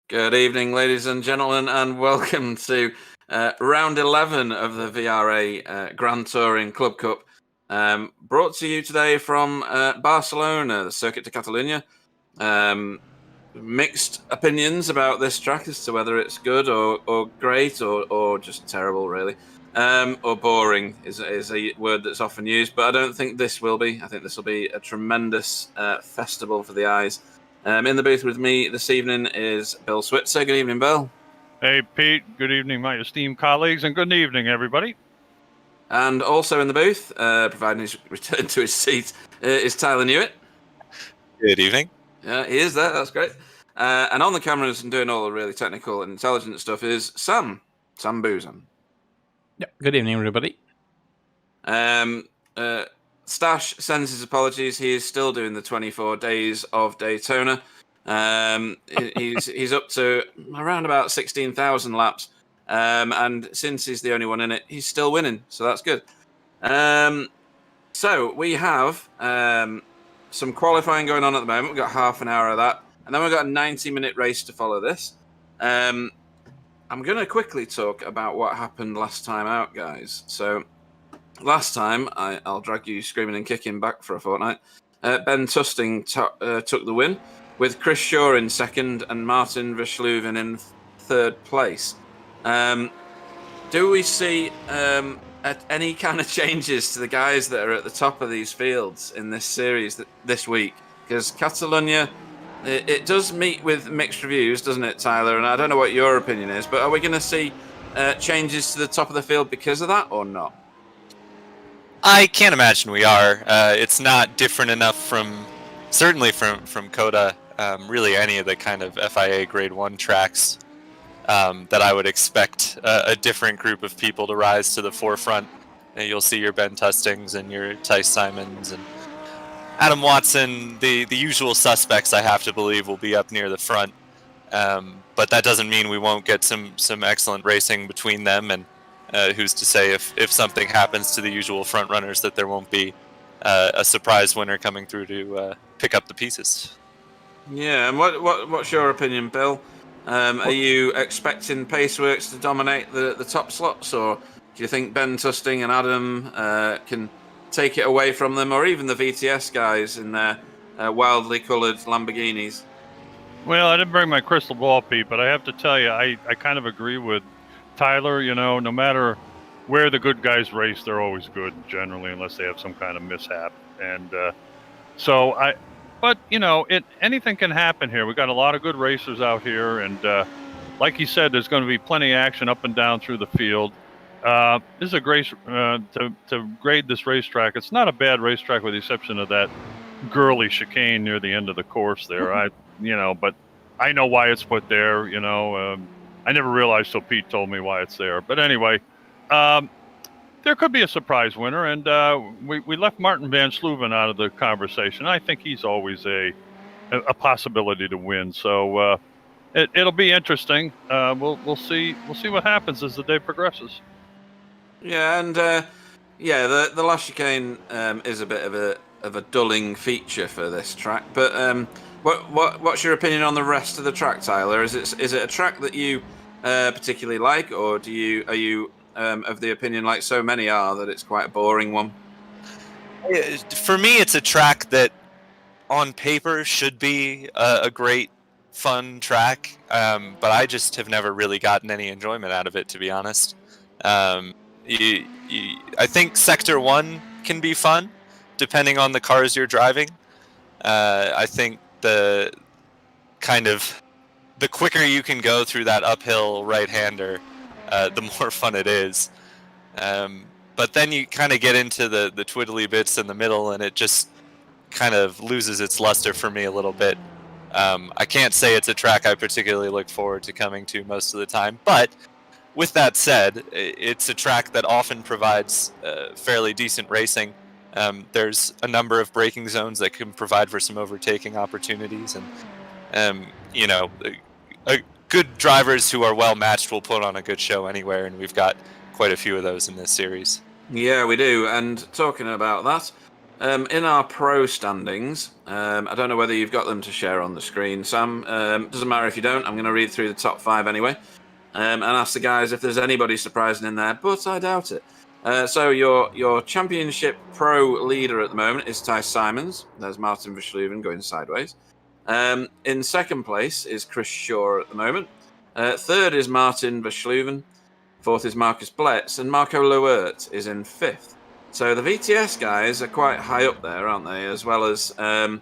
Good evening, ladies and gentlemen, and welcome to round 11 of the VRA Grand Touring Club Cup. Brought to you today from Barcelona, the Circuit de Catalunya. Mixed opinions about this track as to whether it's good or great or just terrible, really. Or boring is a word that's often used, but I don't think this will be. I think this will be a tremendous festival for the eyes. In the booth with me this evening is Bill Switzer. Good evening, Bill. Hey, Pete. Good evening, my esteemed colleagues, and good evening, everybody. And also in the booth, providing his return to his seat, is Tyler Newitt. Good evening. Yeah, he is there. That's great. And on the cameras and doing all the really technical and intelligent stuff is Sam Boozan. Yeah, good evening, everybody. Stash sends his apologies. He is still doing the 24 days of Daytona. He's up to around about 16,000 laps. And since he's the only one in it, he's still winning. So that's good. So we have some qualifying going on at the moment. We've got half an hour of that. And then we've got a 90-minute race to follow this. I'm going to quickly talk about what happened last time out, guys. So last time, I'll drag you screaming and kicking back for a fortnight. Ben Tusting took the win, with Chris Shaw in second and Martin Versluven in third place. Do we see any kind of changes to the guys that are at the top of these fields in this series this week? Because Catalunya, it does meet with mixed reviews, doesn't it, Tyler? And I don't know what your opinion is, but are we going to see changes to the top of the field because of that or not? I can't imagine we are. It's not different enough certainly from COTA, really any of the kind of FIA Grade 1 tracks that I would expect a different group of people to rise to the forefront. You'll see your Ben Tustings and your Tice Simons and Adam Watson, the usual suspects, I have to believe, will be up near the front. But that doesn't mean we won't get some excellent racing between them, and who's to say if something happens to the usual front runners that there won't be a surprise winner coming through to pick up the pieces. Yeah, and what's your opinion, Bill? Are you expecting Paceworks to dominate the top slots, or do you think Ben Tusting and Adam can take it away from them, or even the VTS guys in their wildly coloured Lamborghinis? Well, I didn't bring my crystal ball, Pete, but I have to tell you, I kind of agree with Tyler. You know, no matter where the good guys race, they're always good generally, unless they have some kind of mishap. And but you know, anything can happen here. We got a lot of good racers out here, and like you said, there's going to be plenty of action up and down through the field. This is a great to grade this racetrack. It's not a bad racetrack with the exception of that girly chicane near the end of the course there. But I know why it's put there. I never realized till Pete told me why it's there. But anyway, there could be a surprise winner, and we left Martin Van Sluven out of the conversation. I think he's always a possibility to win. So it'll be interesting. We'll see what happens as the day progresses. Yeah, and the last chicane is a bit of a dulling feature for this track. But what's your opinion on the rest of the track, Tyler? Is it a track that you particularly like, or are you of the opinion, like so many are, that it's quite a boring one? For me, it's a track that on paper should be a great, fun track, but I just have never really gotten any enjoyment out of it, to be honest. I think Sector 1 can be fun, depending on the cars you're driving. I think the quicker you can go through that uphill right-hander, the more fun it is. But then you kind of get into the twiddly bits in the middle, and it just kind of loses its luster for me a little bit. I can't say it's a track I particularly look forward to coming to most of the time, but with that said, it's a track that often provides fairly decent racing. There's a number of braking zones that can provide for some overtaking opportunities, and good drivers who are well matched will put on a good show anywhere, and we've got quite a few of those in this series. Yeah, we do. And talking about that, in our pro standings, I don't know whether you've got them to share on the screen, Sam. Doesn't matter if you don't. I'm going to read through the top 5 anyway, and ask the guys if there's anybody surprising in there, but I doubt it. So your championship pro leader at the moment is Ty Simons. There's Martin Verschluven going sideways. In second place is Chris Shaw at the moment. Third is Martin Verschluven. Fourth is Marcus Bletz, and Marco Loert is in fifth. So the VTS guys are quite high up there, aren't they? As well as some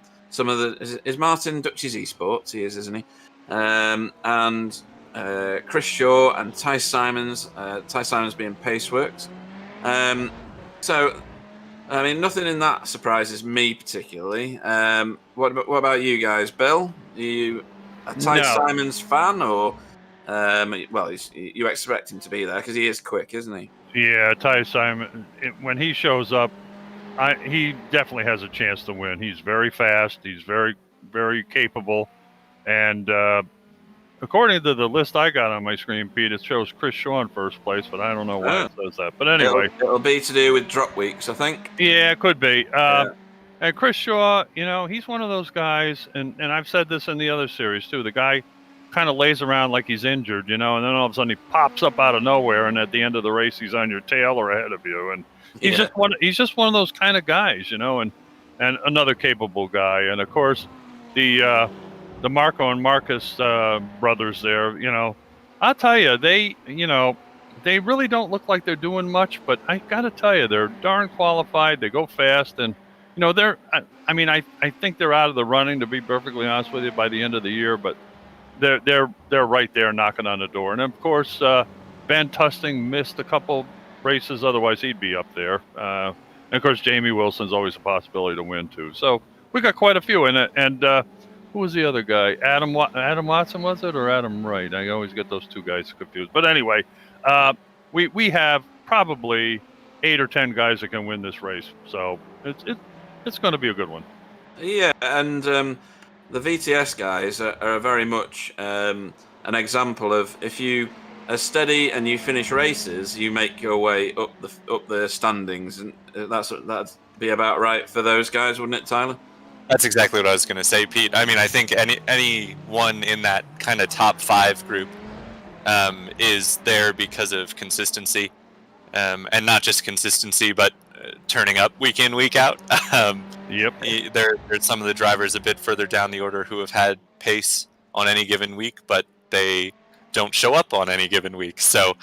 of the... Is Martin Dutch's Esports? He is, isn't he? And Chris Shaw and Ty Simons. Ty Simons being Paceworks. So, I mean, nothing in that surprises me particularly. What about you guys, Bill? Are you a Ty Simons fan, or... well, you expect him to be there because he is quick, isn't he? Yeah, Ty Simon, when he shows up, he definitely has a chance to win. He's very fast. He's very, very capable. And according to the list I got on my screen, Pete, it shows Chris Shaw in first place, but I don't know why it says that. But anyway. It'll be to do with drop weeks, I think. Yeah, it could be. And Chris Shaw, he's one of those guys, and I've said this in the other series too, the guy kind of lays around like he's injured, and then all of a sudden he pops up out of nowhere, and at the end of the race he's on your tail or ahead of you, and he's just one of those kind of guys, and another capable guy. And of course the Marco and Marcus brothers there, I'll tell you, they really don't look like they're doing much, but I gotta tell you, they're darn qualified. They go fast, and I think they're out of the running, to be perfectly honest with you, by the end of the year, but they're right there knocking on the door. And of course, Van Tusting missed a couple races, otherwise he'd be up there. And of course, Jamie Wilson's always a possibility to win too. So we got quite a few in it. And who was the other guy? Adam Watson, was it, or Adam Wright? I always get those two guys confused. But anyway, we have probably 8 or 10 guys that can win this race. So it's going to be a good one. Yeah, and the VTS guys are very much an example of, if you are steady and you finish races, you make your way up the standings, and that'd be about right for those guys, wouldn't it, Tyler? That's exactly what I was going to say, Pete. I mean, I think anyone in that kind of top 5 group is there because of consistency, and not just consistency, but turning up week in, week out. Yep. There's some of the drivers a bit further down the order who have had pace on any given week, but they don't show up on any given week. So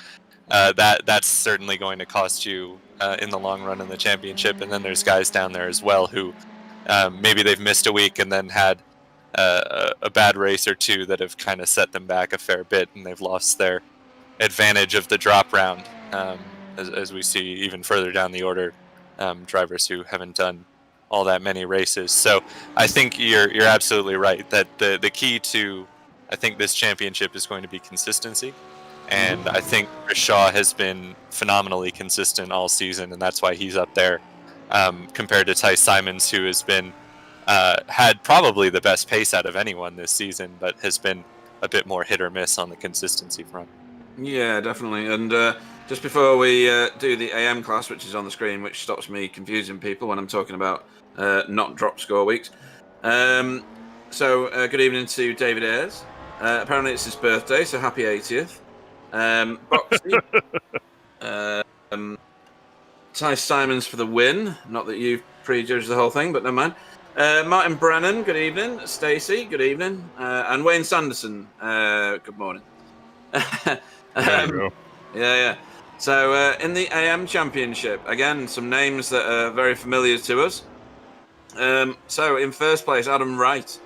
that's certainly going to cost you in the long run in the championship. And then there's guys down there as well who maybe they've missed a week and then had a bad race or two that have kind of set them back a fair bit, and they've lost their advantage of the drop round, as we see even further down the order, drivers who haven't done all that many races. So I think you're absolutely right that the key to, I think, this championship is going to be consistency. And I think Chris Shaw has been phenomenally consistent all season, and that's why he's up there compared to Ty Simons, who has been had probably the best pace out of anyone this season, but has been a bit more hit or miss on the consistency front. Yeah, definitely. And just before we do the AM class, which is on the screen, which stops me confusing people when I'm talking about not drop score weeks. So good evening to David Ayres. Apparently it's his birthday, so happy 80th. Boxy. Ty Simons for the win. Not that you've prejudged the whole thing, but never mind. Martin Brennan, good evening. Stacey, good evening. And Wayne Sanderson, good morning. There you go. Yeah. So in the AM Championship, again, some names that are very familiar to us. So in first place, Adam Wright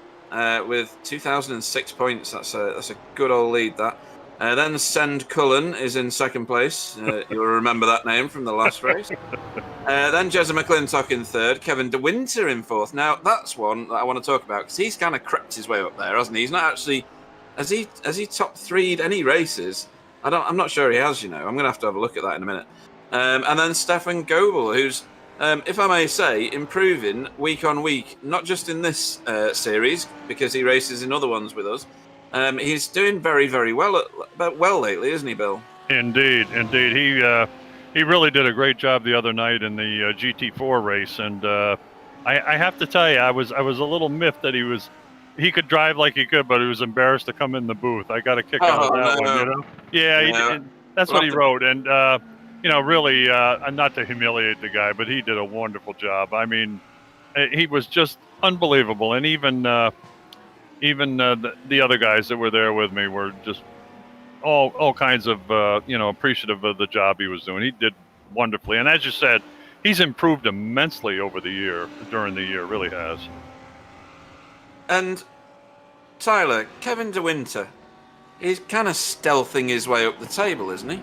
with 2,006 points. That's a good old lead, that. Then Send Cullen is in second place. You'll remember that name from the last race. Then Jezza McClintock in third. Kevin De Winter in fourth. Now, that's one that I want to talk about because he's kind of crept his way up there, hasn't he? He's not actually... Has he top three'd any races? I'm not sure he has, I'm going to have a look at that in a minute. And then Stefan Goebel, who's, if I may say, improving week on week, not just in this series, because he races in other ones with us. He's doing very, very well lately, isn't he, Bill? Indeed. He really did a great job the other night in the GT4 race, and I have to tell you, I was a little miffed that he could drive like he could, but he was embarrassed to come in the booth. I got a kick out of that one, you know. Yeah, No. that's what he wrote, and really, not to humiliate the guy, but he did a wonderful job. I mean, he was just unbelievable, and even the other guys that were there with me were just all kinds of appreciative of the job he was doing. He did wonderfully, and as you said, he's improved immensely during the year, really has. And Tyler, Kevin De Winter, he's kind of stealthing his way up the table, isn't he?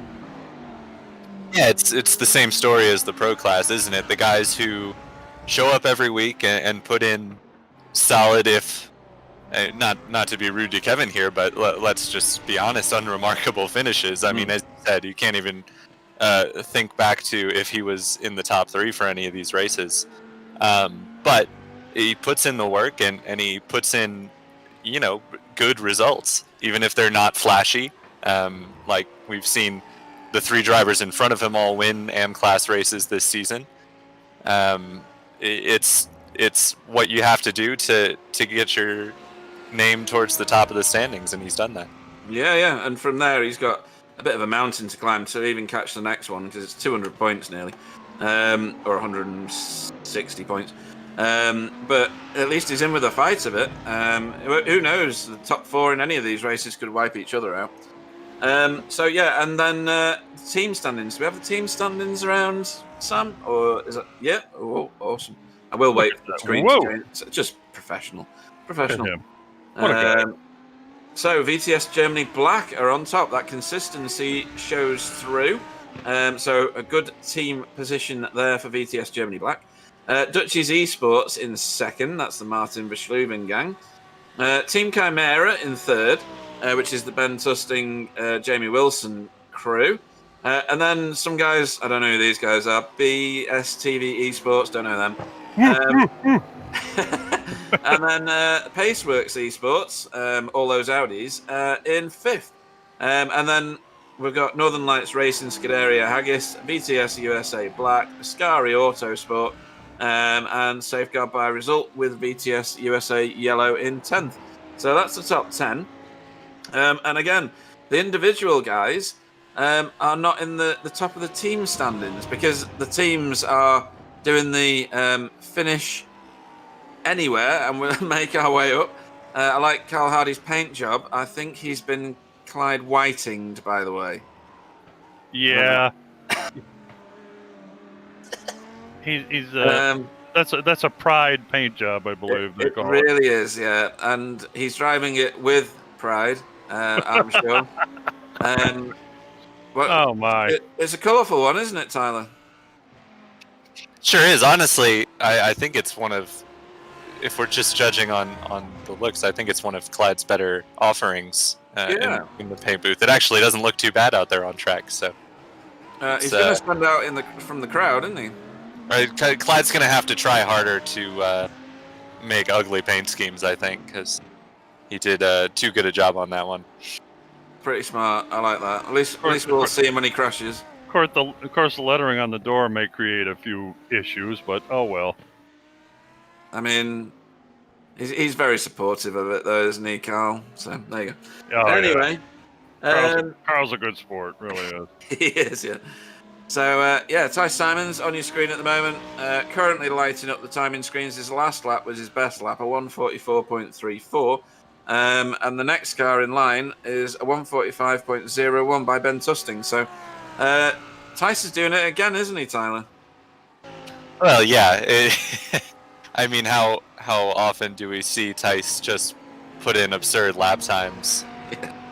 Yeah, it's the same story as the pro class, isn't it? The guys who show up every week and put in solid, if not to be rude to Kevin here, but let's just be honest, unremarkable finishes. I mean, as you said, you can't even think back to if he was in the top 3 for any of these races. But he puts in the work and he puts in, good results, even if they're not flashy. Like we've seen the 3 drivers in front of him all win AM class races this season. It's what you have to do to get your name towards the top of the standings, and he's done that. Yeah, and from there he's got a bit of a mountain to climb to even catch the next one, because it's 200 points nearly, or 160 points. But at least he's in with a fight of it. Who knows? The top 4 in any of these races could wipe each other out. So yeah, and then team standings. Do we have the team standings around, Sam? Or is it? Yeah. Oh, awesome. I will wait for the screen to change. It's just professional. What a guy. So VTS Germany Black are on top. That consistency shows through. So a good team position there for VTS Germany Black. Dutchies Esports in second. That's the Martin Verschluben gang. Team Chimera in third, which is the Ben Tusting, Jamie Wilson crew. And then some guys, I don't know who these guys are. BSTV Esports, don't know them. And then Paceworks Esports, all those Audis, in fifth. And then we've got Northern Lights Racing, Scuderia Haggis, VTS USA Black, Ascari Autosport, and Safeguard by Result with VTS USA Yellow in 10th. So that's the top 10. And again, the individual guys are not in the top of the team standings, because the teams are doing the finish anywhere, and we'll make our way up. I like Carl Hardy's paint job. I think he's been Clyde Whitinged, by the way. Yeah. He's that's a pride paint job, I believe. It really is, yeah. And he's driving it with pride, I'm sure. Oh my! It's a colourful one, isn't it, Tyler? Sure is. Honestly, I think it's one of, if we're just judging on the looks, I think it's one of Clyde's better offerings in the paint booth. It actually doesn't look too bad out there on track. So he's going to stand out from the crowd, isn't he? Right, Clyde's going to have to try harder to make ugly paint schemes, I think, because he did too good a job on that one. Pretty smart. I like that. At least we'll see him when he crashes. Of course, the lettering on the door may create a few issues, but oh well. I mean, he's very supportive of it, though, isn't he, Carl? So there you go. Oh, anyway, Carl's a good sport, really is. He is, yeah. So Ty Simons on your screen at the moment. Currently lighting up the timing screens. His last lap was his best lap, a 1:44.34. And the next car in line is a 1:45.01 by Ben Tusting. So Tice is doing it again, isn't he, Tyler? Well, yeah. I mean, how often do we see Tice just put in absurd lap times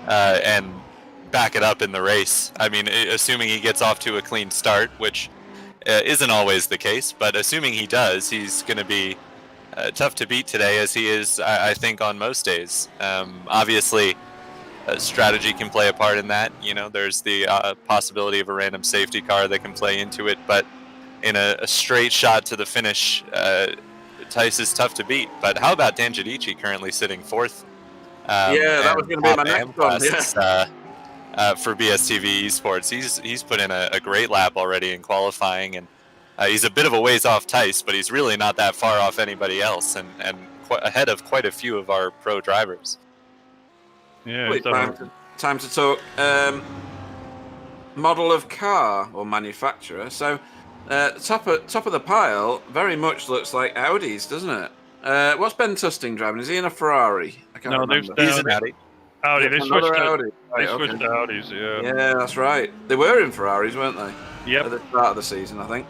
and back it up in the race? I mean, assuming he gets off to a clean start, which isn't always the case, but assuming he does, he's going to be tough to beat today, as he is, I think, on most days. Obviously, strategy can play a part in that. You know, there's the possibility of a random safety car that can play into it, but in a straight shot to the finish, Tice is tough to beat. But how about Dan Giudice currently sitting fourth? That was going to be my next one. For BSTV Esports, he's put in a great lap already in qualifying, and He's a bit of a ways off Tice, but he's really not that far off anybody else, and ahead of quite a few of our pro drivers. Yeah, Wait, time to talk model of car or manufacturer. So top of the pile very much looks like Audi's, doesn't it? What's Ben Tusting driving? Is he in a Ferrari? I can't remember. He's an Audi. Audi. They switched to Audi. Right, they switched to Audis. Yeah. Yeah, that's right. They were in Ferraris, weren't they? Yep. At the start of the season, I think.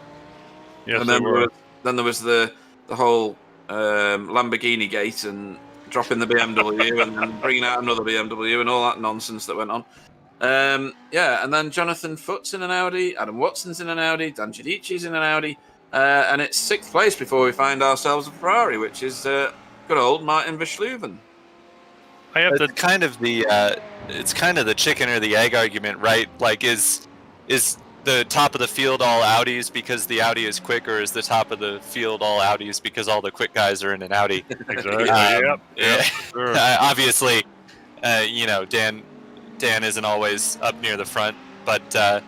Yes, and they then were. Then there was the whole Lamborghini gate and dropping the BMW and then bringing out another BMW and all that nonsense that went on. Yeah, and then Jonathan Foot's in an Audi, Adam Watson's in an Audi, Dan Giudici's in an Audi, and it's 6th place before we find ourselves a Ferrari, which is good old Martin Verschluven. It's kind of the chicken or the egg argument, right? Like, is the top of the field all Audis because the Audi is quick, or is the top of the field all Audis because all the quick guys are in an Audi? Exactly. Yeah. Sure. Obviously, Dan isn't always up near the front, but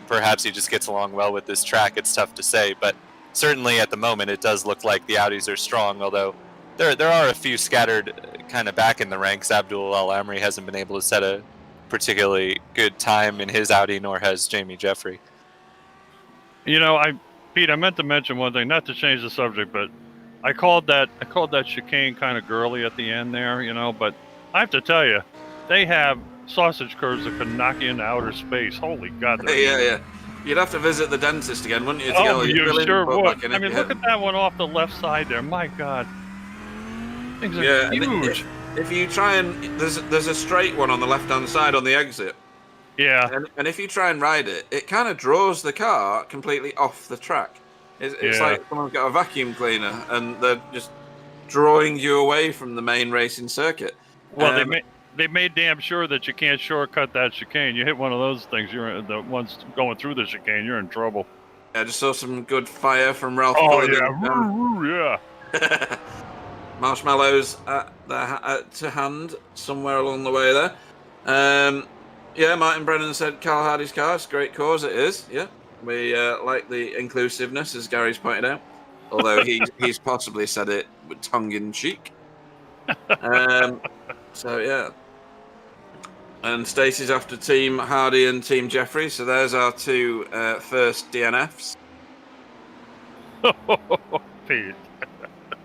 perhaps he just gets along well with this track. It's tough to say, but certainly at the moment it does look like the Audis are strong, although there are a few scattered kind of back in the ranks. Abdul Al Amri hasn't been able to set a particularly good time in his Audi, nor has Jamie Jeffrey. Pete, I meant to mention one thing, not to change the subject, but I called that chicane kind of girly at the end there, but I have to tell you, they have sausage curves that could knock you into outer space. Holy God. Yeah. You'd have to visit the dentist again, wouldn't you? You sure would. I mean, look at that one off the left side there. My God. Things are huge. If you try and... There's a straight one on the left-hand side on the exit. Yeah. And if you try and ride it, it kind of draws the car completely off the track. It's like someone's got a vacuum cleaner and they're just drawing you away from the main racing circuit. Well, they made damn sure that you can't shortcut that chicane. You hit one of those things, the ones going through the chicane, you're in trouble. I just saw some good fire from Ralph. Oh, yeah. Yeah. Marshmallows to hand somewhere along the way there. Yeah, Martin Brennan said Carl Hardy's car. It's a great cause, it is. Yeah, we like the inclusiveness, as Gary's pointed out. Although he's possibly said it with tongue-in-cheek. So, yeah. And Stacey's after Team Hardy and Team Jeffrey. So there's our two first DNFs. Pete.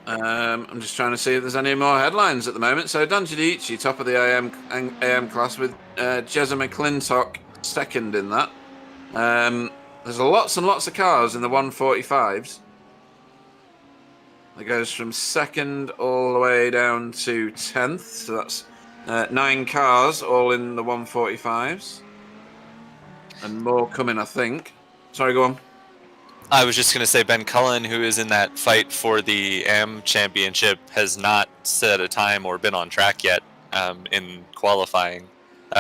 I'm just trying to see if there's any more headlines at the moment. So Dan Giudici, top of the AM class with Jezza McClintock second in that. There's lots and lots of cars in the 145s. It goes from second all the way down to 10th. So that's 9 cars all in the 145s. And more coming, I think. Sorry, go on. I was just going to say Ben Cullen, who is in that fight for the AM championship, has not set a time or been on track yet in qualifying.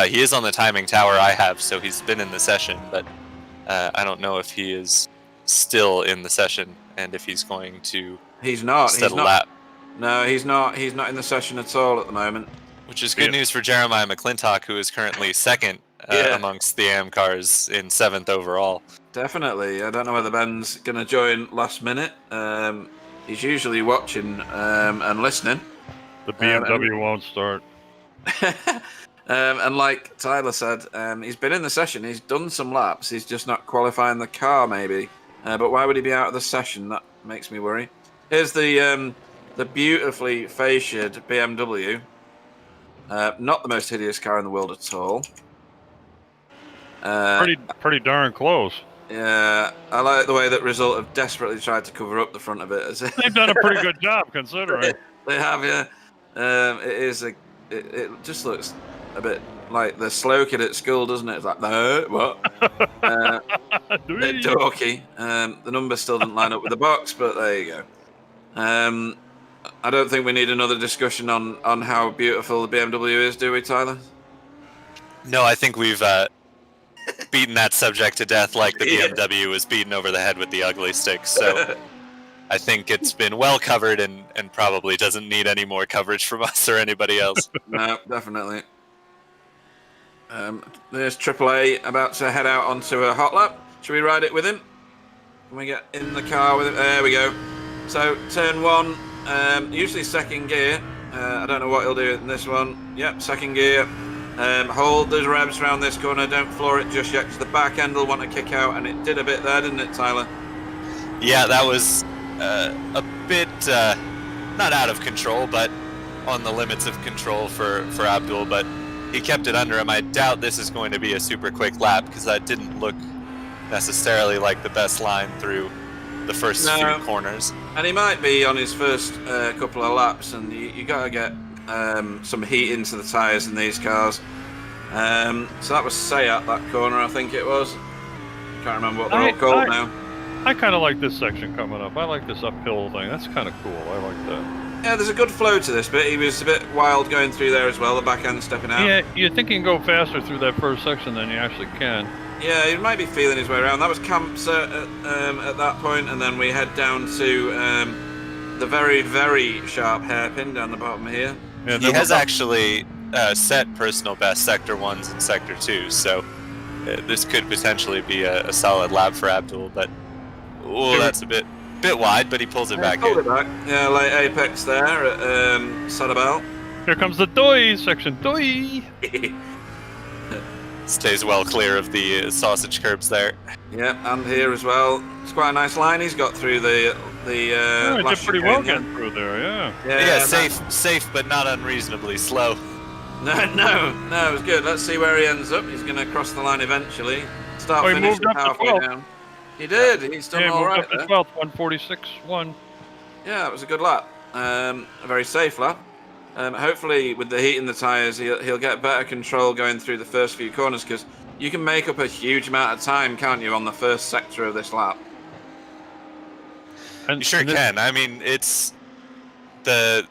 He is on the timing tower I have, so he's been in the session, but I don't know if he is still in the session and if he's going to set a lap. No, he's not. He's not in the session at all at the moment. Which is good news for Jeremiah McClintock, who is currently second amongst the AM cars in 7th overall. Definitely. I don't know whether Ben's going to join last minute. He's usually watching and listening. The BMW won't start. And like Tyler said, he's been in the session. He's done some laps. He's just not qualifying the car, maybe. But why would he be out of the session? That makes me worry. Here's the beautifully fasciated BMW. Not the most hideous car in the world at all. Pretty darn close. Yeah, I like the way that Result have desperately tried to cover up the front of it. They've done a pretty good job, considering. They have, yeah. It just looks a bit like the slow kid at school, doesn't it? It's like, no, what? A bit dorky. The number still didn't line up with the box, but there you go. I don't think we need another discussion on how beautiful the BMW is, do we, Tyler? No, I think we've beaten that subject to death like the BMW was beaten over the head with the ugly stick. So I think it's been well covered and probably doesn't need any more coverage from us or anybody else. No, definitely. There's AAA about to head out onto a hot lap. Should we ride it with him? Can we get in the car with it? There we go. So turn 1, usually second gear. I don't know what he'll do in this one. Yep, second gear. Hold the revs around this corner. Don't floor it just yet, because the back end will want to kick out, and it did a bit there, didn't it, Tyler? Yeah, that was a bit not out of control, but on the limits of control for Abdul. But he kept it under him. I doubt this is going to be a super quick lap, because that didn't look necessarily like the best line through the first few corners. And he might be on his first couple of laps, and you got to get some heat into the tyres in these cars. So that was Sayat, that corner, I think it was. Can't remember what they're all called now. I kind of like this section coming up. I like this uphill thing. That's kind of cool. I like that. Yeah, there's a good flow to this bit. He was a bit wild going through there as well, the back end stepping out. Yeah, you think you can go faster through that first section than you actually can. Yeah, he might be feeling his way around. That was camps at that point, and then we head down to the very, very sharp hairpin down the bottom here. Yeah, he has actually set personal best Sector 1s and Sector 2s, so this could potentially be a solid lap for Abdul, but that's a bit wide, but he pulls it back in. Yeah, late apex there at Sadabel. Here comes the Doi section. Doi! Stays well clear of the sausage curbs there. Yeah, and here as well. It's quite a nice line he's got through the he did pretty well getting through there, yeah. Yeah, safe, but not unreasonably slow. No, it was good. Let's see where he ends up. He's going to cross the line eventually. Finish halfway down. He did. He's done all right there. 12th, 146.1. Yeah, it was a good lap. A very safe lap. Hopefully, with the heat in the tyres, he'll get better control going through the first few corners, because you can make up a huge amount of time, can't you, on the first sector of this lap? You sure can. I mean, it's there's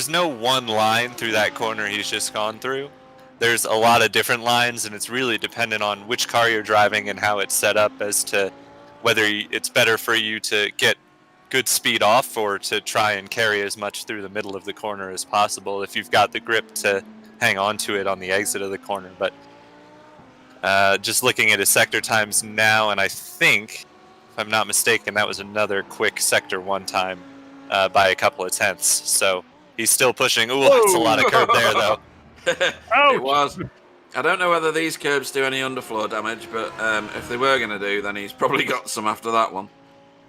no one line through that corner he's just gone through. There's a lot of different lines, and it's really dependent on which car you're driving and how it's set up as to whether it's better for you to get good speed off or to try and carry as much through the middle of the corner as possible if you've got the grip to hang on to it on the exit of the corner. But just looking at his sector times now, and I think, if I'm not mistaken, that was another quick Sector 1 time by a couple of tenths. So he's still pushing. Ooh, that's a lot of curb there, though. It was. I don't know whether these curbs do any underfloor damage, but if they were going to do, then he's probably got some after that one.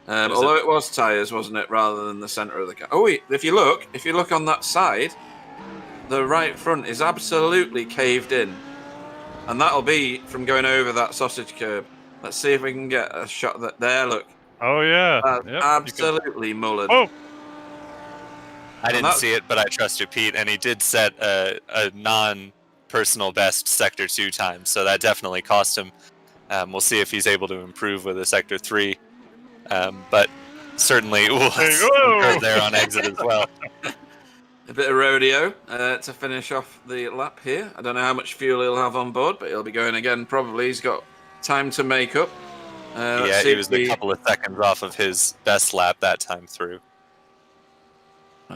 Although it was tyres, wasn't it, rather than the centre of the car. Oh, wait, if you look on that side, the right front is absolutely caved in. And that'll be from going over that sausage curb. Let's see if we can get a shot there, look. Oh, yeah. Yep, absolutely mullered. Oh! I didn't see it, but I trust you, Pete. And he did set a non-personal best Sector 2 time, so that definitely cost him. We'll see if he's able to improve with a Sector 3. But certainly, there on exit as well. A bit of rodeo to finish off the lap here. I don't know how much fuel he'll have on board, but he'll be going again probably. He's got time to make up. Yeah, he was a couple of seconds off of his best lap that time through.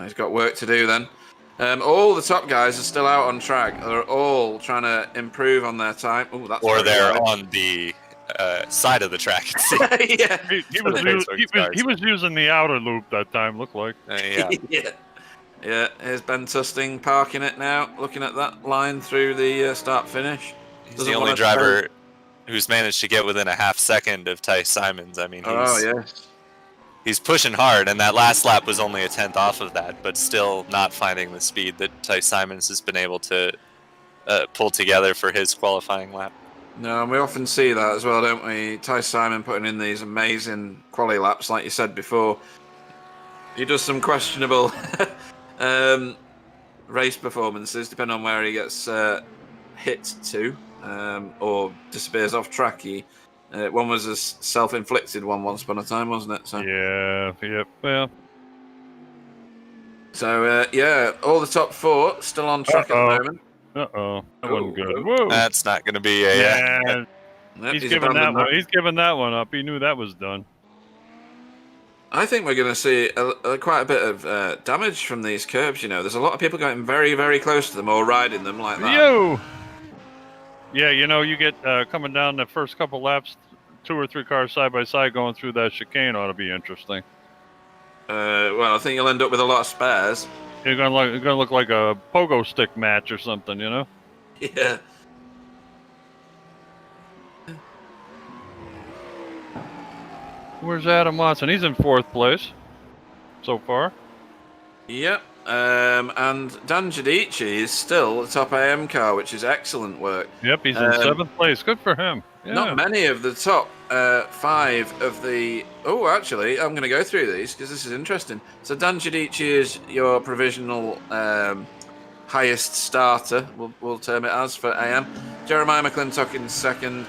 He's got work to do then. All the top guys are still out on track. They're all trying to improve on their time. Ooh, that's or they're on the side of the track. Yeah. He was using the outer loop that time, looked like. Yeah, here's Ben Tusting parking it now, looking at that line through the start-finish. He's the only driver who's managed to get within a half second of Tice Simons. I mean, he's pushing hard, and that last lap was only a tenth off of that, but still not finding the speed that Tice Simons has been able to pull together for his qualifying lap. No, and we often see that as well, don't we? Tice Simon putting in these amazing quali laps, like you said before. He does some questionable race performances, depending on where he gets hit to or disappears off track. One was a self-inflicted one once upon a time, wasn't it? So. Yeah, well. So, all the top four still on track at the moment. Uh-oh, that wasn't good. Whoa. That's not going to be a... Yeah, he's giving that one. He's giving that one up. He knew that was done. I think we're going to see quite a bit of damage from these curbs, you know. There's a lot of people going very, very close to them or riding them like that. Yo! Yeah, you know, you get coming down the first couple laps 2 or 3 cars side by side going through that chicane ought to be interesting. Well, I think you'll end up with a lot of spares. You're gonna look like a pogo stick match or something, you know? Yeah. Where's Adam Watson? He's in 4th place so far. Yep. And Dan Giudice is still the top AM car, which is excellent work. Yep, he's in 7th place. Good for him. Yeah. Not many of the top 5 of the... Oh, actually, I'm going to go through these because this is interesting. So Dan Giudice is your provisional highest starter, we'll term it as, for AM. Jeremiah McClintock in 2nd.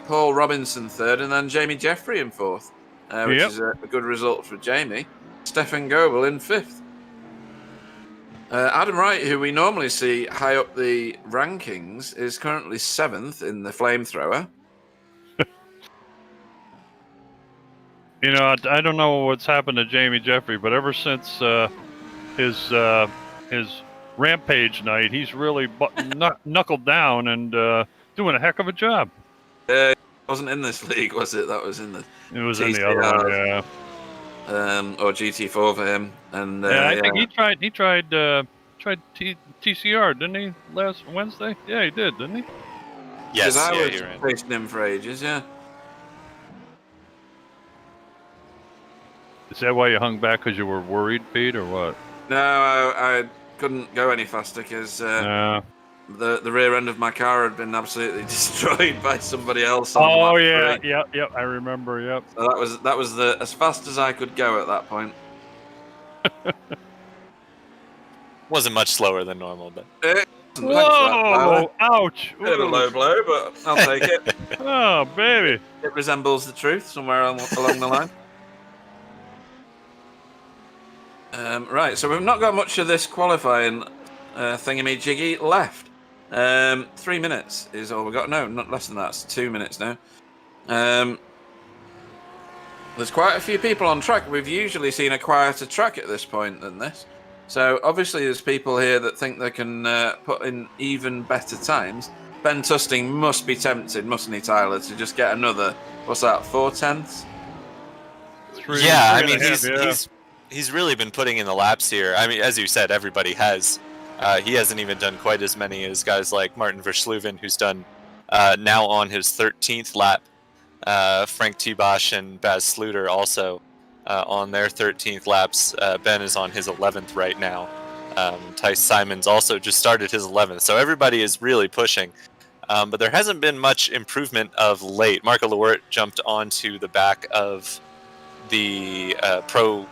Paul Robinson 3rd. And then Jamie Jeffrey in 4th, which is a good result for Jamie. Stefan Goebel in 5th. Adam Wright, who we normally see high up the rankings, is currently 7th in the flamethrower. You know, I don't know what's happened to Jamie Jeffrey, but ever since his rampage night, he's really knuckled down and doing a heck of a job. It wasn't in this league, was it? That was in the... It was in the other one, yeah. Or GT4 for him, and I think he tried TCR, didn't he, last Wednesday? Yeah, he did, didn't he? Yes, I was you're right. facing him for ages, yeah. Is that why you hung back, because you were worried, Pete, or what? No, I couldn't go any faster because the rear end of my car had been absolutely destroyed by somebody else. Oh yeah, yep, I remember, yep. So that was as fast as I could go at that point. Wasn't much slower than normal, but... Whoa! Ouch! Bit of a low blow, but I'll take it. Oh, baby! It resembles the truth somewhere along the line. Right, so we've not got much of this qualifying thingamajiggy left. 3 minutes is all we got. No, not less than that. It's 2 minutes now. There's quite a few people on track. We've usually seen a quieter track at this point than this. So obviously there's people here that think they can put in even better times. Ben Tusting must be tempted, mustn't he, Tyler, to just get another, what's that, 4/10? Yeah, I mean, he's really been putting in the laps here. I mean, as you said, everybody has. He hasn't even done quite as many as guys like Martin Versluven, who's done now on his 13th lap. Frank T-Bosch and Baz Sluter also on their 13th laps. Ben is on his 11th right now. Tice Simons also just started his 11th. So everybody is really pushing. But there hasn't been much improvement of late. Marco Lewert jumped onto the back of the pro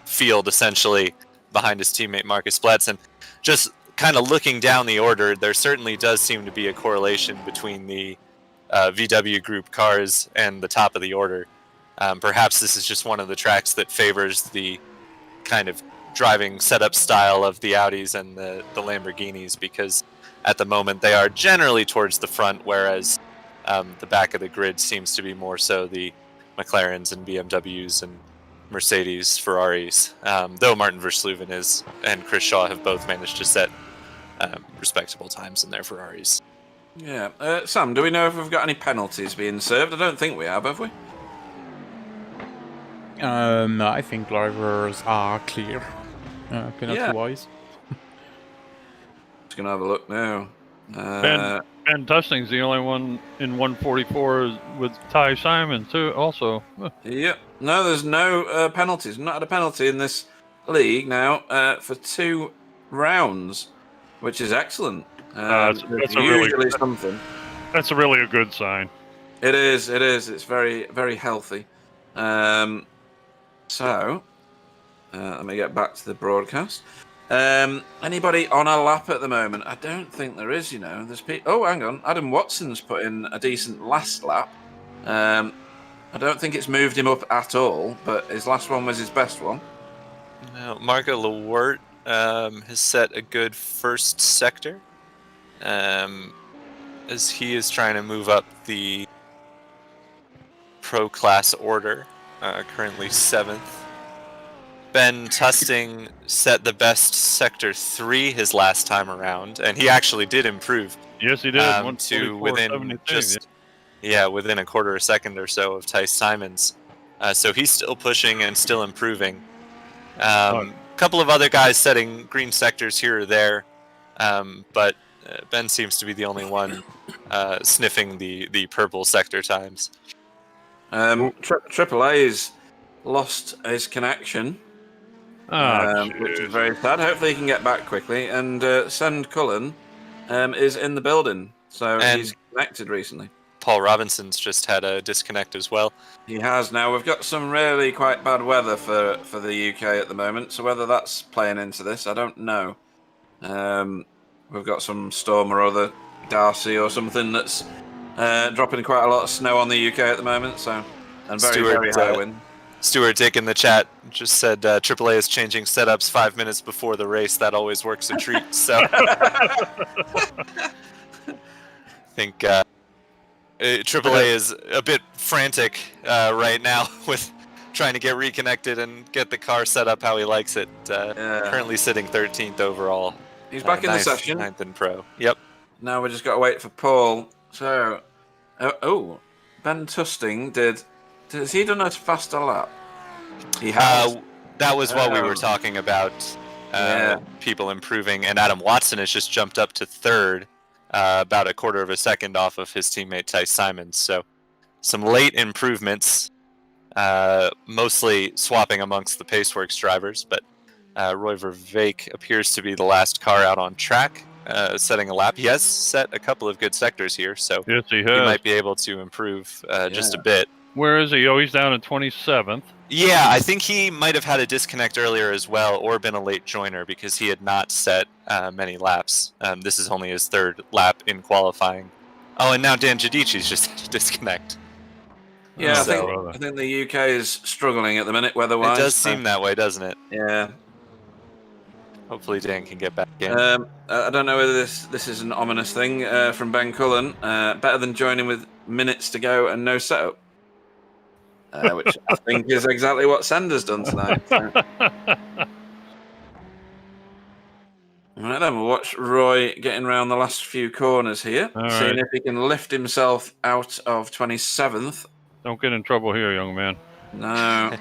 field, essentially, behind his teammate Marcus Bletson. Just kind of looking down the order, there certainly does seem to be a correlation between the VW group cars and the top of the order. Perhaps this is just one of the tracks that favors the kind of driving setup style of the Audis and the Lamborghinis, because at the moment they are generally towards the front, whereas the back of the grid seems to be more so the McLarens and BMWs and Mercedes, Ferraris, though Martin Versluven and Chris Shaw have both managed to set respectable times in their Ferraris. Yeah. Sam, do we know if we've got any penalties being served? I don't think we have we? No, I think drivers are clear, penalty-wise. Just going to have a look now. Ben Tusting's the only one in 144 with Ty Simon, too, also. Yep. No, there's no penalties. Not had a penalty in this league now for 2 rounds, which is excellent. That's usually something. That's really a good sign. It is. It's very, very healthy. So, let me get back to the broadcast. Anybody on a lap at the moment? I don't think there is, There's oh, hang on. Adam Watson's put in a decent last lap. I don't think it's moved him up at all, but his last one was his best one. Now, Marco Lewert has set a good first sector, as he is trying to move up the pro class order, currently 7th. Ben Tusting set the best sector 3 his last time around, and he actually did improve. Yes, he did. To within just Yeah, within a quarter of a second or so of Tice Simons. So he's still pushing and still improving. A couple of other guys setting green sectors here or there, but Ben seems to be the only one sniffing the purple sector times. Triple A's lost his connection, which is very sad. Hopefully he can get back quickly. And Send Cullen is in the building, so he's connected recently. Paul Robinson's just had a disconnect as well. He has now. We've got some really quite bad weather for the UK at the moment, so whether that's playing into this, I don't know. We've got some storm or other, Darcy or something, that's dropping quite a lot of snow on the UK at the moment, so and very high wind. Stuart Dick in the chat just said AAA is changing setups 5 minutes before the race. That always works a treat. So I think AAA is a bit frantic right now with trying to get reconnected and get the car set up how he likes it. Currently sitting 13th overall. He's back in the session. 9th in pro. Yep. Now we just got to wait for Paul. So, Ben Tusting has he done a faster lap? He has. That was what we were talking about. People improving, and Adam Watson has just jumped up to 3rd. About a quarter of a second off of his teammate Tice Simons. So some late improvements, mostly swapping amongst the Paceworks drivers, but Roy Vervaeke appears to be the last car out on track, setting a lap. He has set a couple of good sectors here, so yes, he might be able to improve just a bit. Where is he? Oh, he's down in 27th. Yeah, I think he might have had a disconnect earlier as well, or been a late joiner because he had not set many laps. This is only his 3rd lap in qualifying. Oh, and now Dan Giudici's just had a disconnect. Yeah, I think the UK is struggling at the minute weather-wise. It does seem that way, doesn't it? Yeah. Hopefully Dan can get back in. I don't know whether this is an ominous thing from Ben Cullen. Better than joining with minutes to go and no setup. Which I think is exactly what Sender's done tonight. So. Right then, we'll watch Roy getting around the last few corners here, seeing if he can lift himself out of 27th. Don't get in trouble here, young man. No.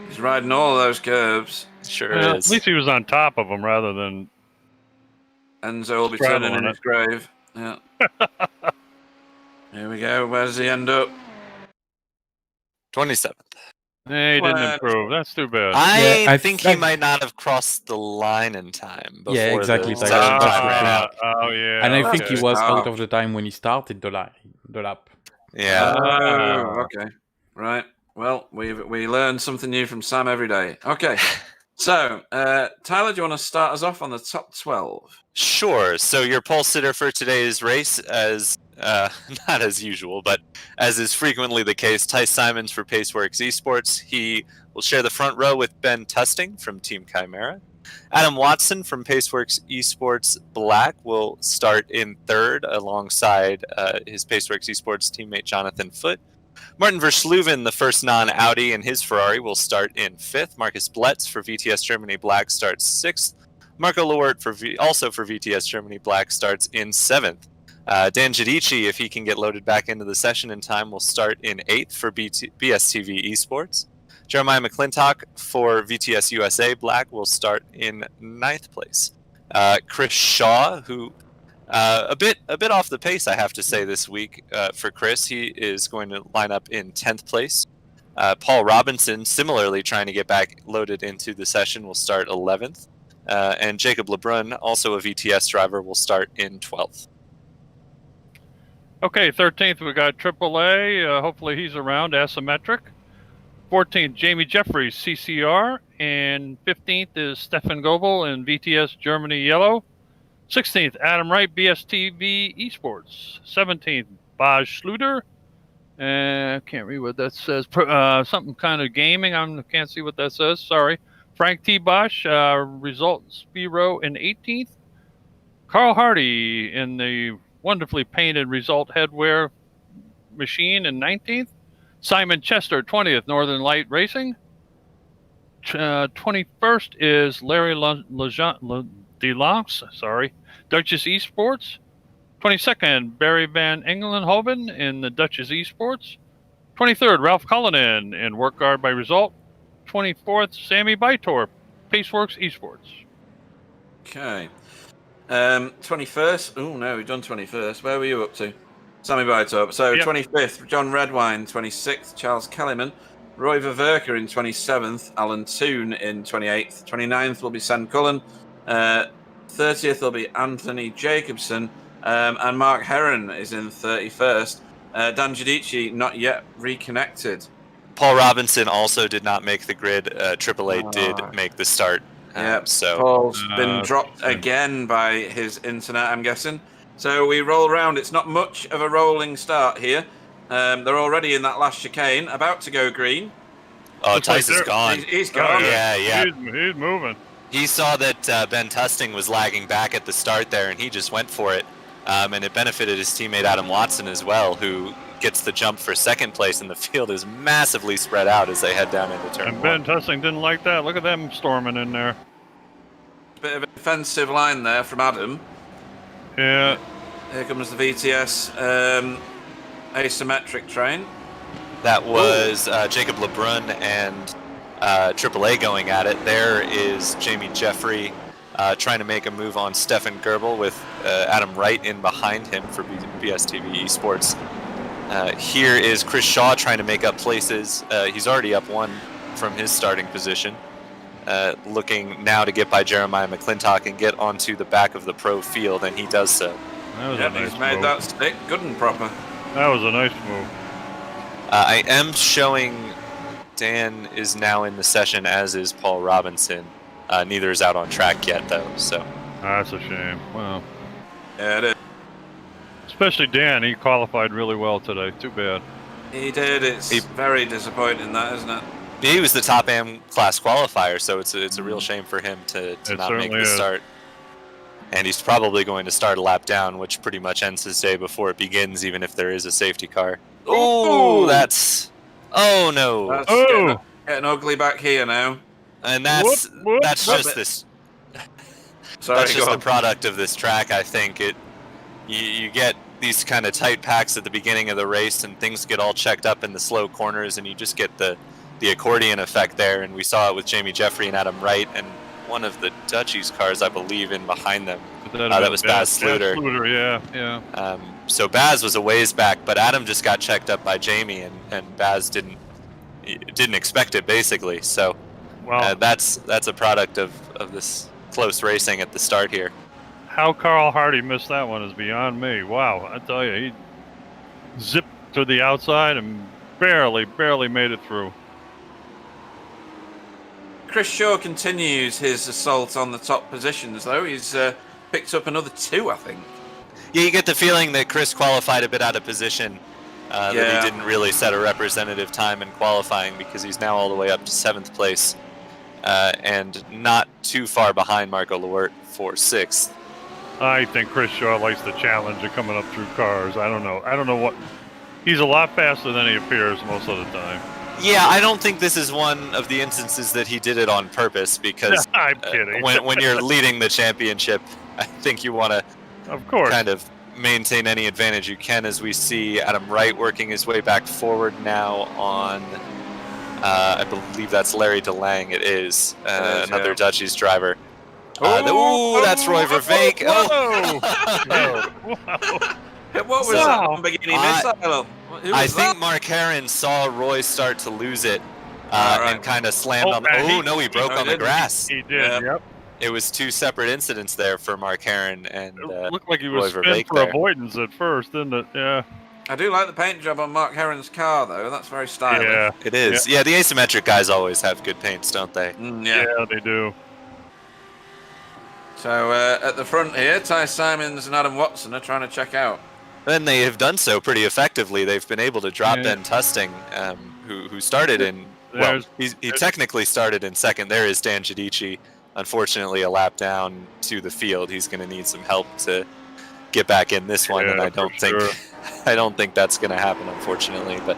He's riding all those curves. Sure is. At least he was on top of them rather than... Enzo will be turning in his grave. Yeah. Here we go. Where does he end up? 27th. Hey, he didn't improve. That's too bad. I think he might not have crossed the line in time. Before exactly. The session time ran out. Oh, yeah. And I think he was out of the time when he started the lap. Yeah. Oh, okay. Right. Well, we learn something new from Sam every day. Okay. So, Tyler, do you want to start us off on the top 12? Sure. So your pole sitter for today's race, as not as usual, but as is frequently the case, Tice Simons for Paceworks Esports. He will share the front row with Ben Tusting from Team Chimera. Adam Watson from Paceworks Esports Black will start in 3rd alongside his Paceworks Esports teammate Jonathan Foote. Martin Versluven, the first non-Audi in his Ferrari, will start in 5th. Marcus Bletz for VTS Germany Black starts 6th. Marco Lewert, also for VTS Germany Black, starts in 7th. Dan Giudici, if he can get loaded back into the session in time, will start in 8th for BSTV Esports. Jeremiah McClintock for VTS USA Black will start in 9th place. Chris Shaw, who a bit off the pace, I have to say, this week for Chris. He is going to line up in 10th place. Paul Robinson, similarly trying to get back loaded into the session, will start 11th. And Jacob Lebrun, also a VTS driver, will start in 12th. Okay, 13th, we got AAA. Hopefully he's around, asymmetric. 14th, Jamie Jeffries, CCR. And 15th is Stefan Goebel in VTS Germany Yellow. 16th, Adam Wright, BSTV Esports. 17th, Baj Schluter. I can't read what that says. Something kind of gaming. I can't see what that says. Sorry. Frank T. Bosch, Results Bureau in 18th. Carl Hardy in the wonderfully painted Result Headwear machine in 19th. Simon Chester, 20th, Northern Light Racing. 21st is Larry DeLance, Duchess Esports. 22nd, Barry Van Engelenhoven in the Dutchess Esports. 23rd, Ralph Cullinan in Work Guard by Result. 24th, Sammy Bytorp, Paceworks Esports. Okay. 21st. Oh, no, we've done 21st. Where were you up to? Sammy Bytorp. So, Yep. 25th, John Redwine. 26th, Charles Kellyman. Roy Ververka in 27th. Alan Toon in 28th. 29th will be Sen Cullen. 30th will be Anthony Jacobson. And Mark Heron is in 31st. Dan Giudici not yet reconnected. Paul Robinson also did not make the grid. AAA did make the start. Yep. So Paul's been dropped again by his internet, I'm guessing. So we roll around. It's not much of a rolling start here. They're already in that last chicane, about to go green. Oh, Tice is gone. He's gone. Yeah. He's moving. He saw that Ben Tusting was lagging back at the start there, and he just went for it. And it benefited his teammate Adam Watson as well, who gets the jump for second place, and the field is massively spread out as they head down into turn And one. Ben Tusting didn't like that. Look at them storming in there. Bit of a defensive line there from Adam. Yeah. Here comes the VTS asymmetric train. That was Jacob LeBrun and AAA going at it. There is Jamie Jeffrey trying to make a move on Stefan Goebbels with Adam Wright in behind him for BSTV Esports. Here is Chris Shaw trying to make up places. He's already up one from his starting position. Looking now to get by Jeremiah McClintock and get onto the back of the pro field, and he does so. That was a nice he's made move. that stick good and proper. That was a nice move. I am showing Dan is now in the session, as is Paul Robinson. Neither is out on track yet, though. So That's a shame. Wow. Yeah, it is. Especially Dan. He qualified really well today. Too bad. He did. It's very disappointing, that, isn't it? he was the top AM class qualifier, so it's a real shame for him to not make the start. And he's probably going to start a lap down, which pretty much ends his day before it begins, even if there is a safety car. Oh, that's... Oh, no. That's getting ugly back here now. And that's just this... Sorry, that's just the product of this track, I think. You get these kind of tight packs at the beginning of the race, and things get all checked up in the slow corners, and you just get the accordion effect there. And we saw it with Jamie Jeffrey and Adam Wright, and one of the Dutchies cars, I believe, in behind them. That was Baz Sluter. Yeah. So Baz was a ways back, but Adam just got checked up by Jamie, and Baz didn't expect it, basically. So that's a product of this close racing at the start here. How Carl Hardy missed that one is beyond me. Wow, I tell you, he zipped to the outside and barely made it through. Chris Shaw continues his assault on the top positions, though. He's picked up another 2, I think. Yeah, you get the feeling that Chris qualified a bit out of position, that he didn't really set a representative time in qualifying, because he's now all the way up to 7th place, and not too far behind Marco Lewert for 6th. I think Chris Shaw likes the challenge of coming up through cars. I don't know what. He's a lot faster than he appears most of the time. Yeah, I don't think this is one of the instances that he did it on purpose, because I'm kidding. When you're leading the championship, I think you want to, of course, kind of maintain any advantage you can. As we see Adam Wright working his way back forward now on, I believe that's Larry DeLang. It is another Dutchies driver. That's Roy Verveek. What was that Lamborghini missile? I think Mark Heron saw Roy start to lose it and kind of slammed on the... no, he broke on the grass. He did, yep. It was 2 separate incidents there for Mark Heron and it looked like he was Roy spin Verveek for there. avoidance at first, didn't it? Yeah. I do like the paint job on Mark Heron's car, though. That's very stylish. Yeah. It is. Yeah, the asymmetric guys always have good paints, don't they? Yeah, they do. So at the front here, Ty Simons and Adam Watson are trying to check out. And they have done so pretty effectively. They've been able to drop Ben Tusting, who started in... Well, he technically started in 2nd. There is Dan Giudici. Unfortunately, a lap down to the field. He's going to need some help to get back in this one, and I don't think that's going to happen, unfortunately. But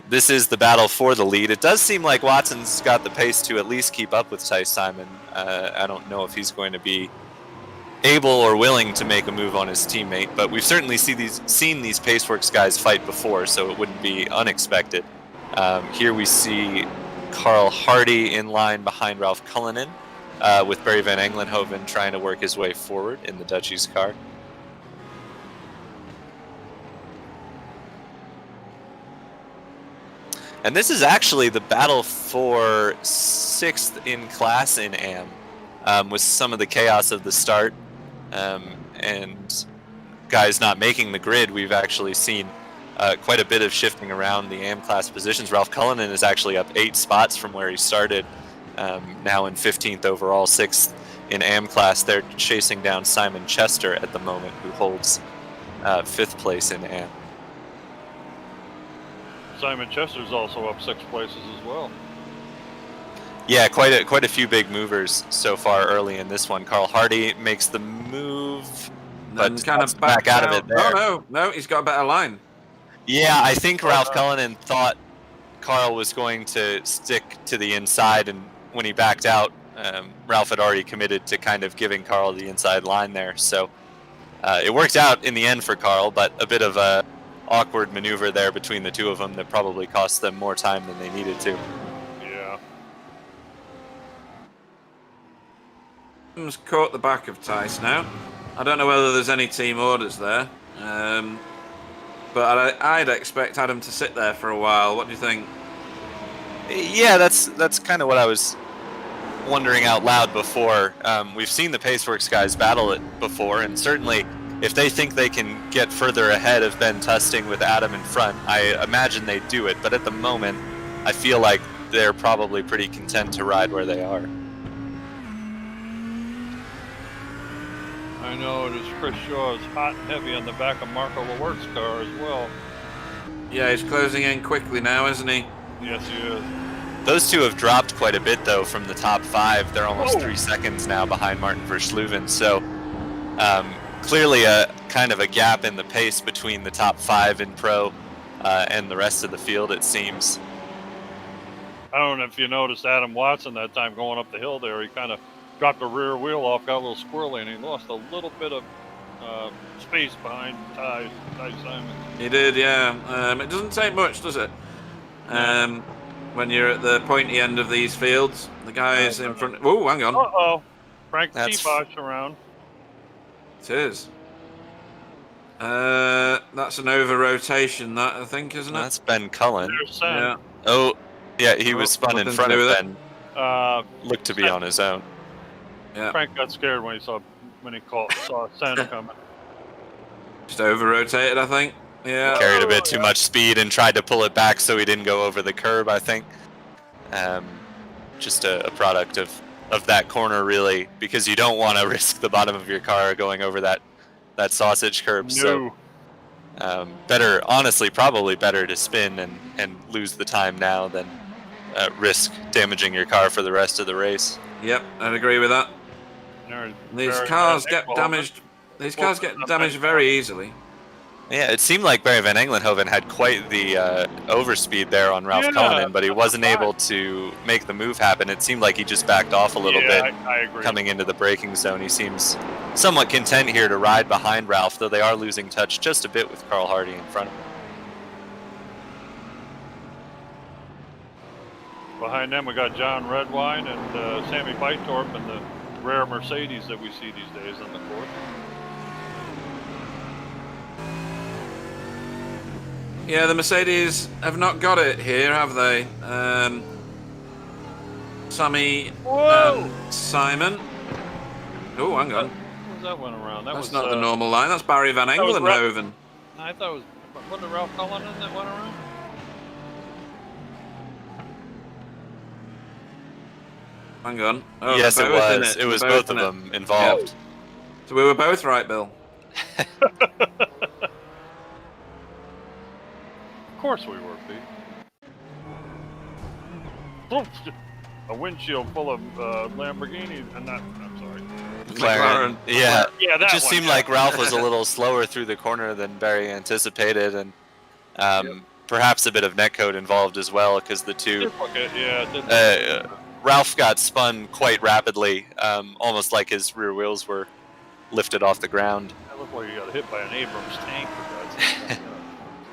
this is the battle for the lead. It does seem like Watson's got the pace to at least keep up with Ty Simon. I don't know if he's going to be able or willing to make a move on his teammate, but we've certainly seen these Paceworks guys fight before, so it wouldn't be unexpected. Here we see Carl Hardy in line behind Ralph Cullinan, with Barry van Englenhoven trying to work his way forward in the Dutchie's car. And this is actually the battle for 6th in class in AM, with some of the chaos of the start and guys not making the grid. We've actually seen quite a bit of shifting around the AM class positions. Ralph Cullinan is actually up 8 spots from where he started, now in 15th overall, 6th in AM class. They're chasing down Simon Chester at the moment, who holds 5th place in AM. Simon Chester's also up 6 places as well. Yeah, quite a few big movers so far early in this one. Carl Hardy makes the move, but kind of back out of it there. No, he's got a better line. Yeah, I think Ralph Cullinan thought Carl was going to stick to the inside, and when he backed out, Ralph had already committed to kind of giving Carl the inside line there. So it worked out in the end for Carl, but a bit of a awkward maneuver there between the two of them that probably cost them more time than they needed to. Yeah. Adam's caught the back of Tice now. I don't know whether there's any team orders there, but I'd expect Adam to sit there for a while. What do you think? Yeah, that's kind of what I was wondering out loud before. We've seen the Paceworks guys battle it before, and certainly if they think they can get further ahead of Ben Tusting with Adam in front, I imagine they do it. But at the moment, I feel like they're probably pretty content to ride where they are. I know it is. Chris Shaw is hot and heavy on the back of Marco Lewert's car as well. Yeah, he's closing in quickly now, isn't he? Yes, he is. Those two have dropped quite a bit, though, from the top 5. They're almost 3 seconds now behind Martin Verschluven. So clearly a kind of a gap in the pace between the top 5 in Pro and the rest of the field, it seems. I don't know if you noticed Adam Watson that time going up the hill there. He kind of dropped the rear wheel off, got a little squirrely, and he lost a little bit of space behind Ty Simon. He did, yeah. It doesn't take much, does it? When you're at the pointy end of these fields, the guys in front. Oh, hang on. Uh-oh. Frank T-Bosh around. It is. That's an over-rotation, that, I think, isn't it? That's Ben Cullen. There's Sen. Yeah. Oh, yeah, he was spun in front of Ben. Looked to be Sen. on his own. Yeah. Frank got scared when he saw Sen coming. Just over-rotated, I think. Yeah. Carried a bit too much speed and tried to pull it back so he didn't go over the curb, I think. Just a product of that corner, really, because you don't want to risk the bottom of your car going over that sausage curb. No. So better, honestly, probably better to spin and lose the time now than risk damaging your car for the rest of the race. Yep, I'd agree with that. These cars get damaged. These cars get damaged very easily. Yeah, it seemed like Barry van Englenhoven had quite the overspeed there on Ralph Cullinan, but he wasn't able to make the move happen. It seemed like he just backed off a little bit I agree. coming into the braking zone. He seems somewhat content here to ride behind Ralph, though they are losing touch just a bit with Carl Hardy in front of him. Behind them, we got John Redwine and Sammy Bytorp and the rare Mercedes that we see these days on the course. Yeah, the Mercedes have not got it here, have they? Sammy and Simon. Oh, hang on. What was that one around? That's not the normal line. That's Barry van Englenhoven. I thought it wasn't it Ralph Cullinan that went around? Hang on. Oh, Yes, it was. It was both of in it. them involved. Yep. So we were both right, Bill. Of course we were, Pete. A windshield full of Lamborghini, and that. I'm sorry. McLaren. Yeah. Yeah, that It just one, seemed like Ralph was a little slower through the corner than Barry anticipated, and perhaps a bit of netcode involved as well, because the two. Ralph got spun quite rapidly, almost like his rear wheels were lifted off the ground. That looked like you got hit by an Abrams tank. For God's sake.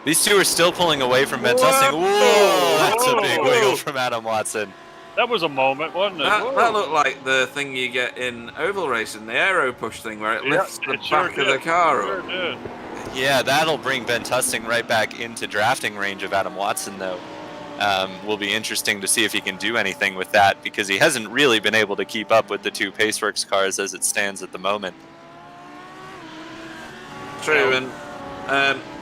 These two are still pulling away from Ben Tussing. Whoa, that's a big wiggle from Adam Watson. That was a moment, wasn't it? That looked like the thing you get in oval racing, the aero push thing, where it lifts the back of the car up. Sure did. Yeah, that'll bring Ben Tussing right back into drafting range of Adam Watson, though. Will be interesting to see if he can do anything with that, because he hasn't really been able to keep up with the two Paceworks cars as it stands at the moment. True, and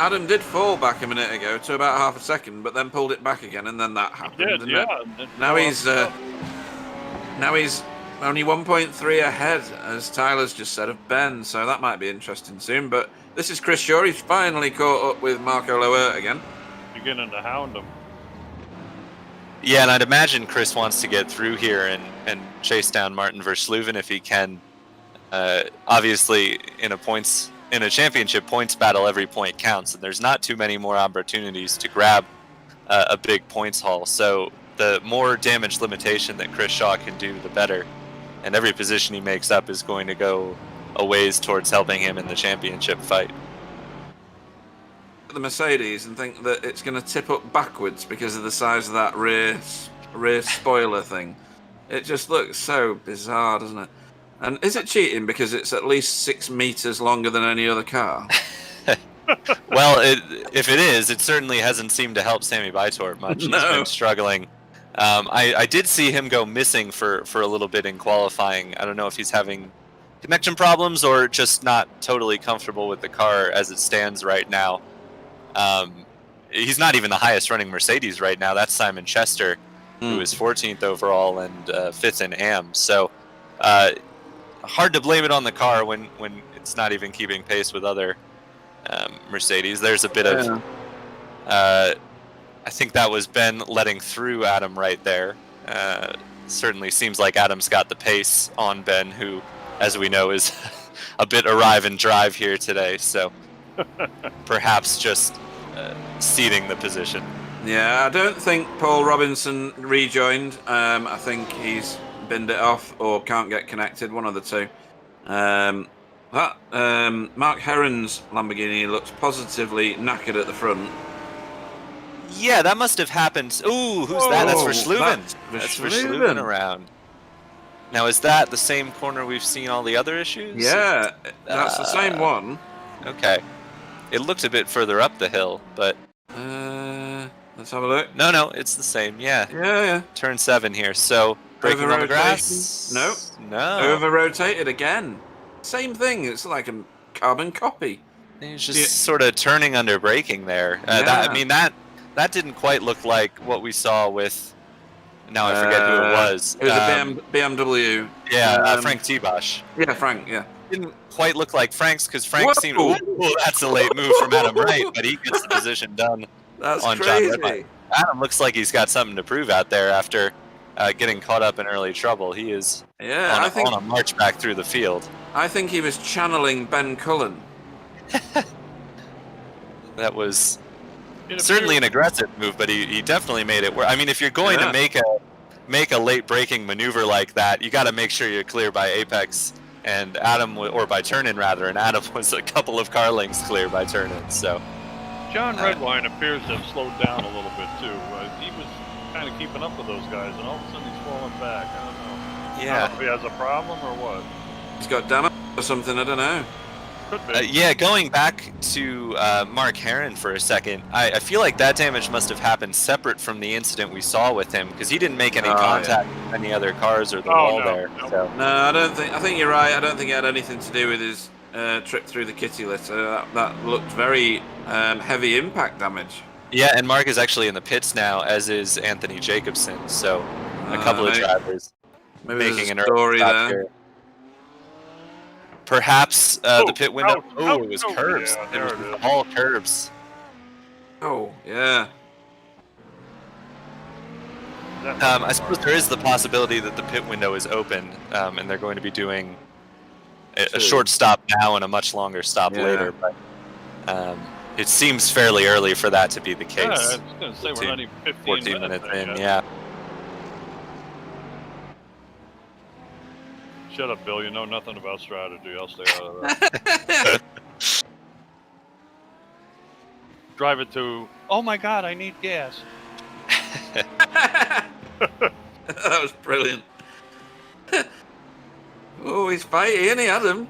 Adam did fall back a minute ago to about half a second, but then pulled it back again, and then that happened. He did, Now he's only 1.3 ahead, as Tyler's just said, of Ben, so that might be interesting soon. But this is Chris Shaw. He's finally caught up with Marco Loert again. Beginning to hound him. Yeah, and I'd imagine Chris wants to get through here and chase down Martin Versluven if he can. Obviously, in a championship points battle, every point counts, and there's not too many more opportunities to grab a big points haul. So the more damage limitation that Chris Shaw can do, the better. And every position he makes up is going to go a ways towards helping him in the championship fight. The Mercedes and think that it's going to tip up backwards because of the size of that rear spoiler thing. It just looks so bizarre, doesn't it? And is it cheating because it's at least 6 meters longer than any other car? Well, if it is, it certainly hasn't seemed to help Sammy Bytorp much. No. He's been struggling. I did see him go missing for a little bit in qualifying. I don't know if he's having connection problems or just not totally comfortable with the car as it stands right now. He's not even the highest running Mercedes right now. That's Simon Chester, who is 14th overall and 5th in AM. So hard to blame it on the car when it's not even keeping pace with other Mercedes. There's a bit of I think that was Ben letting through Adam right there. Certainly seems like Adam's got the pace on Ben, who, as we know, is a bit arrive and drive here today. So perhaps just ceding the position. Yeah, I don't think Paul Robinson rejoined. I think he's binned it off or can't get connected, one of the two. Mark Heron's Lamborghini looks positively knackered at the front. Yeah, that must have happened. Ooh, who's that? That's Versluven. That's Versluven around. Now, is that the same corner we've seen all the other issues? Yeah, that's the same one. Okay. It looked a bit further up the hill, but... let's have a look. No, it's the same, yeah. Yeah. Turn 7 here, so... Braking on the grass? No. Over-rotated again. Same thing, it's like a carbon copy. He's just sort of turning under braking there. That didn't quite look like what we saw with... Now I forget who it was. It was a BMW. Yeah, Frank T-Bosch. Yeah, Frank, yeah. Didn't quite look like Frank's, because Frank seemed... Oh, that's a late move from Adam Wright, but he gets the position done. That's on crazy. John Redmine. Adam looks like he's got something to prove out there after getting caught up in early trouble. He is on a march back through the field. I think he was channeling Ben Cullen. That was certainly an aggressive move, but he definitely made it work. I mean, if you're going to make a late braking maneuver like that, you got to make sure you're clear by apex, and Adam, or by turn-in rather, and Adam was a couple of car lengths clear by turn-in. So John Redwine appears to have slowed down a little bit too. He was kind of keeping up with those guys, and all of a sudden he's falling back. I don't know. Yeah. I don't know if he has a problem or what. He's got damage or something, I don't know. Could be. Going back to Mark Heron for a second, I feel like that damage must have happened separate from the incident we saw with him, because he didn't make any contact with any other cars or the wall there. No. So. No, I think you're right. I don't think it had anything to do with his trip through the kitty litter. That looked very heavy impact damage. Yeah, and Mark is actually in the pits now, as is Anthony Jacobson. So a couple of drivers making an early stop here. Perhaps the pit window. It was curbs. Yeah, it was all curbs. Oh, yeah. I suppose there is the possibility that the pit window is open, and they're going to be doing a short stop now and a much longer stop later. But it seems fairly early for that to be the case. Yeah, I was going to say we're not even 14 minutes in, yet. Shut up, Bill. You know nothing about strategy. I'll stay out of that. Drive it to, oh my God, I need gas. That was brilliant. Oh, he's fighting, isn't he, Adam?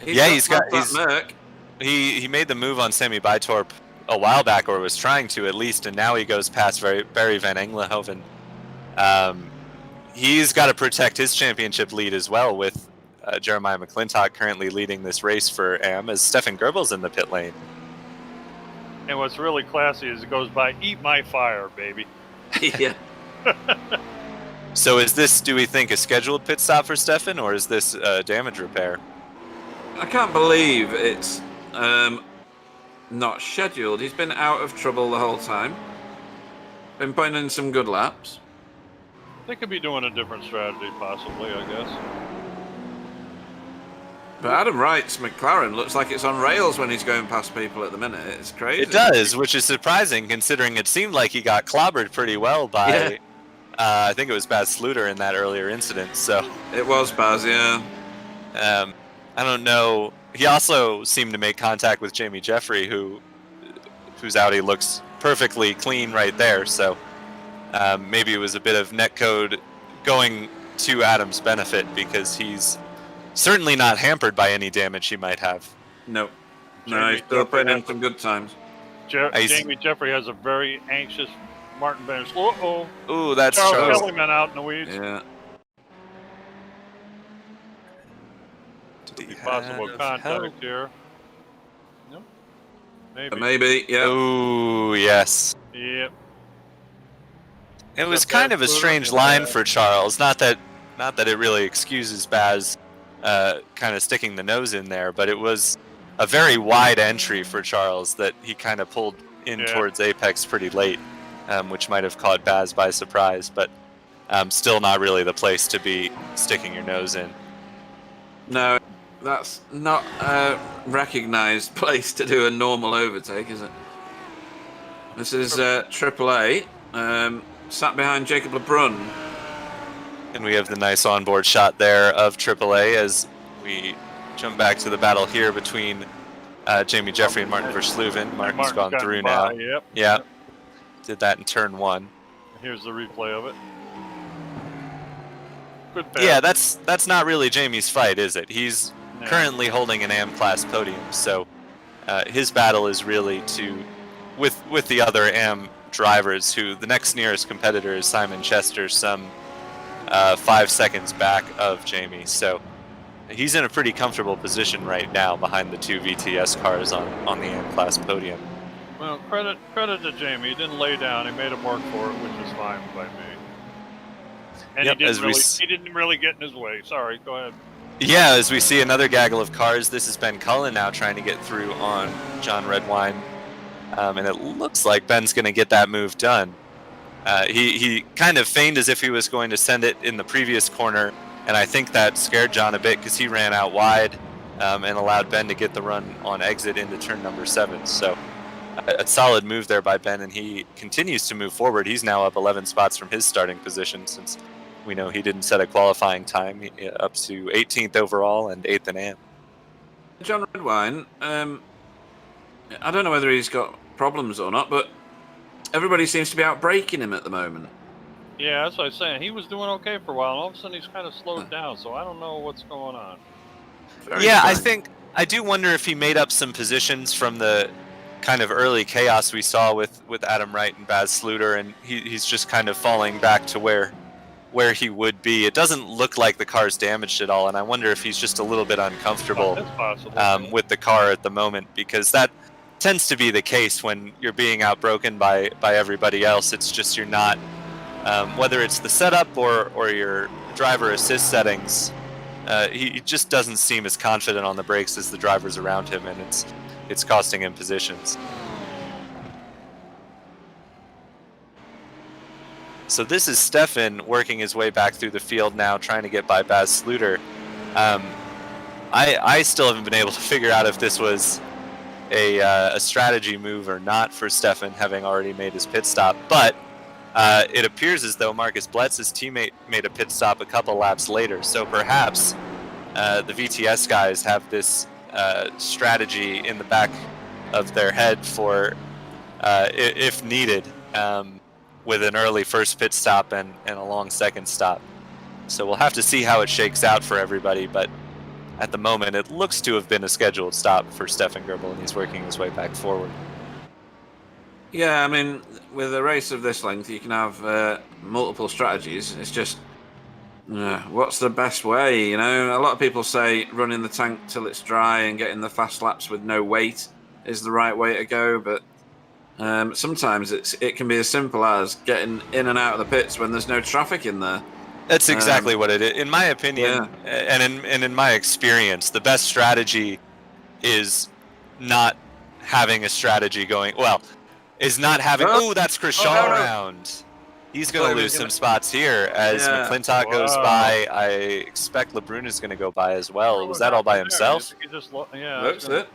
He's got that Merc. He made the move on Sammy Bytorp a while back, or was trying to at least, and now he goes past Barry Van Englehoven. He's got to protect his championship lead as well, with Jeremiah McClintock currently leading this race for AM as Stefan Goebbels in the pit lane. And what's really classy is it goes by, eat my fire, baby. Yeah. So is this, do we think, a scheduled pit stop for Stefan, or is this damage repair? I can't believe it's not scheduled. He's been out of trouble the whole time. Been putting in some good laps. They could be doing a different strategy, possibly, I guess. But Adam Wright's McLaren looks like it's on rails when he's going past people at the minute. It's crazy. It does, which is surprising considering it seemed like he got clobbered pretty well by, I think it was Baz Sluter in that earlier incident. So it was Baz, yeah. I don't know. He also seemed to make contact with Jamie Jeffrey, whose Audi looks perfectly clean right there. So maybe it was a bit of netcode going to Adam's benefit, because he's certainly not hampered by any damage he might have. No, he's still putting in some good times. Jamie Jeffrey has a very anxious Martin Bench. Uh-oh. Ooh, that's Charles Kellyman out in the weeds. Yeah. Could be possible contact here. Nope. Maybe, yeah. Ooh, yes. Yep. It was kind of a strange line for Charles. Not that it really excuses Baz kind of sticking the nose in there, but it was a very wide entry for Charles that he kind of pulled in towards apex pretty late, which might have caught Baz by surprise, but still not really the place to be sticking your nose in. No, that's not a recognised place to do a normal overtake, is it? This is AAA, sat behind Jacob Lebrun. And we have the nice onboard shot there of AAA as we jump back to the battle here between Jamie Jeffrey and Martin Versluven. Martin's gone through now. Yep. Yeah. Did that in turn 1. Here's the replay of it. Good pass. Yeah, that's not really Jamie's fight, is it? He's currently holding an AM class podium, so his battle is really with the other AM drivers, who the next nearest competitor is Simon Chester, some 5 seconds back of Jamie. So he's in a pretty comfortable position right now behind the 2 VTS cars on the AM class podium. Well, credit to Jamie. He didn't lay down. He made him work for it, which is fine by me. And yep, he didn't really get in his way. Sorry, go ahead. Yeah, as we see another gaggle of cars, this is Ben Cullen now trying to get through on John Redwine. And it looks like Ben's going to get that move done. He kind of feigned as if he was going to send it in the previous corner, and I think that scared John a bit because he ran out wide and allowed Ben to get the run on exit into turn number 7. So a solid move there by Ben, and he continues to move forward. He's now up 11 spots from his starting position, since we know he didn't set a qualifying time, up to 18th overall and 8th in AM. John Redwine, I don't know whether he's got problems or not, but everybody seems to be outbraking him at the moment. Yeah, that's what I was saying. He was doing okay for a while, and all of a sudden he's kind of slowed down, so I don't know what's going on. I do wonder if he made up some positions from the kind of early chaos we saw with Adam Wright and Baz Sluter, and he's just kind of falling back to where he would be. It doesn't look like the car's damaged at all, and I wonder if he's just a little bit uncomfortable with the car at the moment, because that tends to be the case when you're being outbroken by everybody else. It's just you're not, whether it's the setup or your driver assist settings, he just doesn't seem as confident on the brakes as the drivers around him, and it's costing him positions. So this is Stefan working his way back through the field now, trying to get by Baz Sluter. I still haven't been able to figure out if this was a strategy move or not for Stefan, having already made his pit stop. But It appears as though Marcus Bletz's teammate made a pit stop a couple laps later, so perhaps the VTS guys have this strategy in the back of their head for, if needed, with an early first pit stop and a long second stop. So we'll have to see how it shakes out for everybody, but at the moment it looks to have been a scheduled stop for Stefan Goebbels, and he's working his way back forward. Yeah, I mean, with a race of this length, you can have multiple strategies. It's just, what's the best way? You know, a lot of people say running the tank till it's dry and getting the fast laps with no weight is the right way to go, but sometimes it can be as simple as getting in and out of the pits when there's no traffic in there. That's exactly what it is. In my opinion, and in my experience, the best strategy is not having a strategy going, is not having, that's Krishan around. He's going to lose some spots here as McClintock goes by. I expect LeBrun is going to go by as well. Was that all by himself? Looks it.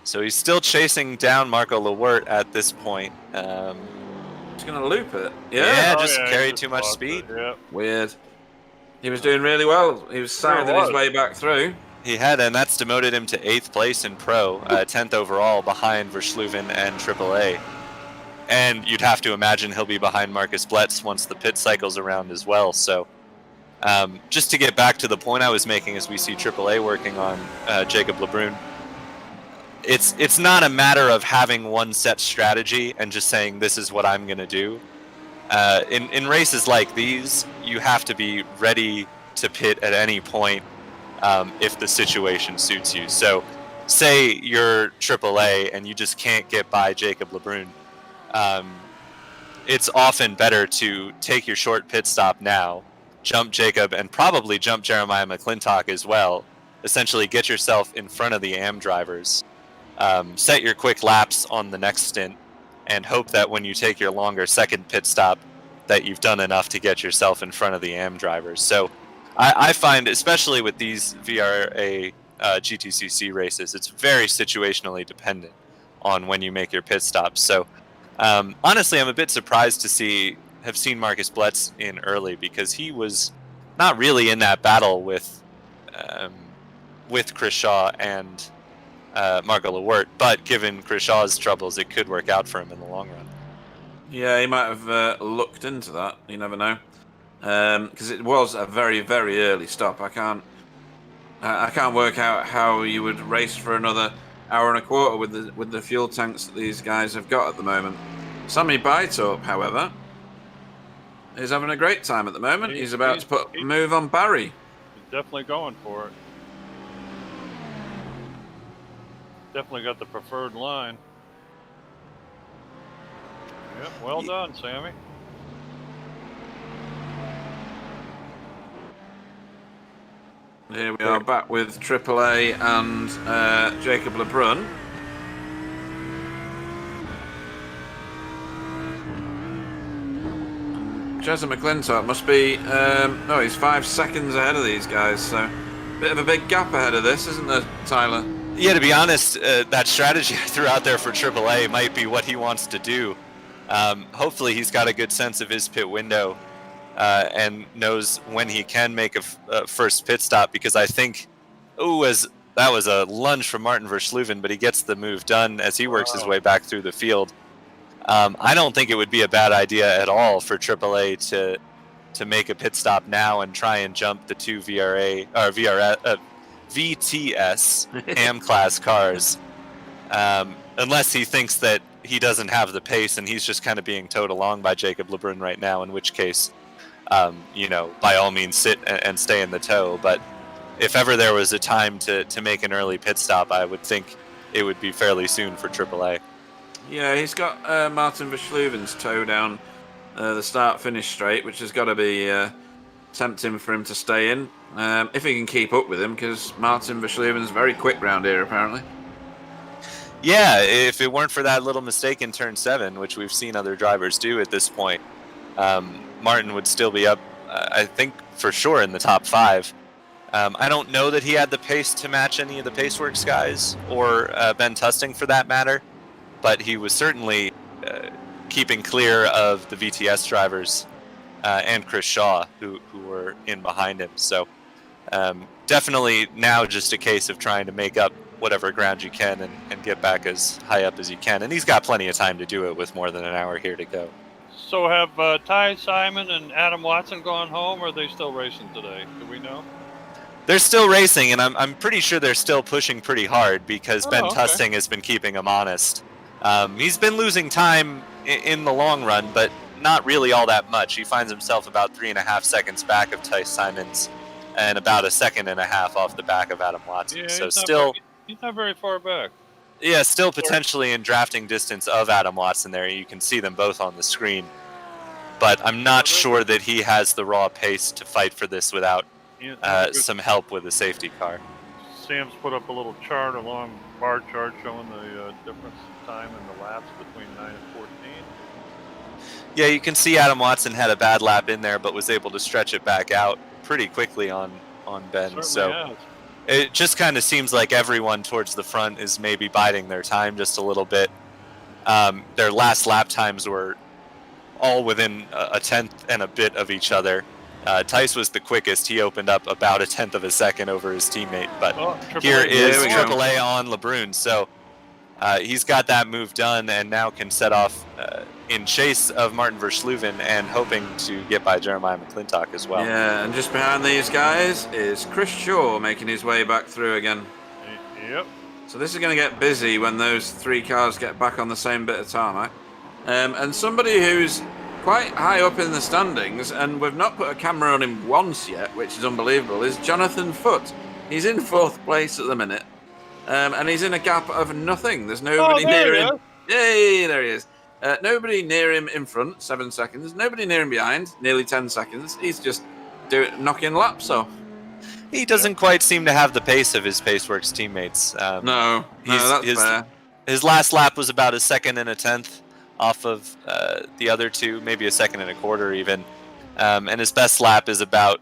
So he's still chasing down Marco Lewert at this point. He's going to loop it. Carried too much speed. Weird. He was doing really well. He was sounding his way back through. He had, and that's demoted him to 8th place in Pro, 10th overall behind Verschluven and AAA. And you'd have to imagine he'll be behind Marcus Bletz once the pit cycle's around as well. So just to get back to the point I was making as we see AAA working on Jacob LeBrun, it's not a matter of having one set strategy and just saying this is what I'm going to do. In races like these, you have to be ready to pit at any point if the situation suits you. So say you're AAA and you just can't get by Jacob LeBrun. It's often better to take your short pit stop now, jump Jacob, and probably jump Jeremiah McClintock as well. Essentially get yourself in front of the AM drivers, set your quick laps on the next stint, and hope that when you take your longer second pit stop that you've done enough to get yourself in front of the AM drivers. So I find, especially with these VRA GTCC races, it's very situationally dependent on when you make your pit stops. So honestly, I'm a bit surprised to have seen Marcus Bletz in early, because he was not really in that battle with Chris Shaw and Marco Lewert, but given Chris Shaw's troubles, it could work out for him in the long run. Yeah, he might have looked into that. You never know, because it was a very, very early stop. I can't work out how you would race for another hour and a quarter with the fuel tanks that these guys have got at the moment. Sami Baitorp, however, is having a great time at the moment. He's about to put a move on Barry. He's definitely going for it. Definitely got the preferred line. Yep, well done, Sammy. Here we are back with AAA and Jacob LeBrun. Jezza McClintock must be, he's 5 seconds ahead of these guys, so bit of a big gap ahead of this, isn't there, Tyler? Yeah, to be honest, that strategy I threw out there for AAA might be what he wants to do. Hopefully he's got a good sense of his pit window and knows when he can make a first pit stop, because I think, that was a lunge from Martin Verschluven, but he gets the move done as he works his way back through the field. I don't think it would be a bad idea at all for AAA to make a pit stop now and try and jump the two VTS AM class cars, unless he thinks that he doesn't have the pace and he's just kind of being towed along by Jacob LeBrun right now, in which case, by all means sit and stay in the tow. But if ever there was a time to make an early pit stop, I would think it would be fairly soon for AAA. Yeah, he's got Martin Verschluven's tow down the start-finish straight, which has got to be tempting for him to stay in, if he can keep up with him, because Martin Verschluven's very quick round here, apparently. Yeah, if it weren't for that little mistake in turn 7, which we've seen other drivers do at this point, Martin would still be up, I think, for sure in the top 5. I don't know that he had the pace to match any of the Paceworks guys, or Ben Tusting for that matter, but he was certainly keeping clear of the VTS drivers and Chris Shaw, who were in behind him. So definitely now just a case of trying to make up whatever ground you can and get back as high up as you can. And he's got plenty of time to do it with more than an hour here to go. So have Ty Simon and Adam Watson gone home, or are they still racing today? Do we know? They're still racing, and I'm pretty sure they're still pushing pretty hard because Ben okay. Tusting has been keeping them honest. He's been losing time in the long run, but not really all that much. He finds himself about 3.5 seconds back of Ty Simons and about 1.5 seconds off the back of Adam Watson. Yeah, so still... He's not very far back. Yeah, still potentially in drafting distance of Adam Watson there. You can see them both on the screen. But I'm not sure that he has the raw pace to fight for this without some help with a safety car. Sam's put up a little chart, a long bar chart showing the difference in time in the laps between 9 and 14. Yeah, you can see Adam Watson had a bad lap in there, but was able to stretch it back out pretty quickly on Ben. Certainly has. It just kind of seems like everyone towards the front is maybe biding their time just a little bit. Their last lap times were all within a tenth and a bit of each other. Tice was the quickest. He opened up about 1/10 second over his teammate. But here is AAA on LeBrun. So he's got that move done and now can set off in chase of Martin Versluven and hoping to get by Jeremiah McClintock as well. Yeah, and just behind these guys is Chris Shaw making his way back through again. Yep. So this is going to get busy when those 3 cars get back on the same bit of tarmac. And somebody who's quite high up in the standings, and we've not put a camera on him once yet, which is unbelievable, is Jonathan Foote. He's in 4th place at the minute, and he's in a gap of nothing. There's nobody near him. Yay, there he is. Nobody near him in front, 7 seconds. Nobody near him behind, nearly 10 seconds. He's just knocking laps off. He doesn't quite seem to have the pace of his Paceworks teammates. No, that's fair. His last lap was about 1 1/10 off of the other two, maybe 1 1/4 even. And his best lap is about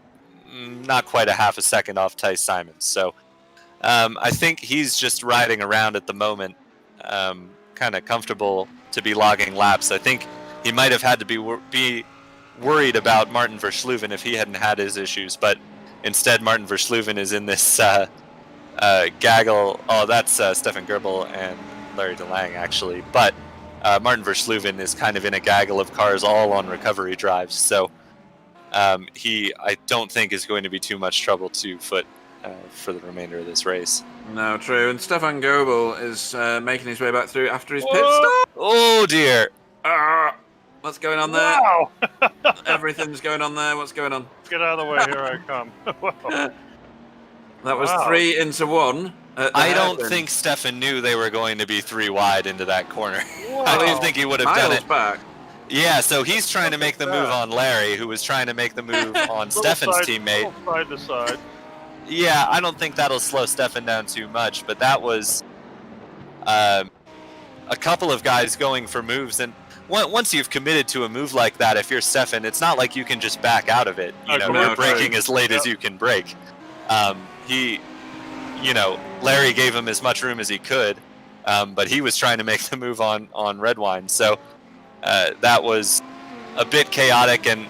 not quite 0.5 second off Ty Simons. So I think he's just riding around at the moment, kind of comfortable to be logging laps. I think he might have had to be worried about Martin Versluven if he hadn't had his issues, but instead Martin Versluven is in this gaggle. Oh, that's Stefan Goebbels and Larry DeLange, actually. But Martin Versluven is kind of in a gaggle of cars all on recovery drives, so I don't think is going to be too much trouble to Foote for the remainder of this race. No, true. And Stefan Goebbels is making his way back through after his pit stop. Oh, dear. What's going on there? Wow. Everything's going on there. What's going on? Get out of the way. Here I come. That was 3 into 1. I don't think Stefan knew they were going to be 3 wide into that corner. Wow. I don't think he would have done it. Back. Yeah, so he's trying to make the move on Larry, who was trying to make the move on Stefan's teammate. Side to side. Yeah, I don't think that'll slow Stefan down too much, but that was a couple of guys going for moves, and once you've committed to a move like that, if you're Stefan, it's not like you can just back out of it. You're braking as late as you can brake. Larry gave him as much room as he could, but he was trying to make the move on Redwine, so that was a bit chaotic, and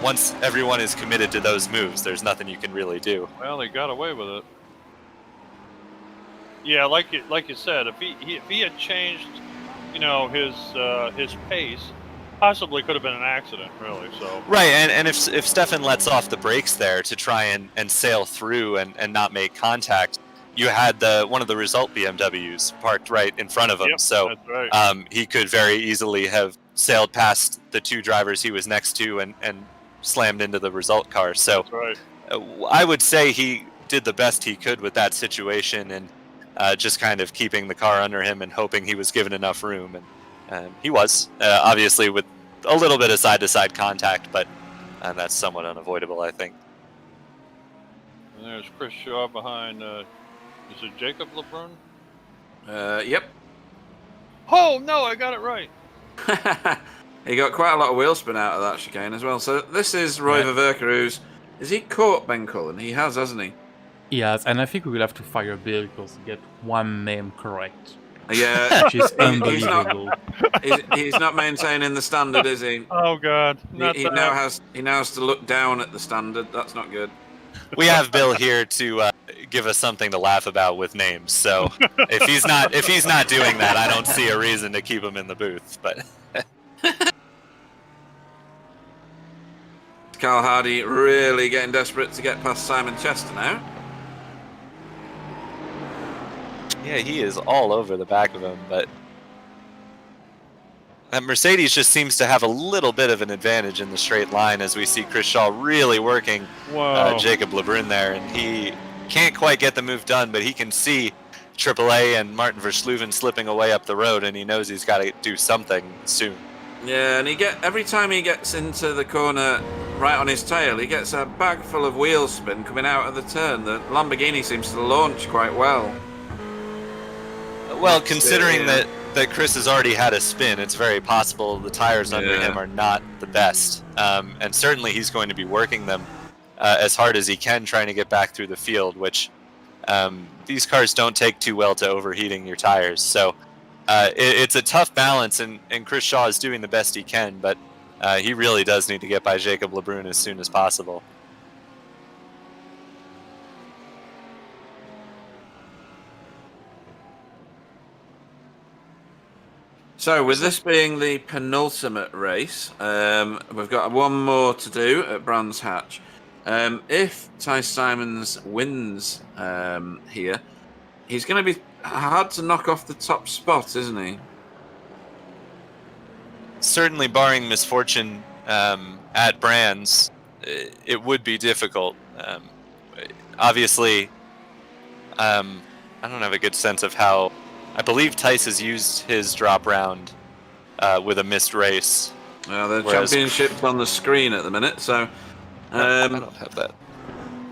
once everyone is committed to those moves, there's nothing you can really do. Well, he got away with it. Yeah, like you said, if he had changed, his pace, possibly could have been an accident, really. So right, and if Stefan lets off the brakes there to try and sail through and not make contact, you had one of the result BMWs parked right in front of him. Yep, so that's right. He could very easily have sailed past the 2 drivers he was next to and slammed into the result car. So that's right. I would say he did the best he could with that situation and just kind of keeping the car under him and hoping he was given enough room. And he was, obviously with a little bit of side-to-side contact, but that's somewhat unavoidable, I think. And there's Chris Shaw behind, is it Jacob LeBrun? Yep. Oh, no, I got it right. He got quite a lot of wheel spin out of that chicane as well. So this is Roy Verkerus. Is he caught Ben Cullen? He has, hasn't he? Yes, and I think we will have to fire Bill because to get one name correct. Yeah, which is he's not. unbelievable. He's not maintaining the standard, is he? Oh God, not He that. now has to look down at the standard. That's not good. We have Bill here to give us something to laugh about with names. So if he's not doing that, I don't see a reason to keep him in the booth. But Carl Hardy really getting desperate to get past Simon Chester now. yeah, he is all over the back of him. But Mercedes just seems to have a little bit of an advantage in the straight line as we see Chris Shaw really working Whoa. Jacob Lebrun there, and he can't quite get the move done, but he can see AAA and Martin Versluven slipping away up the road, and he knows he's got to do something soon. Yeah, and every time he gets into the corner right on his tail, he gets a bag full of wheel spin coming out of the turn. The Lamborghini seems to launch quite well. Well, considering that Chris has already had a spin, it's very possible the tires under him are not the best. And certainly he's going to be working them as hard as he can, trying to get back through the field, which these cars don't take too well to overheating your tires. So it's a tough balance, and Chris Shaw is doing the best he can, but he really does need to get by Jacob Lebrun as soon as possible. So, with this being the penultimate race, we've got one more to do at Brands Hatch. If Ty Simons wins here, he's going to be hard to knock off the top spot, isn't he? Certainly, barring misfortune at Brands, it would be difficult. Obviously, I don't have a good sense of how. I believe Tice has used his drop round with a missed race. The championship's on the screen at the minute, so I don't have that.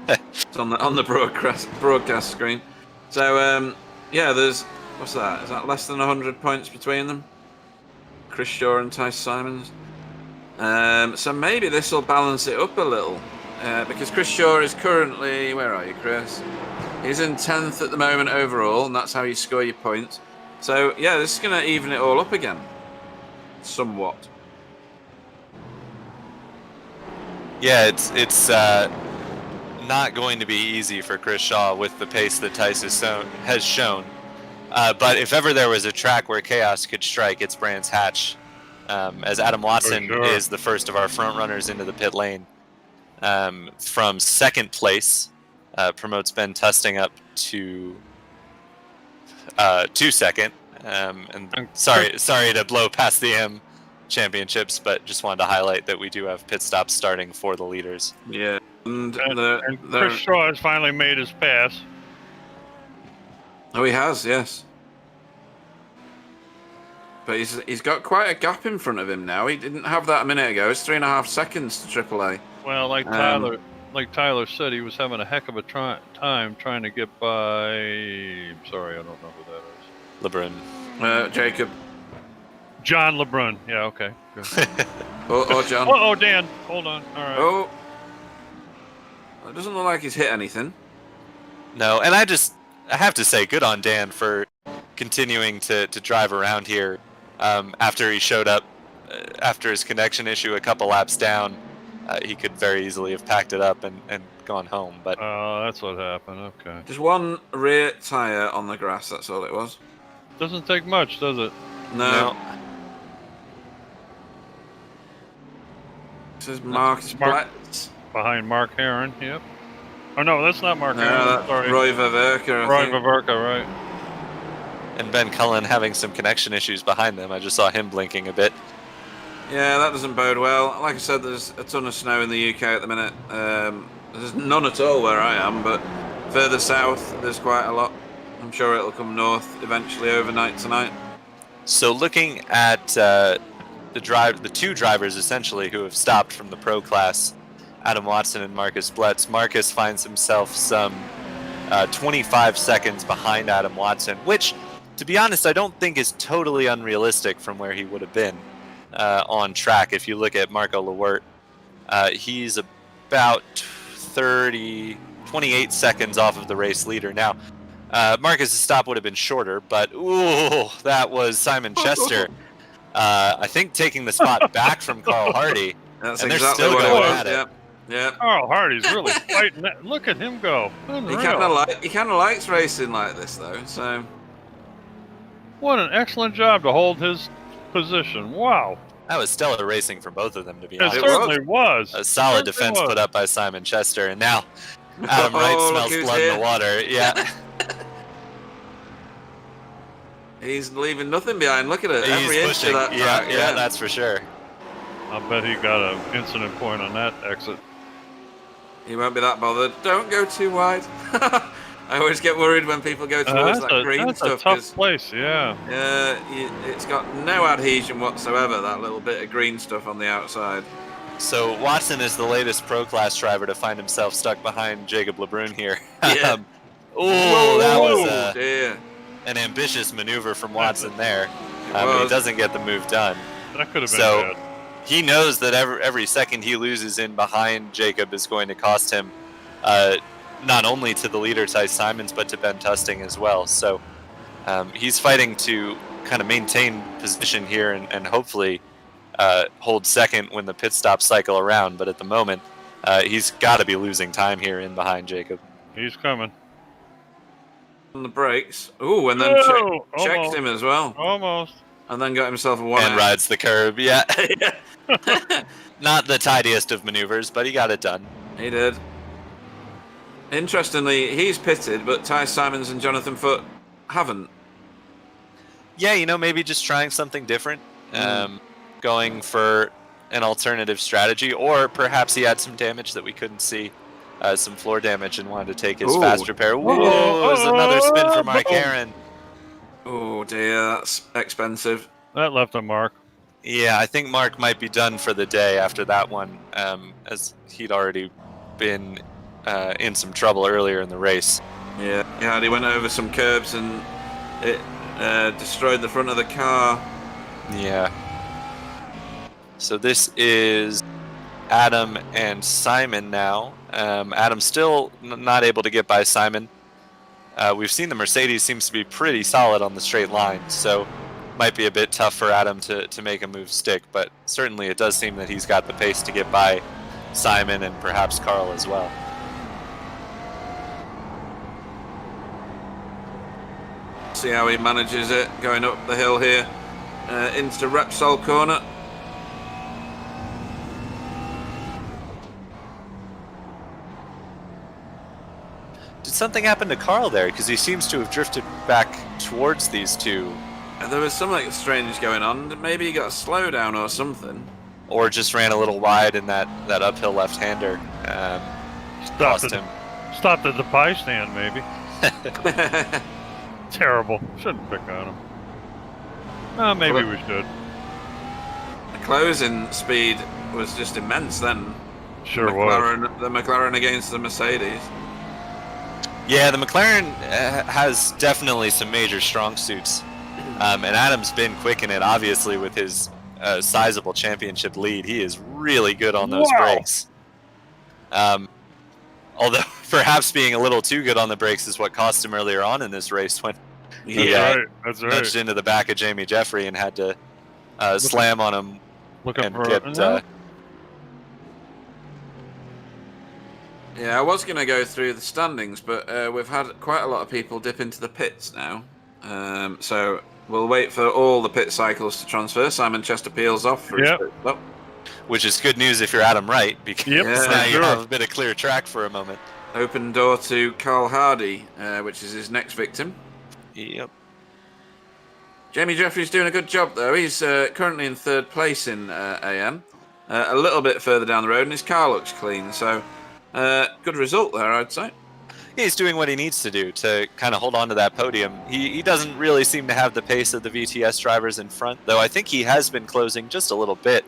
it's on the broadcast screen. So yeah, there's what's that? Is that less than 100 points between them? Chris Shaw and Ty Simons. So maybe this will balance it up a little because Chris Shaw is currently, where are you, Chris? He's in 10th at the moment overall, and that's how you score your points. So, yeah, this is going to even it all up again. Somewhat. Yeah, it's not going to be easy for Chris Shaw with the pace that Tice has shown. But if ever there was a track where chaos could strike, it's Brands Hatch. As Adam Watson is the first of our front runners into the pit lane. From second place, promotes Ben Tusting up to second. And sorry to blow past the M championships, but just wanted to highlight that we do have pit stops starting for the leaders. Yeah, and Chris Shaw has finally made his pass. Oh, he has, yes. But he's got quite a gap in front of him now. He didn't have that a minute ago. It's 3.5 seconds to AAA. Well, like Tyler said, he was having a heck of a time trying to get by. Sorry, I don't know who that is. Lebrun. Jacob. John Lebrun. Yeah, okay. Good. or John. Oh, Dan. Hold on. All right. Oh. It doesn't look like he's hit anything. No, and I have to say, good on Dan for continuing to drive around here after he showed up after his connection issue a couple laps down. He could very easily have packed it up and gone home. But that's what happened. Okay. Just one rear tire on the grass. That's all it was. Doesn't take much, does it? No. This is Marcus Blatt. Behind Mark Heron. Yep. Oh no, that's not Mark Heron. That's Sorry. Roy Vaverka. Roy Vaverka, right? And Ben Cullen having some connection issues behind them. I just saw him blinking a bit. Yeah, that doesn't bode well. Like I said, there's a ton of snow in the UK at the minute. There's none at all where I am, but further south, there's quite a lot. I'm sure it'll come north eventually overnight tonight. So looking at the two drivers essentially who have stopped from the pro class, Adam Watson and Marcus Bletz. Marcus finds himself some 25 seconds behind Adam Watson, which, to be honest, I don't think is totally unrealistic from where he would have been on track. If you look at Marco Lewert, he's about 28 seconds off of the race leader. Now, Marcus's stop would have been shorter, but ooh, that was Simon Chester. I think taking the spot back from Carl Hardy. That's And they're exactly still what it going was. at it. Yeah. Carl Hardy's really fighting that. Look at him go. He Unreal. kind of likes racing like this, though. So What an excellent job to hold his position. Wow. That was stellar racing from both of them, to be It honest. certainly was. A solid Certainly defense was. put up by Simon Chester, and now Adam Wright look smells who's blood here. in the water. Yeah. He's leaving nothing behind. Look at it. He's Every inch pushing. of that track. Yeah, that's for sure. I bet he got an incident point on that exit. He won't be that bothered. Don't go too wide. I always get worried when people go towards that green that's stuff. a tough place, yeah. It's got no adhesion whatsoever, that little bit of green stuff on the outside. So Watson is the latest pro class driver to find himself stuck behind Jacob LeBrun here. Yeah. That was dear. an ambitious maneuver from Watson there. was. He doesn't get the move done. That could have been So bad. he knows that every second he loses in behind Jacob is going to cost him not only to the leader, Ty Simons, but to Ben Tusting as well. So he's fighting to kind of maintain position here and hopefully hold second when the pit stops cycle around. But at the moment, he's got to be losing time here in behind Jacob. He's coming. On the brakes. Ooh, and then Whoa, checked almost. him as well. Almost. And then got himself a one And rides the curb, yeah. Yeah, Not the tidiest of maneuvers, but he got it done. he did. Interestingly, he's pitted, but Ty Simons and Jonathan Foote haven't. Yeah, maybe just trying something different, going for an alternative strategy, or perhaps he had some damage that we couldn't see, some floor damage, and wanted to take his Ooh. fast repair. Whoa, there's another spin for Mike boom. Aaron. Oh dear, that's expensive. That left a mark. Yeah, I think Mark might be done for the day after that one, as he'd already been in some trouble earlier in the race. Yeah, he went over some curbs and it destroyed the front of the car. Yeah. So this is Adam and Simon now. Adam still not able to get by Simon. We've seen the Mercedes seems to be pretty solid on the straight line, so might be a bit tough for Adam to make a move stick, but certainly it does seem that he's got the pace to get by Simon and perhaps Carl as well. See how he manages it going up the hill here into Repsol corner. Did something happen to Carl there? Because he seems to have drifted back towards these two. And there was something strange going on. Maybe he got a slowdown or something. Or just ran a little wide in that uphill left-hander. Cost him. Stopped at the pie stand, maybe. Terrible. Shouldn't pick on him. Maybe we should. The closing speed was just immense then. Sure was. The McLaren against the Mercedes. Yeah, the McLaren has definitely some major strong suits. And Adam's been quick in it, obviously, with his sizable championship lead. He is really good on those brakes. Although perhaps being a little too good on the brakes is what cost him earlier on in this race when he That's right. nudged into the back of Jamie Jeffrey and had to slam on him and get... Yeah, I was going to go through the standings, but we've had quite a lot of people dip into the pits now. So we'll wait for all the pit cycles to transfer. Simon Chester peels off for his pit stop. Which is good news if you're Adam Wright, because now you have a bit of clear track for a moment. Open door to Carl Hardy, which is his next victim. Yep. Jamie Jeffrey's doing a good job, though. He's currently in third place in AM. A little bit further down the road, and his car looks clean. So, good result there, I'd say. He's doing what he needs to do to kind of hold on to that podium. He doesn't really seem to have the pace of the VTS drivers in front, though I think he has been closing just a little bit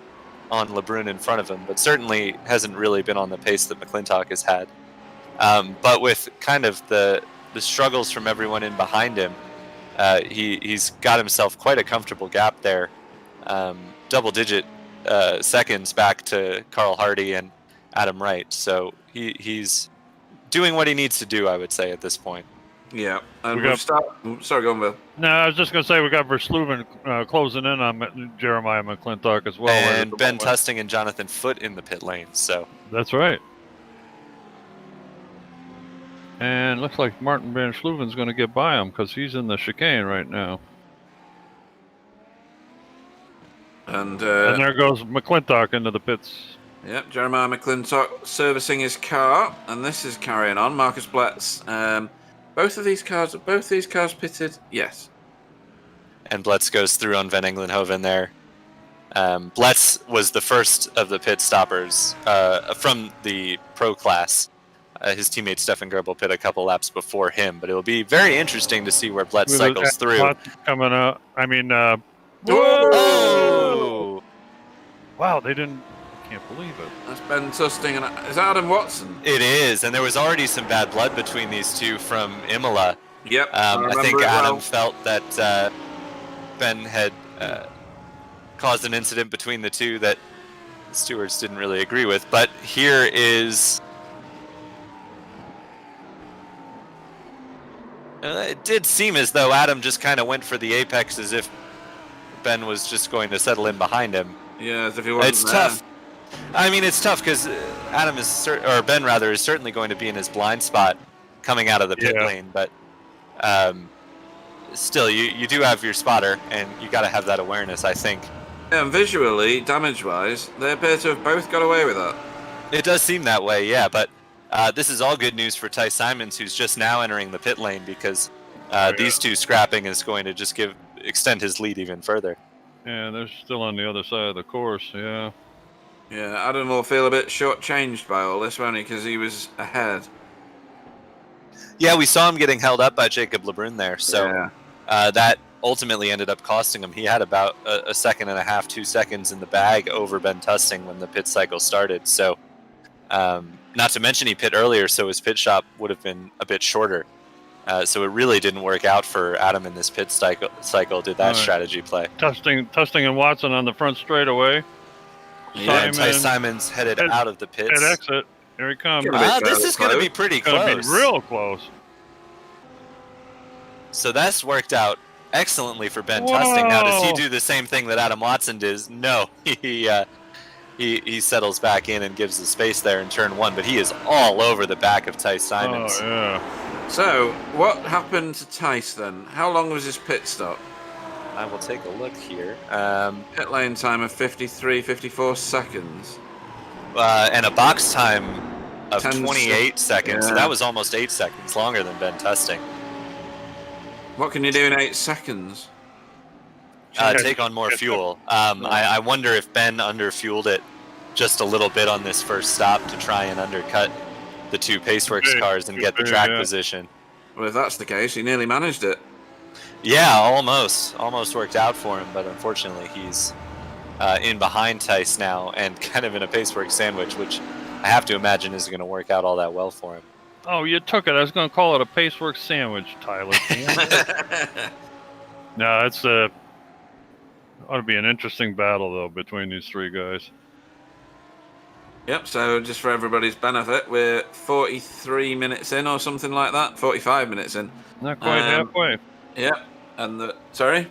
on LeBrun in front of him, but certainly hasn't really been on the pace that McClintock has had. But with kind of the struggles from everyone in behind him, he's got himself quite a comfortable gap there. Double-digit seconds back to Carl Hardy and Adam Wright. So he's doing what he needs to do, I would say, at this point. Yeah, and We we've got- sorry, go on, Bill. No, I was just going to say we got Versluven closing in on Jeremiah McClintock as well. right at And the Ben moment. Tusting and Jonathan Foote in the pit lane. So That's right. And looks like Martin Van Schluven's going to get by him because he's in the chicane right now. And there goes McClintock into the pits. Yep, Jeremiah McClintock servicing his car, and this is carrying on. Marcus Bletz. Both these cars pitted? Yes. and Bletz goes through on Van Englenhoven there. Bletz was the first of the pit stoppers from the pro class. His teammate Stefan Goebbels pit a couple laps before him, but it will be very interesting to see where Bletz cycles through. Coming up. I mean, Oh! Wow, they didn't. Can't believe it. That's Ben Tusting, and is that Adam Watson? It is, and there was already some bad blood between these two from Imola. Yep. I think Adam felt that Ben had caused an incident between the two that the stewards didn't really agree with. But here is... it did seem as though Adam just kind of went for the apex as if Ben was just going to settle in behind him. Yeah, as if he wasn't It's there. tough. I mean, it's tough because Adam is, or Ben rather, is certainly going to be in his blind spot coming out of the pit lane. But still, you do have your spotter, and you got to have that awareness, I think. Yeah, and visually, damage-wise, they appear to have both got away with that. It does seem that way, yeah. But this is all good news for Ty Simons, who's just now entering the pit lane because these two scrapping is going to just extend his lead even further. Yeah, they're still on the other side of the course. Yeah. Yeah, Adam will feel a bit shortchanged by all this, won't he? Because he was ahead. Yeah, we saw him getting held up by Jacob Lebrun there, so Yeah. that ultimately ended up costing him. He had about a second and a half, 2 seconds in the bag over Ben Tusting when the pit cycle started. So, not to mention he pit earlier, so his pit stop would have been a bit shorter. So it really didn't work out for Adam in this pit cycle. Did that strategy play? Tusting and Watson on the front straightaway. Yeah, and Ty Simons headed out of the pits. At exit. Here he comes. This is going to be pretty close. Going to be real close. So that's worked out excellently for Ben Whoa. Tusting. Now, does he do the same thing that Adam Watson does? No. He settles back in and gives the space there in turn one, but he is all over the back of Ty Simons. Oh, yeah. So, what happened to Tice then? How long was his pit stop? I will take a look here. Pit lane time of 54 seconds. And a box time of 10 28 seconds. Yeah. So that was almost 8 seconds longer than Ben Tusting. What can you do in 8 seconds? Take on more fuel. I wonder if Ben underfueled it just a little bit on this first stop to try and undercut the two Paceworks cars and get the track position. Well, if that's the case, he nearly managed it. Yeah, almost worked out for him, but unfortunately he's in behind Tice now and kind of in a Paceworks sandwich, which I have to imagine isn't going to work out all that well for him. Oh, you took it. I was going to call it a Paceworks sandwich, Tyler. No, it's ought to be an interesting battle though between these three guys. Yep, so just for everybody's benefit, we're 43 minutes in or something like that. 45 minutes in. Not quite halfway. Yep, and sorry?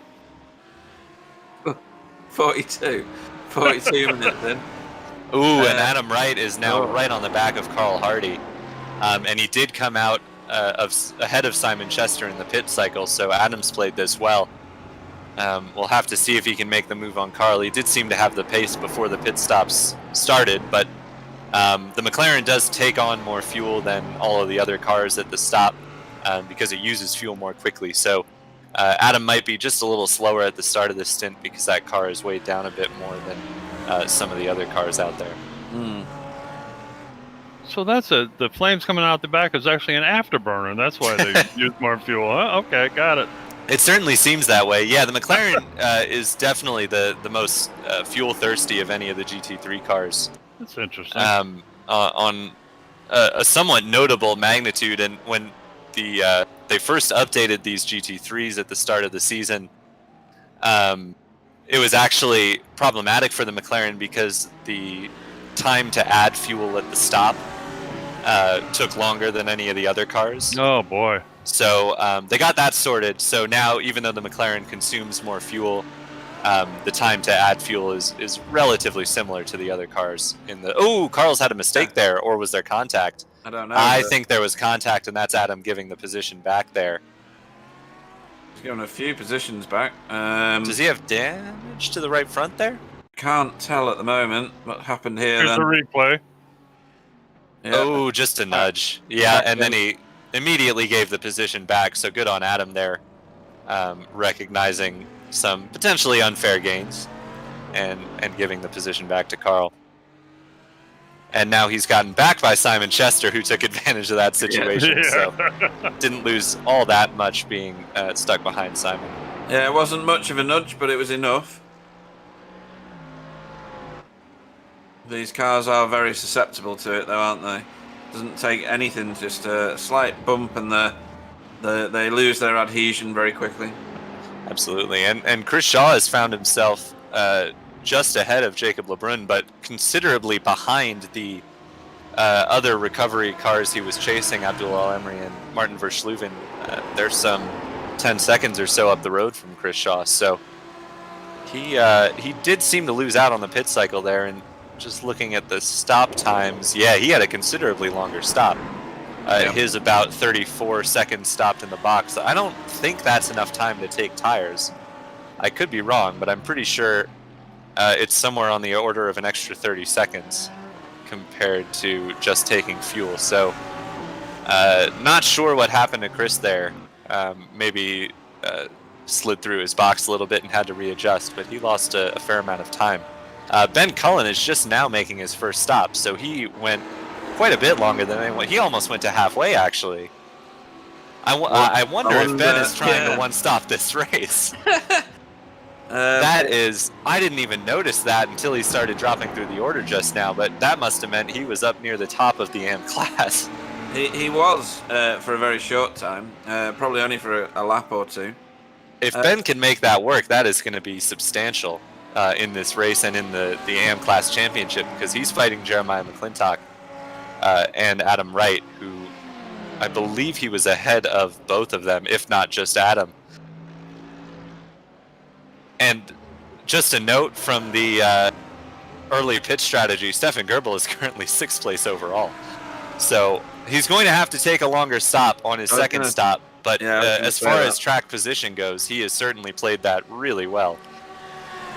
42. 42 minutes in. Ooh, and Adam Wright is now right on the back of Carl Hardy. And he did come out ahead of Simon Chester in the pit cycle, so Adams played this well. We'll have to see if he can make the move on Carl. He did seem to have the pace before the pit stops started, but the McLaren does take on more fuel than all of the other cars at the stop because it uses fuel more quickly. So Adam might be just a little slower at the start of the stint because that car is weighed down a bit more than some of the other cars out there. So that's the flames coming out the back is actually an afterburner. That's why they use more fuel. Huh? Okay, got it. It certainly seems that way. Yeah, the McLaren is definitely the most fuel thirsty of any of the GT3 cars. That's interesting. On a somewhat notable magnitude, and when they first updated these GT3s at the start of the season, it was actually problematic for the McLaren because the time to add fuel at the stop took longer than any of the other cars. Oh boy. So they got that sorted. So now, even though the McLaren consumes more fuel, the time to add fuel is relatively similar to the other cars. Oh, Carl's had a mistake there, or was there contact? I don't know. I think there was contact, and that's Adam giving the position back there. He's going a few positions back. Does he have damage to the right front there? Can't tell at the moment what happened here. Here's Then. the replay. Yeah. Oh, just a nudge. Yeah, and then he immediately gave the position back, so good on Adam there, recognizing some potentially unfair gains and giving the position back to Carl. And now he's gotten back by Simon Chester, who took advantage of that situation, so didn't lose all that much being stuck behind Simon. Yeah, it wasn't much of a nudge, but it was enough. These cars are very susceptible to it, though, aren't they? Doesn't take anything, just a slight bump, and they lose their adhesion very quickly. Absolutely, and Chris Shaw has found himself just ahead of Jacob Lebrun, but considerably behind the other recovery cars he was chasing, Abdul Al-Emri and Martin Verschluven. There's some 10 seconds or so up the road from Chris Shaw, so he did seem to lose out on the pit cycle there. And just looking at the stop times, yeah, he had a considerably longer stop. His about 34 seconds stopped in the box. I don't think that's enough time to take tires. I could be wrong, but I'm pretty sure it's somewhere on the order of an extra 30 seconds compared to just taking fuel. So not sure what happened to Chris there. Maybe slid through his box a little bit and had to readjust, but he lost a fair amount of time. Ben Cullen is just now making his first stop, so he went quite a bit longer than anyone. He almost went to halfway, actually. I wonder if Ben is trying to one-stop this race. That is, I didn't even notice that until he started dropping through the order just now, but that must have meant he was up near the top of the AM class. He was for a very short time, probably only for a lap or two. If Ben can make that work, that is going to be substantial in this race and in the AM class championship, because he's fighting Jeremiah McClintock and Adam Wright, who I believe he was ahead of both of them, if not just Adam. And just a note from the early pit strategy, Stefan Goebbels is currently 6th place overall. So he's going to have to take a longer stop on his second stop. But as far as track position goes, he has certainly played that really well.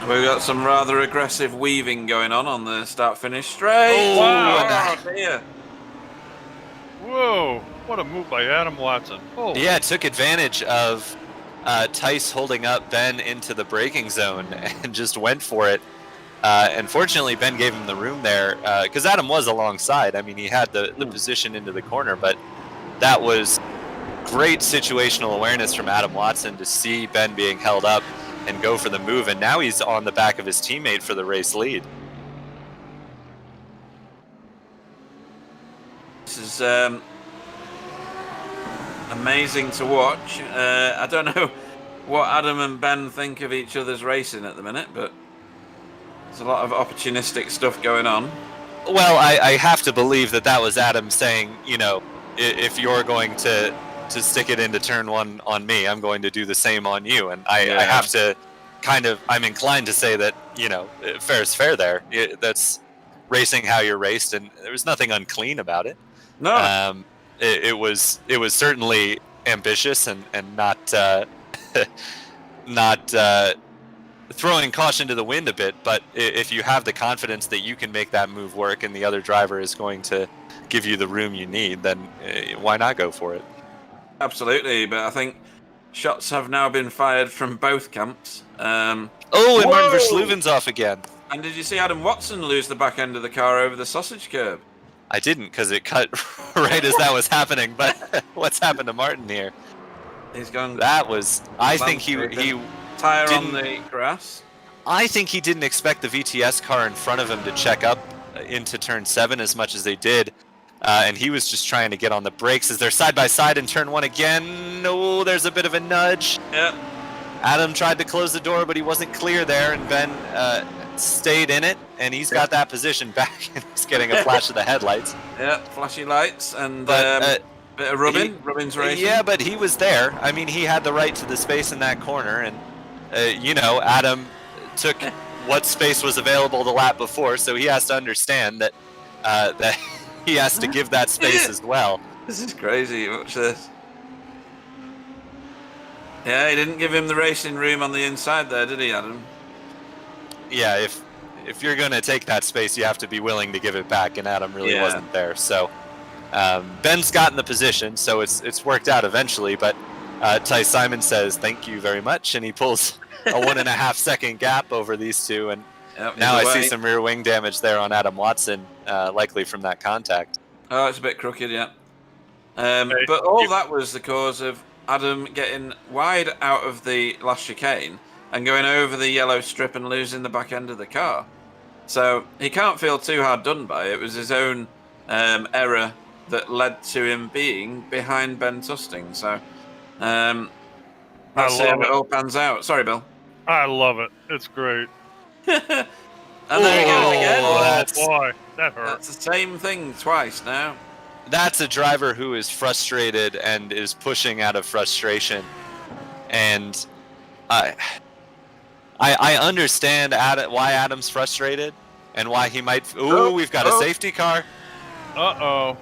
We've got some rather aggressive weaving going on the start-finish straight. Oh, wow. Dear. Whoa, what a move by Adam Watson. Oh. Yeah, took advantage of Tice holding up Ben into the braking zone and just went for it. And fortunately, Ben gave him the room there because Adam was alongside. I mean, he had the position into the corner, but that was great situational awareness from Adam Watson to see Ben being held up and go for the move. And now he's on the back of his teammate for the race lead. This is amazing to watch. I don't know what Adam and Ben think of each other's racing at the minute, but there's a lot of opportunistic stuff going on. Well, I have to believe that was Adam saying, you know, if you're going to stick it into turn one on me, I'm going to do the same on you. And I have to I'm inclined to say that, you know, fair is fair there. That's racing how you're raced, and there was nothing unclean about it. No. It was certainly ambitious and not throwing caution to the wind a bit, but if you have the confidence that you can make that move work and the other driver is going to give you the room you need, then why not go for it? Absolutely, but I think shots have now been fired from both camps. And Martin Verschluven's off again. And did you see Adam Watson lose the back end of the car over the sausage curb? I didn't, because it cut right as that was happening, but what's happened to Martin here? He's gone. That was, I think he tire on the grass. I think he didn't expect the VTS car in front of him to check up into turn 7 as much as they did. And he was just trying to get on the brakes as they're side by side in turn 1 again. No, there's a bit of a nudge. Yep. Adam tried to close the door, but he wasn't clear there, and Ben stayed in it, and he's got that position back, and he's getting a flash of the headlights. Yeah, flashy lights, and but Bit of rubbing? Rubbing's racing? Yeah, but he was there. I mean, he had the right to the space in that corner, and Adam took what space was available the lap before, so he has to understand that that he has to give that space as well. This is crazy. Watch this. Yeah, he didn't give him the racing room on the inside there, did he, Adam? Yeah, if you're going to take that space, you have to be willing to give it back, and Adam really wasn't there. So Ben's gotten the position, so it's worked out eventually, but Ty Simon says thank you very much, and he pulls a 1.5 second gap over these two, and now I see some rear wing damage there on Adam Watson, likely from that contact. Oh, it's a bit crooked, yeah. But all that was the cause of Adam getting wide out of the last chicane and going over the yellow strip and losing the back end of the car. So he can't feel too hard done by it. It was his own error that led to him being behind Ben Tusting. So let's see how it all pans out. Sorry, Bill. I love it. It's great. And there he goes again. Oh, boy. That hurt. That's the same thing twice now. That's a driver who is frustrated and is pushing out of frustration. And I understand why Adam's frustrated and why he might... Ooh, we've got a safety car. Uh-oh.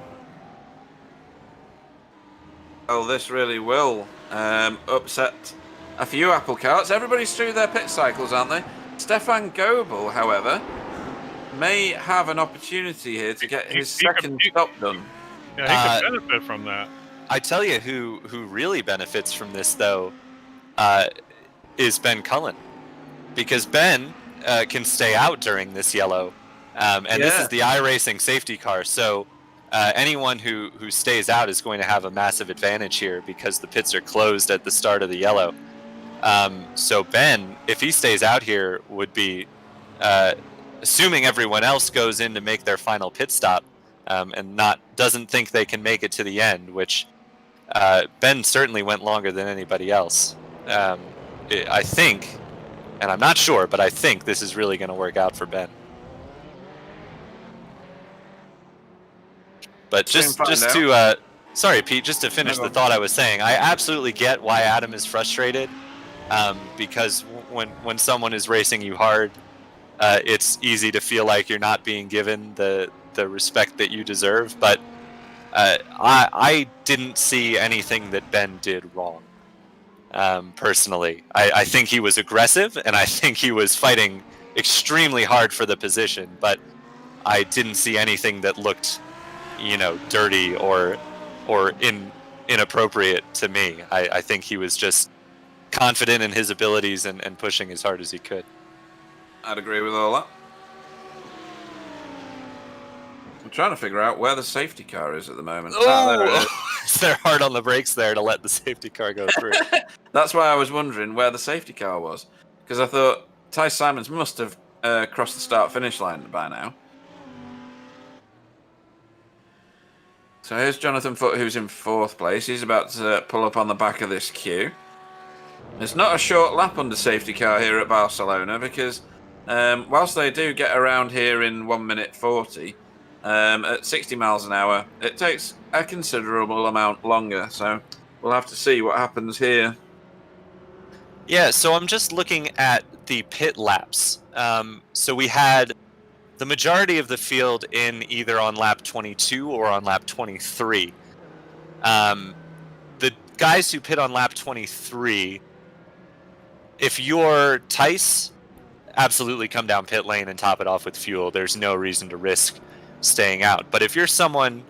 Oh, this really will upset a few apple carts. Everybody's through their pit cycles, aren't they? Stefan Goebel, however, may have an opportunity here to get his second stop done. Yeah, he could benefit from that. I tell you who really benefits from this, though, is Ben Cullen. Because Ben can stay out during this yellow. And this is the iRacing safety car, so anyone who stays out is going to have a massive advantage here because the pits are closed at the start of the yellow. So Ben, if he stays out here, would be, assuming everyone else goes in to make their final pit stop, and doesn't think they can make it to the end, which Ben certainly went longer than anybody else. I think, and I'm not sure, but I think this is really going to work out for Ben. But just to sorry, Pete, just to finish the thought I was saying, I absolutely get why Adam is frustrated, because when someone is racing you hard, it's easy to feel like you're not being given the respect that you deserve. But I didn't see anything that Ben did wrong. Personally, I think he was aggressive, and I think he was fighting extremely hard for the position. But I didn't see anything that looked, dirty or inappropriate to me. I think he was just confident in his abilities and pushing as hard as he could. I'd agree with all that. I'm trying to figure out where the safety car is at the moment. Oh, they're hard on the brakes there to let the safety car go through. That's why I was wondering where the safety car was, because I thought Ty Simons must have crossed the start-finish line by now. So here's Jonathan Foote, who's in 4th place. He's about to pull up on the back of this queue. It's not a short lap under safety car here at Barcelona, because whilst they do get around here in 1 minute 40, at 60 miles an hour, it takes a considerable amount longer. So we'll have to see what happens here. Yeah, so I'm just looking at the pit laps. So we had the majority of the field in either on lap 22 or on lap 23. The guys who pit on lap 23, if you're Tice, absolutely come down pit lane and top it off with fuel. There's no reason to risk staying out. But if you're someone,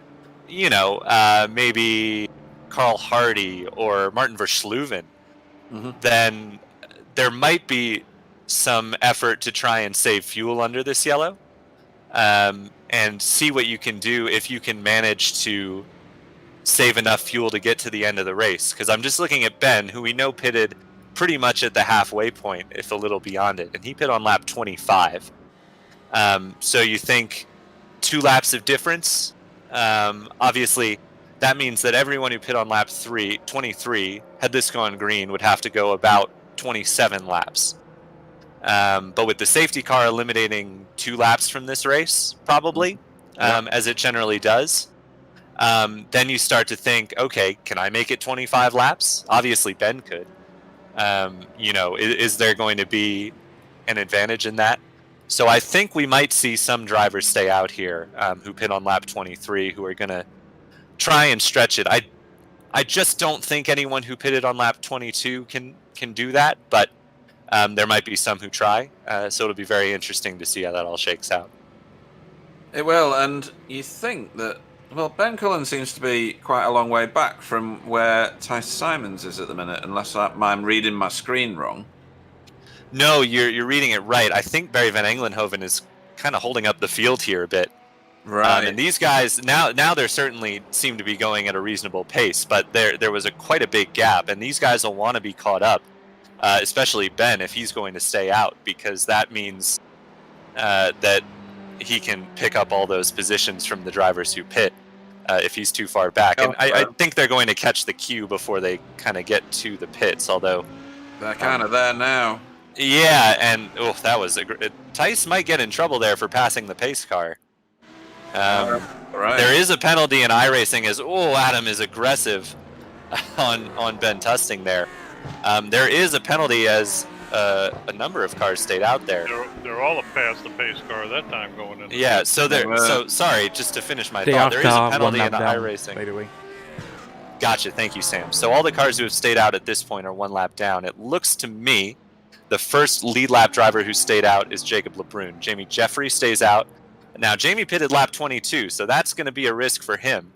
maybe Carl Hardy or Martin Verschluven, then there might be some effort to try and save fuel under this yellow, and see what you can do if you can manage to save enough fuel to get to the end of the race. Because I'm just looking at Ben, who we know pitted pretty much at the halfway point, if a little beyond it, and he pit on lap 25. So you think 2 laps of difference? Obviously, that means that everyone who pit on lap 23, had this gone green, would have to go about 27 laps. But with the safety car eliminating 2 laps from this race, probably, as it generally does, then you start to think, okay, can I make it 25 laps? Obviously, Ben could. Is there going to be an advantage in that? So I think we might see some drivers stay out here who pit on lap 23 who are going to try and stretch it. I just don't think anyone who pitted on lap 22 can do that, but there might be some who try. So it'll be very interesting to see how that all shakes out. It will, and you think that, well, Ben Cullen seems to be quite a long way back from where Tice Simons is at the minute, unless I'm reading my screen wrong. No, you're reading it right. I think Barry Van Englenhoven is kind of holding up the field here a bit. Right. And these guys, now they certainly seem to be going at a reasonable pace, but there was quite a big gap, and these guys will want to be caught up, especially Ben if he's going to stay out, because that means that he can pick up all those positions from the drivers who pit if he's too far back. And I think they're going to catch the queue before they kind of get to the pits, although... They're kind of there now. Yeah, and that was... Tice might get in trouble there for passing the pace car. Right. There is a penalty in iRacing as Adam is aggressive on Ben Tusting there. There is a penalty as a number of cars stayed out there. They're all past the pace car that time going in. Yeah, so sorry, just to finish my thought, there is a penalty in iRacing. By the way. Gotcha, thank you, Sam. So all the cars who have stayed out at this point are one lap down. It looks to me the first lead lap driver who stayed out is Jacob Lebrun. Jamie Jeffrey stays out. Now, Jamie pitted lap 22, so that's going to be a risk for him.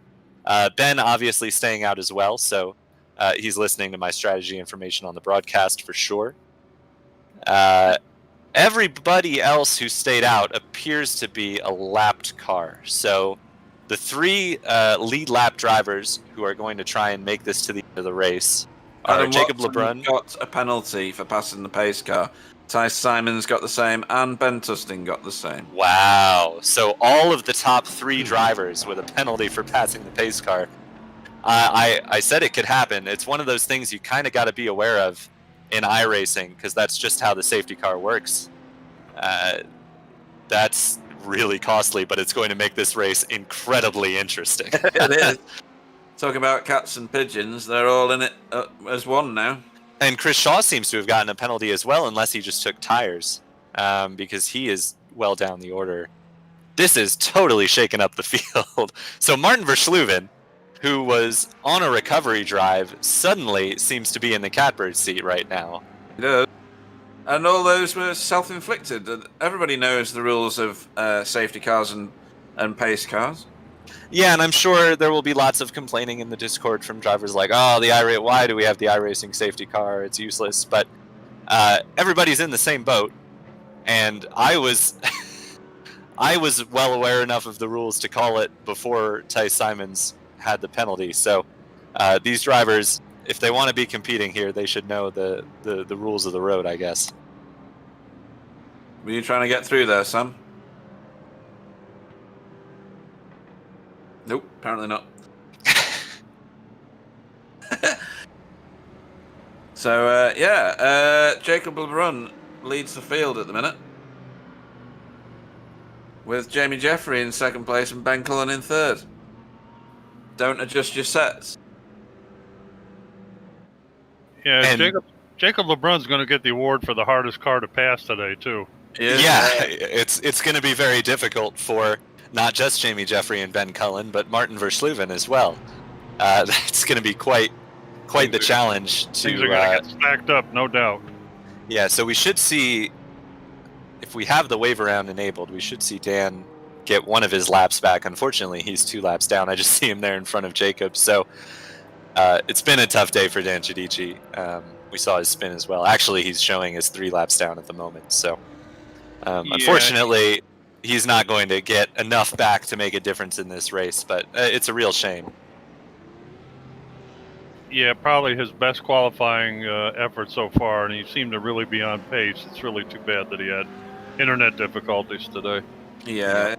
Ben obviously staying out as well, so he's listening to my strategy information on the broadcast for sure. Everybody else who stayed out appears to be a lapped car. So the three lead lap drivers who are going to try and make this to the end of the race are Adam Jacob Watson Lebrun. got a penalty for passing the pace car. Tice Simons got the same, and Ben Tusting got the same. Wow. So all of the top three drivers with a penalty for passing the pace car. I said it could happen. It's one of those things you kind of got to be aware of in iRacing, because that's just how the safety car works. That's really costly, but it's going to make this race incredibly interesting. It is. Talk about cats and pigeons. They're all in it as one now. And Chris Shaw seems to have gotten a penalty as well, unless he just took tires, because he is well down the order. This is totally shaken up the field. So Martin Verschluven, who was on a recovery drive, suddenly seems to be in the catbird seat right now. He does. And all those were self-inflicted. Everybody knows the rules of safety cars and pace cars. Yeah, and I'm sure there will be lots of complaining in the Discord from drivers like, why do we have the iRacing safety car? It's useless. But everybody's in the same boat, and I was well aware enough of the rules to call it before Tice Simons had the penalty. So these drivers, if they want to be competing here, they should know the rules of the road, I guess. Were you trying to get through there, Sam? Nope, apparently not. So, Jacob Lebrun leads the field at the minute, with Jamie Jeffrey in second place and Ben Cullen in third. Don't adjust your sets. Yeah, And- Jacob Lebrun's going to get the award for the hardest car to pass today, too. Yeah, it's going to be very difficult for not just Jamie Jeffrey and Ben Cullen, but Martin Verschluven as well. That's going to be quite the challenge to. Things are going to get stacked up, no doubt. Yeah, so we should see, if we have the wave around enabled, we should see Dan get one of his laps back. Unfortunately, he's 2 laps down. I just see him there in front of Jacob. So it's been a tough day for Dan Chidici. We saw his spin as well. Actually, he's showing his 3 laps down at the moment. So unfortunately, he's not going to get enough back to make a difference in this race, but it's a real shame. Yeah, probably his best qualifying effort so far, and he seemed to really be on pace. It's really too bad that he had internet difficulties today. Yeah.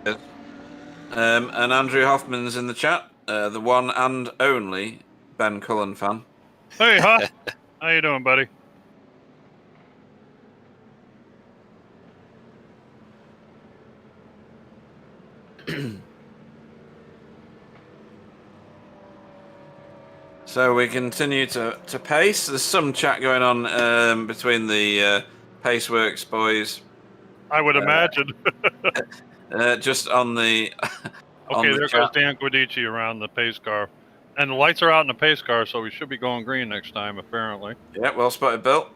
And Andrew Hoffman's in the chat, the one and only Ben Cullen fan. Hey, huh? How you doing, buddy? So we continue to pace. There's some chat going on between the Paceworks boys. I would imagine. Just on the on Okay, the there chat. goes Dan Guidici around the pace car. And the lights are out in the pace car, so we should be going green next time, apparently. Yeah, well spotted, Bill.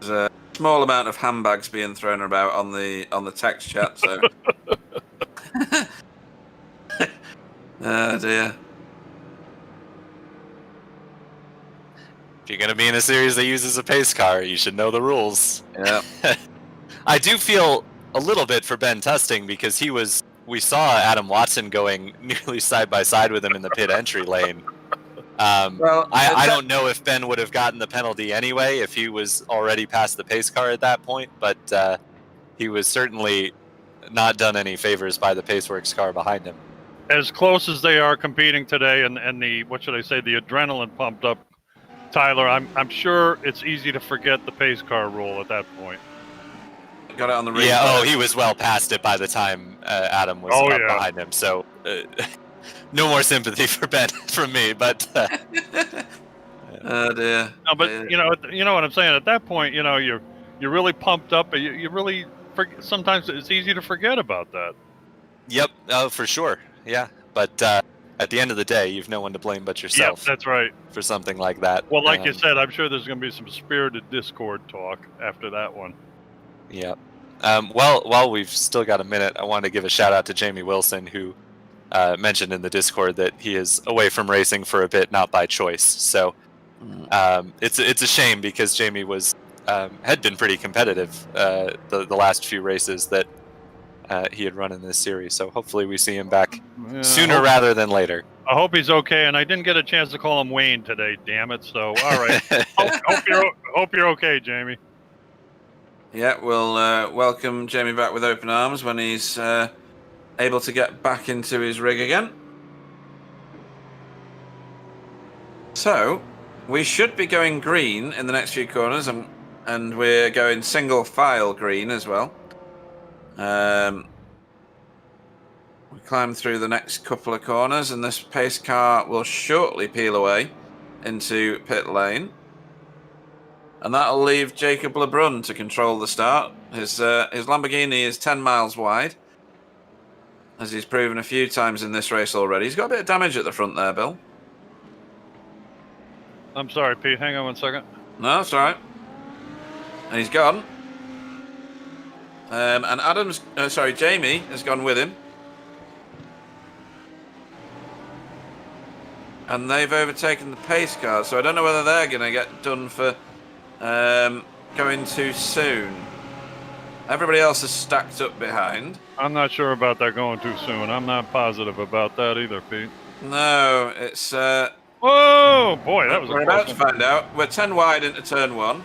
There's a small amount of handbags being thrown about on the text chat, so. Oh dear. If you're going to be in a series that uses a pace car, you should know the rules. Yeah. I do feel a little bit for Ben Tusting because we saw Adam Watson going nearly side by side with him in the pit entry lane. Well, I don't know if Ben would have gotten the penalty anyway if he was already past the pace car at that point, but he was certainly not done any favors by the Paceworks car behind him. As close as they are competing today, and the what should I say, the adrenaline pumped up, Tyler, I'm sure it's easy to forget the pace car rule at that point. Got it on the replay. Yeah, he was well past it by the time Adam was up behind him, so no more sympathy for Ben from me, but oh dear. No, but you know what I'm saying. At that point, you're really pumped up. You really forget. Sometimes it's easy to forget about that. Yep, for sure. Yeah, but at the end of the day, you've no one to blame but yourself. Yep, that's right. For something like that. Well, like you said, I'm sure there's going to be some spirited Discord talk after that one. Yeah. While we've still got a minute, I wanted to give a shout out to Jamie Wilson, who mentioned in the Discord that he is away from racing for a bit, not by choice. So it's a shame because Jamie had been pretty competitive the last few races that he had run in this series. So hopefully we see him back sooner rather than later. I hope he's okay, and I didn't get a chance to call him Wayne today. Damn it! So all right, hope you're okay, Jamie. Yeah, we'll welcome Jamie back with open arms when he's able to get back into his rig again. So, we should be going green in the next few corners, and we're going single file green as well. We climb through the next couple of corners, and this pace car will shortly peel away into pit lane. And that'll leave Jacob Lebrun to control the start. His Lamborghini is 10 miles wide, as he's proven a few times in this race already. He's got a bit of damage at the front there, Bill. I'm sorry, Pete. Hang on one second. No, that's all right. And he's gone. And Jamie has gone with him. And they've overtaken the pace car, so I don't know whether they're going to get done for going too soon. Everybody else is stacked up behind. I'm not sure about that going too soon. I'm not positive about that either, Pete. No, it's... Whoa! Boy, that was We're about to find out. We're 10 wide into turn 1.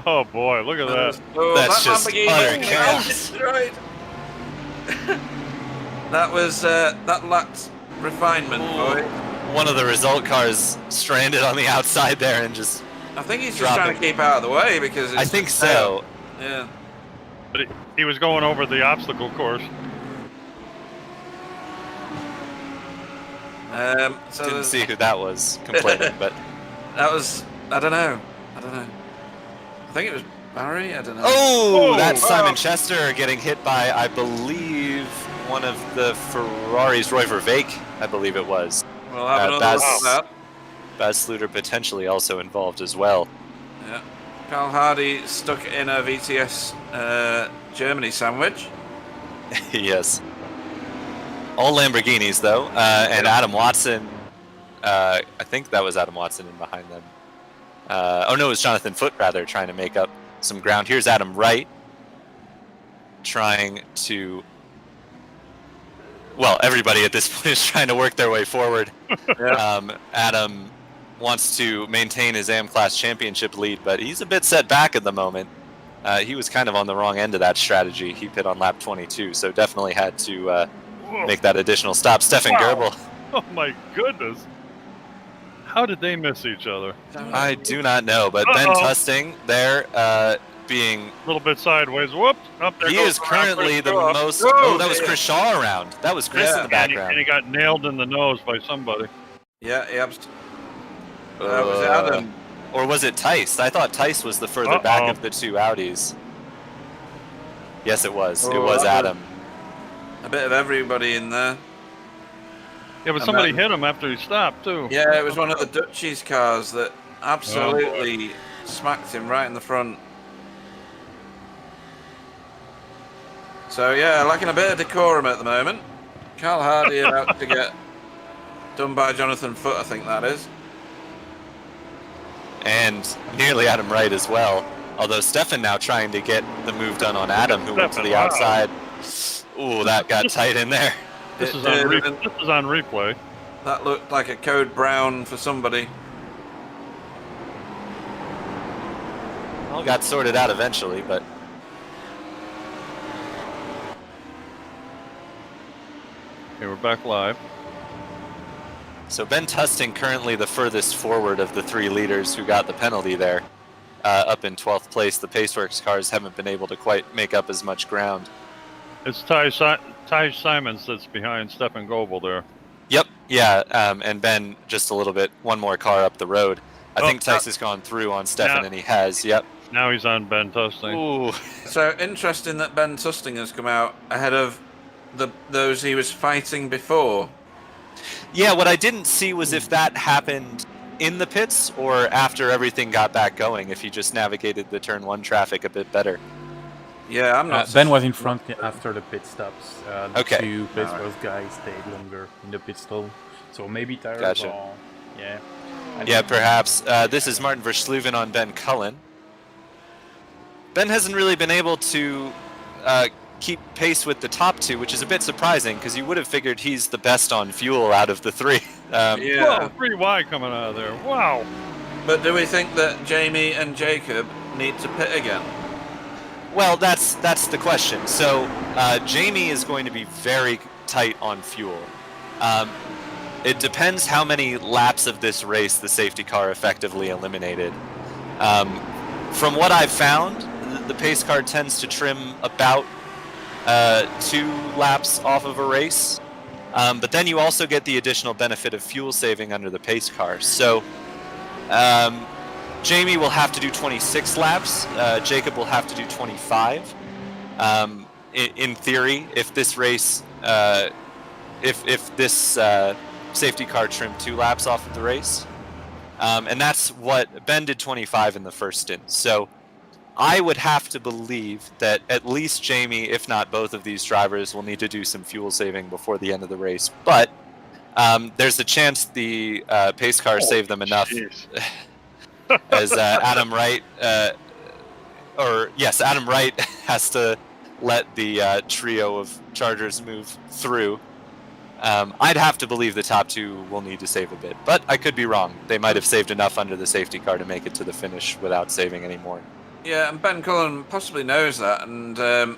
Oh, boy, look at that. Oh, That's that just utter chaos. Destroyed. That was... that lacked refinement, boy. One of the result cars stranded on the outside there and just... I think he's just trying to keep out of the way because... I think so. Yeah. But he was going over the obstacle course. So didn't see who that was complaining, but... That was... I don't know. I think it was Barry? I don't know. Oh, that's Simon Chester getting hit by, I believe, one of the Ferraris, Roy Vervaeke, I believe it was. We'll have another look at that. Baz Sluter potentially also involved as well. Yeah. Carl Hardy stuck in a VTS Germany sandwich. Yes. All Lamborghinis, though. And Adam Watson, I think that was Adam Watson in behind them. Oh, no, it was Jonathan Foote, rather, trying to make up some ground. Here's Adam Wright trying to... Well, everybody at this point is trying to work their way forward. Yeah. Adam wants to maintain his AM Class Championship lead, but he's a bit set back at the moment. He was kind of on the wrong end of that strategy. He pit on lap 22, so definitely had to make that additional stop. Stefan Goebbels. Oh, my goodness. How did they miss each other? I do not know, but Ben Tusting there being... A little bit sideways. Whoops. Up there He goes is currently the Shaw. most... Oh, Oh, that was Chris Shaw around. That was Chris in the background. And he got nailed in the nose by somebody. Yeah, he was it Adam? Or was it Tice? I thought Tice was the further back of the two Audis. Yes, it was. It was Adam. A bit of everybody in there. Yeah, but somebody hit him after he stopped, too. Yeah, it was one of the Dutchies cars that absolutely smacked him right in the front. So, yeah, lacking a bit of decorum at the moment. Carl Hardy about to get done by Jonathan Foote, I think that is. And nearly Adam Wright as well. Although Stefan now trying to get the move done on Adam, who went to the outside. Ooh, that got tight in there. This is on replay. That looked like a code brown for somebody. All got sorted out eventually, but... Okay, we're back live. So Ben Tusting currently the furthest forward of the three leaders who got the penalty there. Up in 12th place, the Paceworks cars haven't been able to quite make up as much ground. It's Ty Simons that's behind Stefan Goebel there. Yep, yeah, and Ben just a little bit, one more car up the road. I think Tice has gone through on Stefan, and he has, yep. Now he's on Ben Tusting. Ooh. So interesting that Ben Tusting has come out ahead of those he was fighting before. Yeah, what I didn't see was if that happened in the pits or after everything got back going, if he just navigated the turn 1 traffic a bit better. Yeah, I'm not... Ben was in front after the pit stops. The Okay. two Pittsburgh guys stayed longer in the pit stall. So maybe tires Gotcha. or... Yeah. Yeah, perhaps. This is Martin Versluven on Ben Cullen. Ben hasn't really been able to keep pace with the top two, which is a bit surprising because you would have figured he's the best on fuel out of the three. Whoa, 3 wide coming out of there. Wow. But do we think that Jamie and Jacob need to pit again? Well, that's the question. So Jamie is going to be very tight on fuel. It depends how many laps of this race the safety car effectively eliminated. From what I've found, the pace car tends to trim about 2 laps off of a race. But then you also get the additional benefit of fuel saving under the pace car. So Jamie will have to do 26 laps. Jacob will have to do 25. In theory, if this race, if this safety car trimmed 2 laps off of the race, and that's what Ben did 25 in the first stint. So I would have to believe that at least Jamie, if not both of these drivers, will need to do some fuel saving before the end of the race. But there's a chance the pace car saved them enough. As Adam Wright, Adam Wright has to let the trio of Chargers move through. I'd have to believe the top 2 will need to save a bit, but I could be wrong. They might have saved enough under the safety car to make it to the finish without saving any more. Yeah, and Ben Cullen possibly knows that and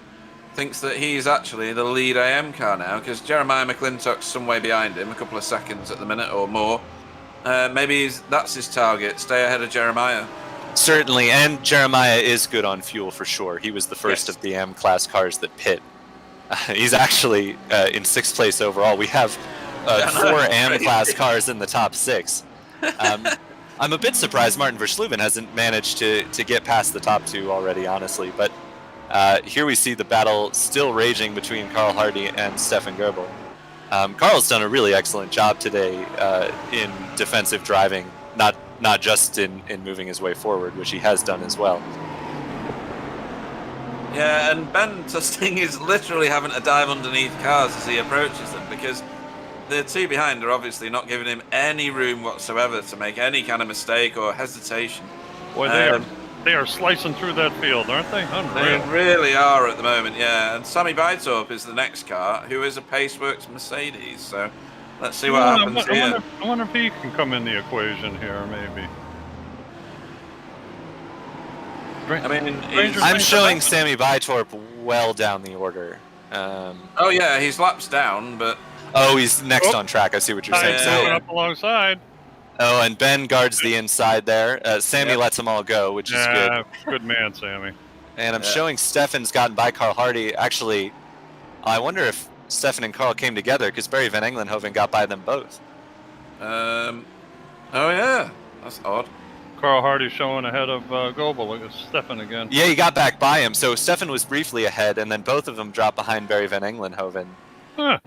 thinks that he's actually the lead AM car now because Jeremiah McClintock's some way behind him, a couple of seconds at the minute or more. Maybe that's his target, stay ahead of Jeremiah. Certainly, and Jeremiah is good on fuel for sure. He was the first of the M-class cars that pit. He's actually in 6th place overall. We have 4 M-class cars in the top 6. I'm a bit surprised Martin Versluven hasn't managed to get past the top 2 already, honestly. But here we see the battle still raging between Carl Hardy and Stefan Goebel. Carl's done a really excellent job today in defensive driving, not just in moving his way forward, which he has done as well. Yeah, and Ben Tusting is literally having to dive underneath cars as he approaches them because the 2 behind are obviously not giving him any room whatsoever to make any kind of mistake or hesitation. Boy, they are slicing through that field, aren't they? Unreal. They really are at the moment, yeah. And Sammy Bytorp is the next car, who is a Paceworks Mercedes. So let's see what happens here. I wonder if he can come in the equation here, maybe. I mean, I'm showing Sammy Bytorp well down the order. Oh yeah, he's laps down, but oh, he's next on track. I see what you're saying. Moving up alongside. Oh, and Ben guards the inside there. Sammy Yep. lets them all go, which is good. Good man, Sammy. And I'm showing Stefan's gotten by Carl Hardy. Actually, I wonder if Stefan and Carl came together because Barry Van Englenhoven got by them both. Oh yeah, that's odd. Carl Hardy showing ahead of Goebel. Look at Stefan again. Yeah, he got back by him. So Stefan was briefly ahead, and then both of them dropped behind Barry Van Englenhoven. Huh.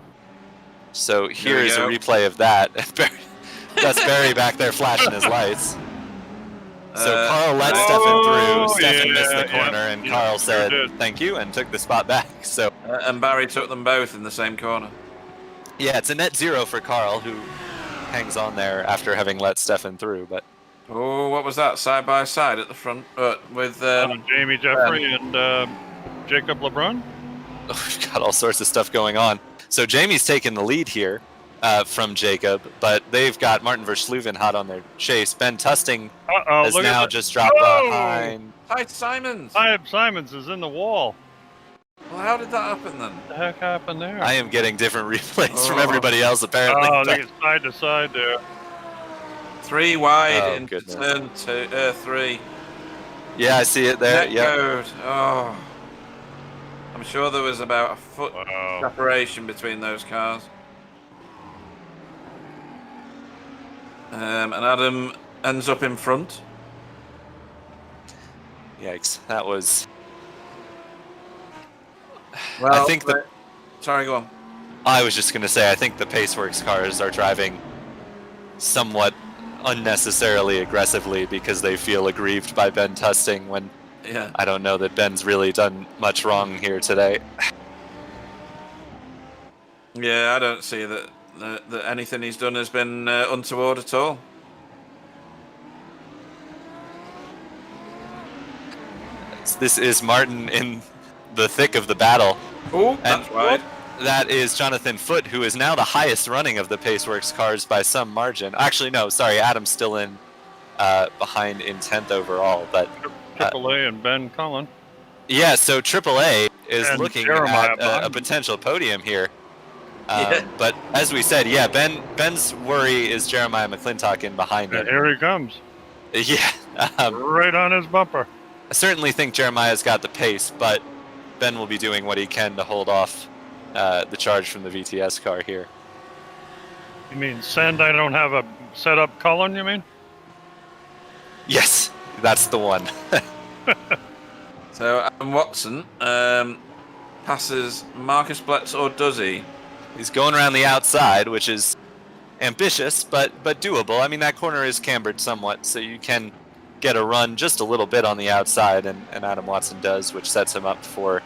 So here's a replay of that. That's Barry back there flashing his lights. So Carl let Stefan through. Stefan missed the corner, and Carl said thank you and took the spot back. So and Barry took them both in the same corner. yeah, it's a net 0 for Carl, who hangs on there after having let Stefan through. But oh, what was that? Side by side at the front with Jamie Jeffrey and Jacob LeBrun. We've got all sorts of stuff going on. So Jamie's taking the lead here from Jacob, but they've got Martin Versluven hot on their chase. Ben Tusting has now just dropped behind. Ty Simons. Simons is in the wall. Well, how did that happen then? What the heck happened there? I am getting different replays from everybody else, apparently. Oh, they get side to side there. 3 wide into goodness. turn 3. Yeah, I see it there. Net Yeah. code. Oh. I'm sure there was about a foot separation between those cars. And Adam ends up in front. Yikes, that was... Well, I think sorry, go on. I was just going to say, I think the Paceworks cars are driving somewhat unnecessarily aggressively because they feel aggrieved by Ben Tusting when I don't know that Ben's really done much wrong here today. Yeah, I don't see that anything he's done has been untoward at all. This is Martin in the thick of the battle. Oh, that's right. That is Jonathan Foote, who is now the highest running of the Paceworks cars by some margin. Actually, no, sorry, Adam's still in behind in 10th overall, but AAA and Ben Cullen. Yeah, so AAA is and looking Jeremiah at a potential podium here. But as we said, Ben's worry is Jeremiah McClintock in behind him. Here he comes. Yeah. Right on his bumper. I certainly think Jeremiah's got the pace, but Ben will be doing what he can to hold off the charge from the VTS car here. You mean send I don't have a set up Cullen, you mean? Yes, that's the one. So Adam Watson passes Marcus Blitz, or does he? He's going around the outside, which is ambitious, but doable. I mean, that corner is cambered somewhat, so you can get a run just a little bit on the outside, and Adam Watson does, which sets him up for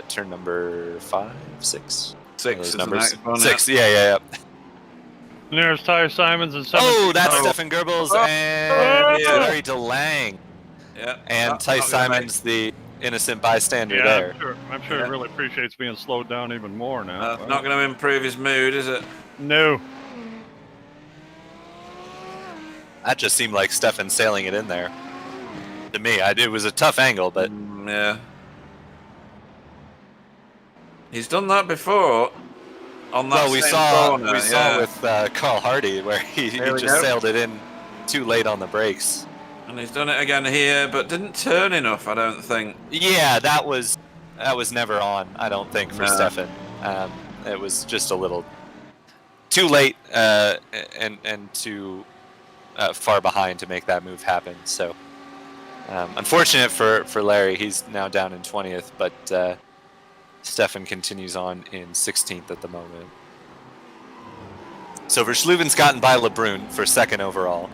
turn number 5, 6. 6 numbers. One, 6, yeah. And there's Ty Simons and 7. Oh, that's Stefan Goebbels and Larry DeLang. Yeah. And Ty Simons, the innocent bystander Yeah, there. I'm sure he really appreciates being slowed down even more now. Not going to improve his mood, is it? No. That just seemed like Stefan sailing it in there. To me, it was a tough angle, but... yeah. He's done that before. On that we same saw corner, with Carl Hardy, where he just sailed it in too late on the brakes. And he's done it again here, but didn't turn enough, I don't think. Yeah, that was never on, I don't think, for Stefan. It was just a little too late and too far behind to make that move happen. So unfortunate for Larry, he's now down in 20th, but Stefan continues on in 16th at the moment. So Versluven's gotten by LeBrun for 2nd overall.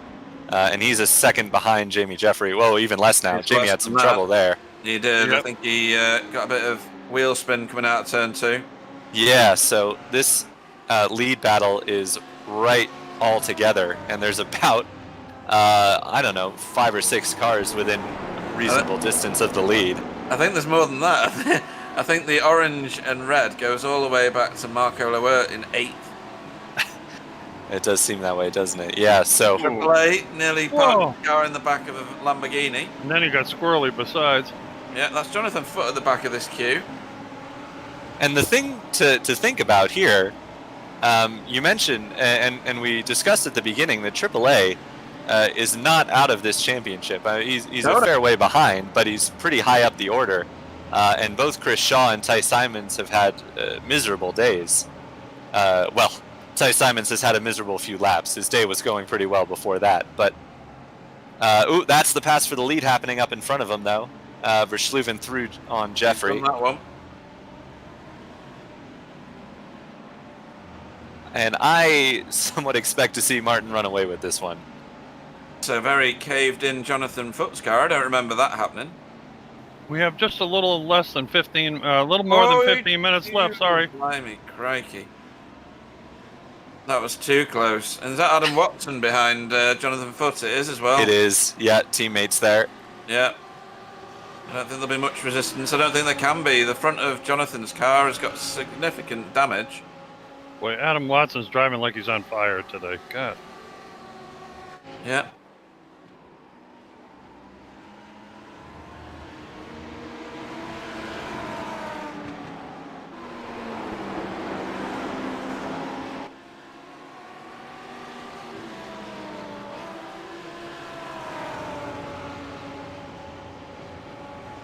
And he's a 2nd behind Jamie Jeffrey. Whoa, even less now. Jamie had some trouble there. He did. Yep. I think he got a bit of wheel spin coming out of turn 2. Yeah, so this lead battle is right all together. And there's about, 5 or 6 cars within reasonable distance of the lead. I think there's more than that. I think the orange and red goes all the way back to Marco Loer in 8th. It does seem that way, doesn't it? Yeah, so... AAA nearly parked the car in the back of a Lamborghini. And then he got squirrely besides. Yeah, that's Jonathan Foote at the back of this queue. And the thing to think about here You mentioned, and we discussed at the beginning, that AAA is not out of this championship. He's a fair way behind, but he's pretty high up the order. And both Chris Shaw and Ty Simons have had miserable days. Well, Ty Simons has had a miserable few laps. His day was going pretty well before that. But, ooh, that's the pass for the lead happening up in front of him, though. Verschluven through on Jeffrey. Done that one. And I somewhat expect to see Martin run away with this one. It's a very caved-in Jonathan Foot's car. I don't remember that happening. We have just a little less than 15, a little more than 15 minutes left. Sorry. Blimey, crikey. That was too close. And is that Adam Watson behind Jonathan Foot? It is as well. It is. Yeah, teammates there. Yeah. I don't think there'll be much resistance. I don't think there can be. The front of Jonathan's car has got significant damage. Boy, Adam Watson's driving like he's on fire today. God. Yeah.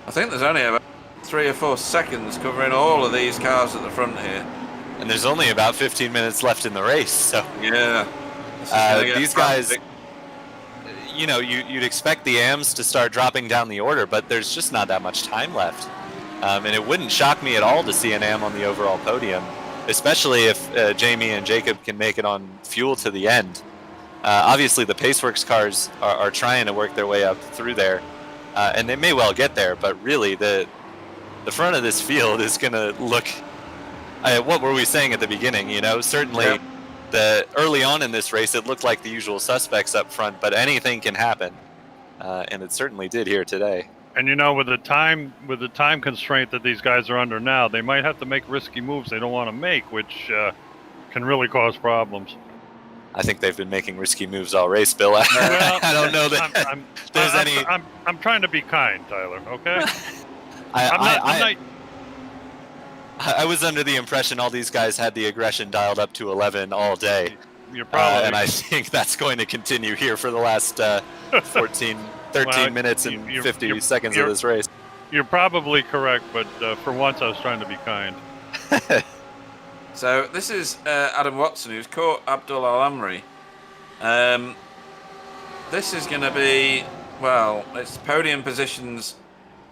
I think there's only about 3 or 4 seconds covering all of these cars at the front here. And there's only about 15 minutes left in the race, so... Yeah. These guys... You know, you'd expect the AMs to start dropping down the order, but there's just not that much time left. And it wouldn't shock me at all to see an AM on the overall podium, especially if Jamie and Jacob can make it on fuel to the end. Obviously, the Paceworks cars are trying to work their way up through there, and they may well get there, but really, the front of this field is going to look... what were we saying at the beginning? You know, certainly early on in this race, it looked like the usual suspects up front, but anything can happen, and it certainly did here today. And you know, with the time constraint that these guys are under now, they might have to make risky moves they don't want to make, which can really cause problems. I think they've been making risky moves all race, Bill. Well, I don't know that there's any. I'm trying to be kind, Tyler. Okay. I was under the impression all these guys had the aggression dialed up to 11 all day. You're probably, and I think that's going to continue here for the last 13 minutes and 50 seconds of this race. You're probably correct, but for once I was trying to be kind. So this is Adam Watson, who's caught Abdul Al-Amri. This is going to be, well, it's podium positions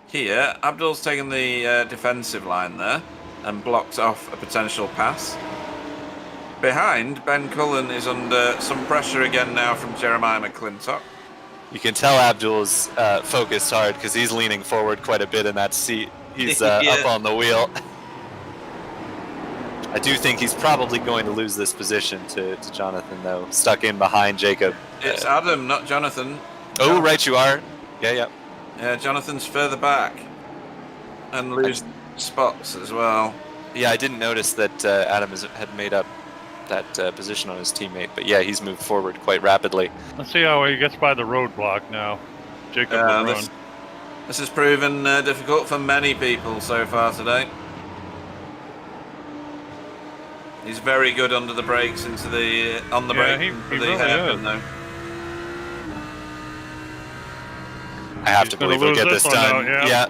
here. Abdul's taken the defensive line there and blocked off a potential pass. Behind, Ben Cullen is under some pressure again now from Jeremiah McClintock. You can tell Abdul's focused hard because he's leaning forward quite a bit in that seat. He's up on the wheel. I do think he's probably going to lose this position to Jonathan, though. Stuck in behind Jacob. It's Adam, not Jonathan. Oh, right you are. Yeah. Yeah, Jonathan's further back. And lose spots as well. Yeah, I didn't notice that Adam had made up that position on his teammate. But yeah, he's moved forward quite rapidly. Let's see how he gets by the roadblock now. Jacob will run. This has proven difficult for many people so far today. He's very good under the brakes on the brake he really hairpin, though. I have to believe he'll get this done. Yeah.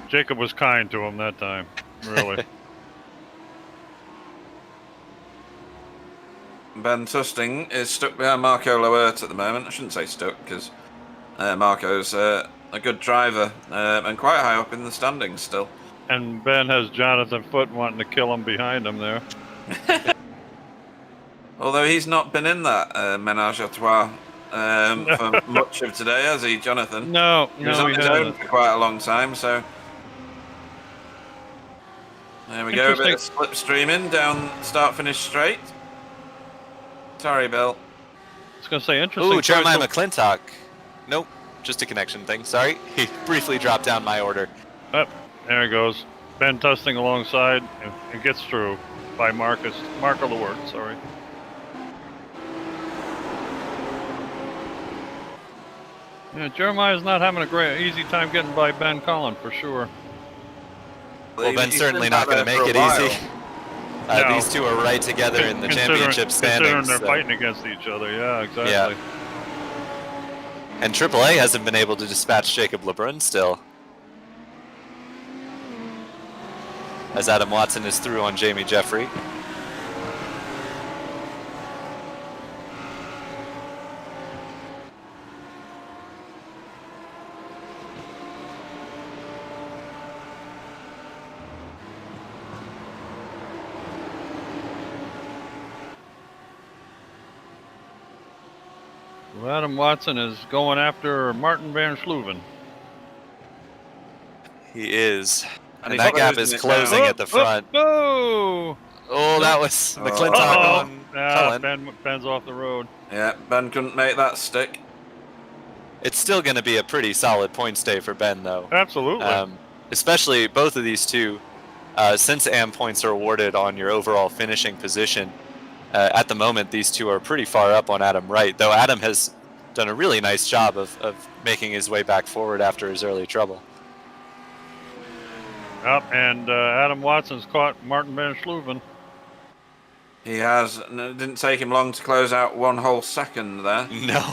Jacob was kind to him that time, really. Ben Tusting is stuck behind Marco Loert at the moment. I shouldn't say stuck because Marco's a good driver and quite high up in the standings still. And Ben has Jonathan Foot wanting to kill him behind him there. Although he's not been in that menage a trois for much of today, has he, Jonathan? No, he was on his own for quite a long time, so... There we go, a bit of slipstreaming down start-finish straight. Sorry, Bill. I was going to say, interesting. Ooh, Jeremiah McClintock. Nope, just a connection thing. Sorry. He briefly dropped down my order. Oh, there he goes. Ben Tusting alongside and gets through by Marco Lewert, sorry. Yeah, Jeremiah's not having a great, easy time getting by Ben Cullen, for sure. Well, Ben's He's certainly been not going to back make there it for a easy. while. No. These two are right together in the championship Considering standings. they're so- fighting against each other. Yeah, exactly. Yeah. And AAA hasn't been able to dispatch Jacob LeBrun still. As Adam Watson is through on Jamie Jeffrey. Well, Adam Watson is going after Martin Van Schluven. He is. And he's that gap closing is it now. closing at the front. Oh! Oh, that was McClintock on Cullen. Ben's off the road. Yeah, Ben couldn't make that stick. It's still going to be a pretty solid points day for Ben, though. Absolutely. Especially both of these two, since AM points are awarded on your overall finishing position. At the moment, these two are pretty far up on Adam Wright, though Adam has done a really nice job of making his way back forward after his early trouble. Yep, and Adam Watson's caught Martin Van Schluven. He has. And it didn't take him long to close out 1 whole second there. No.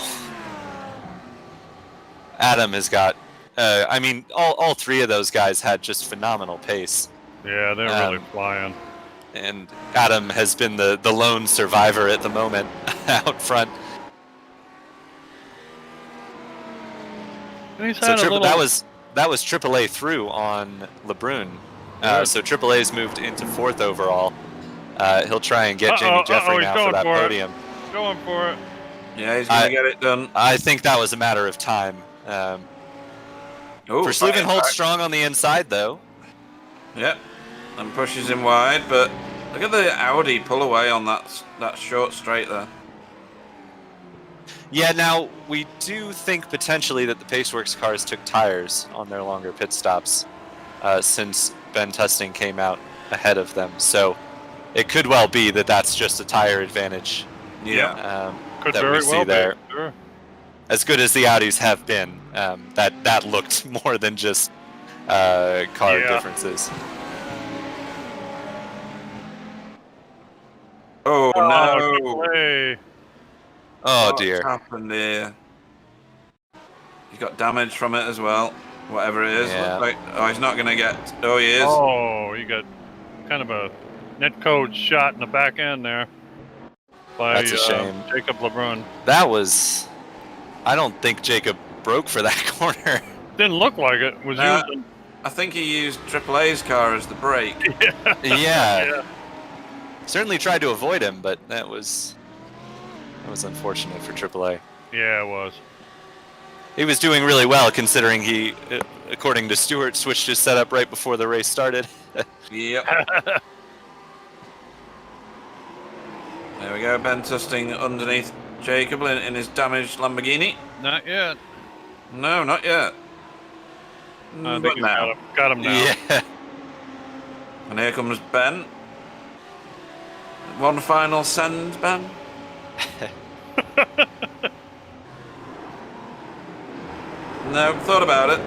Adam has got... I mean, all three of those guys had just phenomenal pace. Yeah, they're really flying. And Adam has been the lone survivor at the moment out front. And he's So had a little... that was AAA through on LeBrun. So AAA's moved into 4th overall. He'll try and get Jamie Jeffrey now for that podium. Going for it. Yeah, he's going to get it done. I think that was a matter of time. Versluven holds strong on the inside, though. Yep, and pushes him wide, but look at the Audi pull away on that short straight there. Yeah, now, we do think potentially that the Paceworks cars took tires on their longer pit stops since Ben Tusting came out ahead of them. So it could well be that that's just a tire advantage. Yeah. Could that very we see well there. be. Sure. As good as the Audis have been, that looked more than just car differences. Oh, no. Hey. Oh, What's dear. happened here? He's got damage from it as well. Whatever it is. Yeah. Looks like, he's not going to get... Oh, he is. Oh, you got kind of a netcode shot in the back end there. By, That's a shame. Jacob LeBrun. That was... I don't think Jacob broke for that corner. Didn't look like it. Was using... I think he used AAA's car as the brake. Yeah. Certainly tried to avoid him, but that was unfortunate for AAA. Yeah, it was. He was doing really well considering he, according to Stewart, switched his setup right before the race started. Yep. There we go, Ben Tusting underneath Jacob in his damaged Lamborghini. Not yet. No, not yet. I But think he's now. got him now. Yeah. And here comes Ben. One final send, Ben. No, thought about it.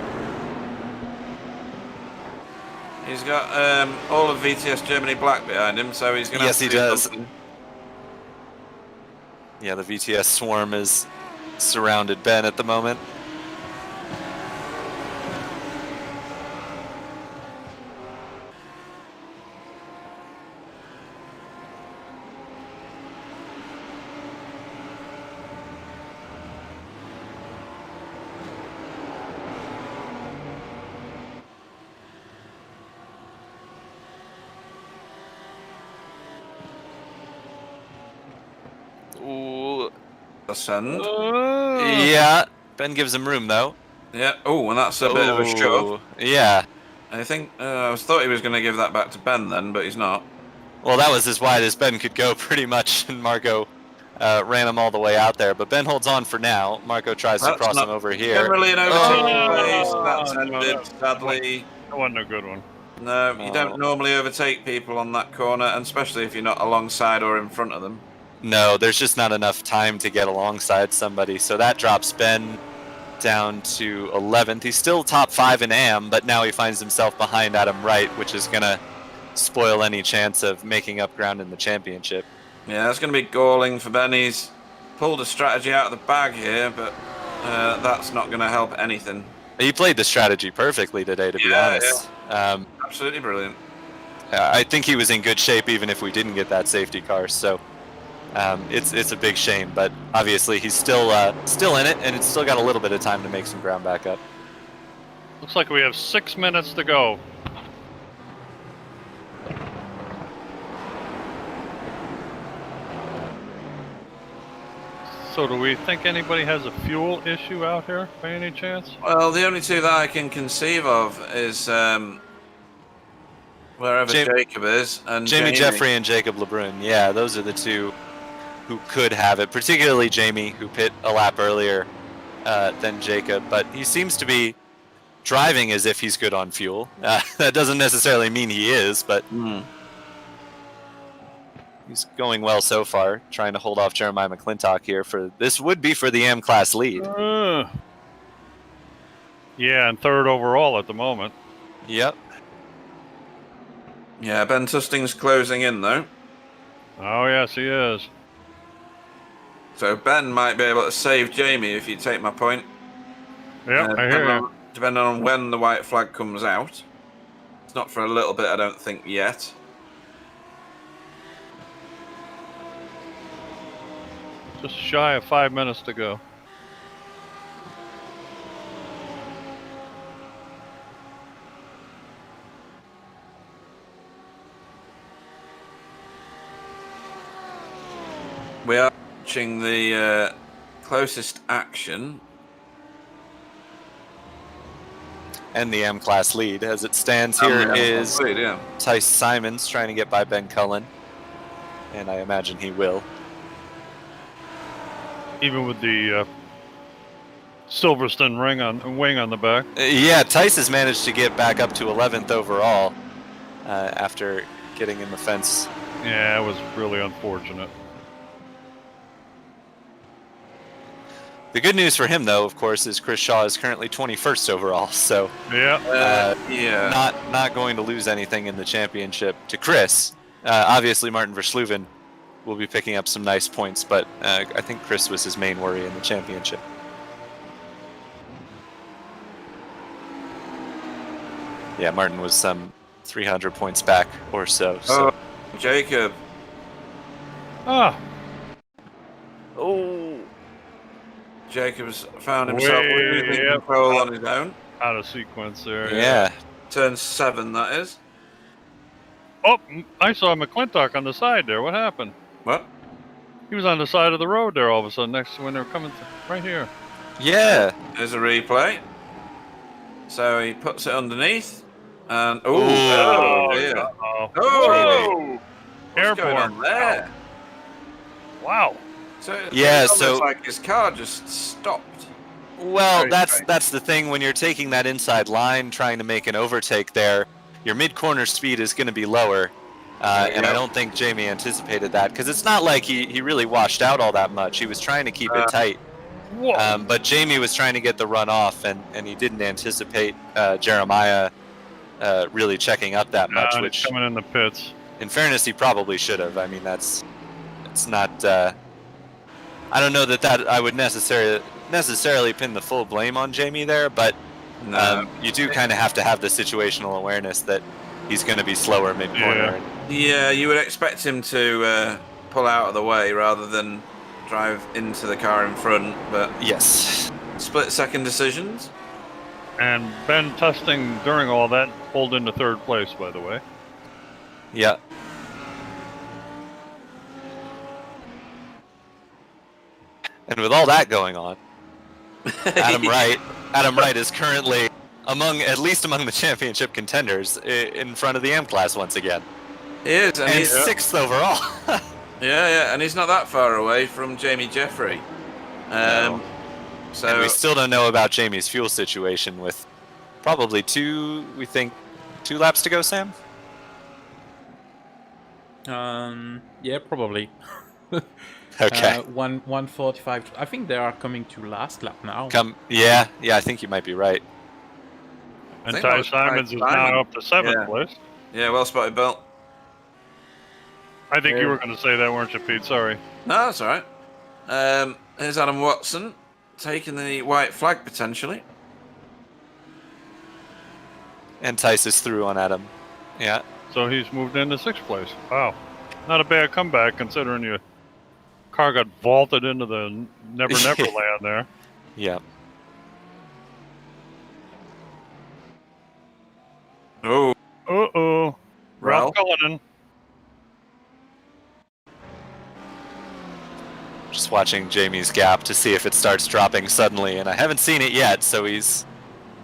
He's got all of VTS Germany black behind him, so he's going to Yes, have he to do does. something. Yeah, the VTS swarm is surrounded Ben at the moment. Ooh. Send. Yeah, Ben gives him room though. Yeah. Oh, and that's a bit of a shove. Ooh, yeah. I think I thought he was going to give that back to Ben then, but he's not. Well, that was as wide as Ben could go pretty much, and Marco ran him all the way out there. But Ben holds on for now. Marco tries to cross him over here. Generally an overtaking place. Oh, That's no, ended, no. sadly. That wasn't a good one. No, you don't normally overtake people on that corner, and especially if you're not alongside or in front of them. No, there's just not enough time to get alongside somebody. So that drops Ben down to 11th. He's still top 5 in AM, but now he finds himself behind Adam Wright, which is going to spoil any chance of making up ground in the championship. Yeah, that's going to be galling for Ben. He's pulled a strategy out of the bag here, but that's not going to help anything. He played the strategy perfectly today, to be honest. Yeah. Absolutely brilliant. I think he was in good shape even if we didn't get that safety car. So it's a big shame, but obviously he's still in it, and it's still got a little bit of time to make some ground back up. Looks like we have 6 minutes to go. So do we think anybody has a fuel issue out here by any chance? Well, the only two that I can conceive of is wherever Jacob is and Jamie Jeffrey and Jacob LeBrun. Yeah, those are the two who could have it, particularly Jamie, who pit a lap earlier than Jacob, but he seems to be driving as if he's good on fuel. That doesn't necessarily mean he is, but he's going well so far, trying to hold off Jeremiah McClintock here. This would be for the AM class lead. Yeah, and third overall at the moment. Yep. Yeah, Ben Tusting's closing in, though. Oh, yes, he is. So Ben might be able to save Jamie, if you take my point. Yep, I hear you. Depending on when the white flag comes out. It's not for a little bit, I don't think, yet. Just shy of 5 minutes to go. We are watching the closest action. And the M class lead. As it stands here is Tice Simons trying to get by Ben Cullen. And I imagine he will. Even with the Silverstone wing on the back. Yeah, Tice has managed to get back up to 11th overall after getting in the fence. Yeah, it was really unfortunate. The good news for him, though, of course, is Chris Shaw is currently 21st overall, so not going to lose anything in the championship to Chris. Obviously, Martin Versluven will be picking up some nice points, but I think Chris was his main worry in the championship. Yeah, Martin was some 300 points back or so. Oh, Jacob. Ah. Oh. Jacob's found himself losing control on his own. Out of sequence there. Yeah. Turn 7, that is. Oh, I saw McClintock on the side there. What happened? What? He was on the side of the road there all of a sudden next to when they were coming right here. Yeah. There's a replay. So he puts it underneath. And dear. Whoa! What's going on there? Wow. So it's like his car just stopped. Well, that's the thing when you're taking that inside line, trying to make an overtake there. Your mid-corner speed is going to be lower, and I don't think Jamie anticipated that because it's not like he really washed out all that much. He was trying to keep it tight, but Jamie was trying to get the run off, and he didn't anticipate Jeremiah really checking up that much. Which coming in the pits. In fairness, he probably should have. I mean, it's not. I don't know that I would necessarily pin the full blame on Jamie there, but you do kind of have to have the situational awareness that he's going to be slower mid-corner. Yeah, you would expect him to pull out of the way rather than drive into the car in front, but yes, split-second decisions. And Ben Tusting during all that pulled into third place, by the way. Yeah. And with all that going on, Adam Wright is currently at least among the championship contenders in front of the M class once again. He is, and he's 6th overall. yeah, and he's not that far away from Jamie Jeffrey. No. So and we still don't know about Jamie's fuel situation with probably 2 laps to go, Sam? Yeah, probably. Okay. 1:45. I think they are coming to last lap now. Yeah, I think you might be right. And think that Ty was Ty Simons is Simon. now up to 7th Yeah. place. Yeah, well spotted, Bill. I think you Yeah. were going to say that, weren't you, Pete? Sorry. No, that's all right. Here's Adam Watson taking the white flag potentially. And Tice is through on Adam. Yeah. So he's moved into 6th place. Wow. Not a bad comeback considering your car got vaulted into the Never Never Land there. Yeah. Oh, Uh-oh. Ralph Cullinan. Just watching Jamie's gap to see if it starts dropping suddenly, and I haven't seen it yet, so he's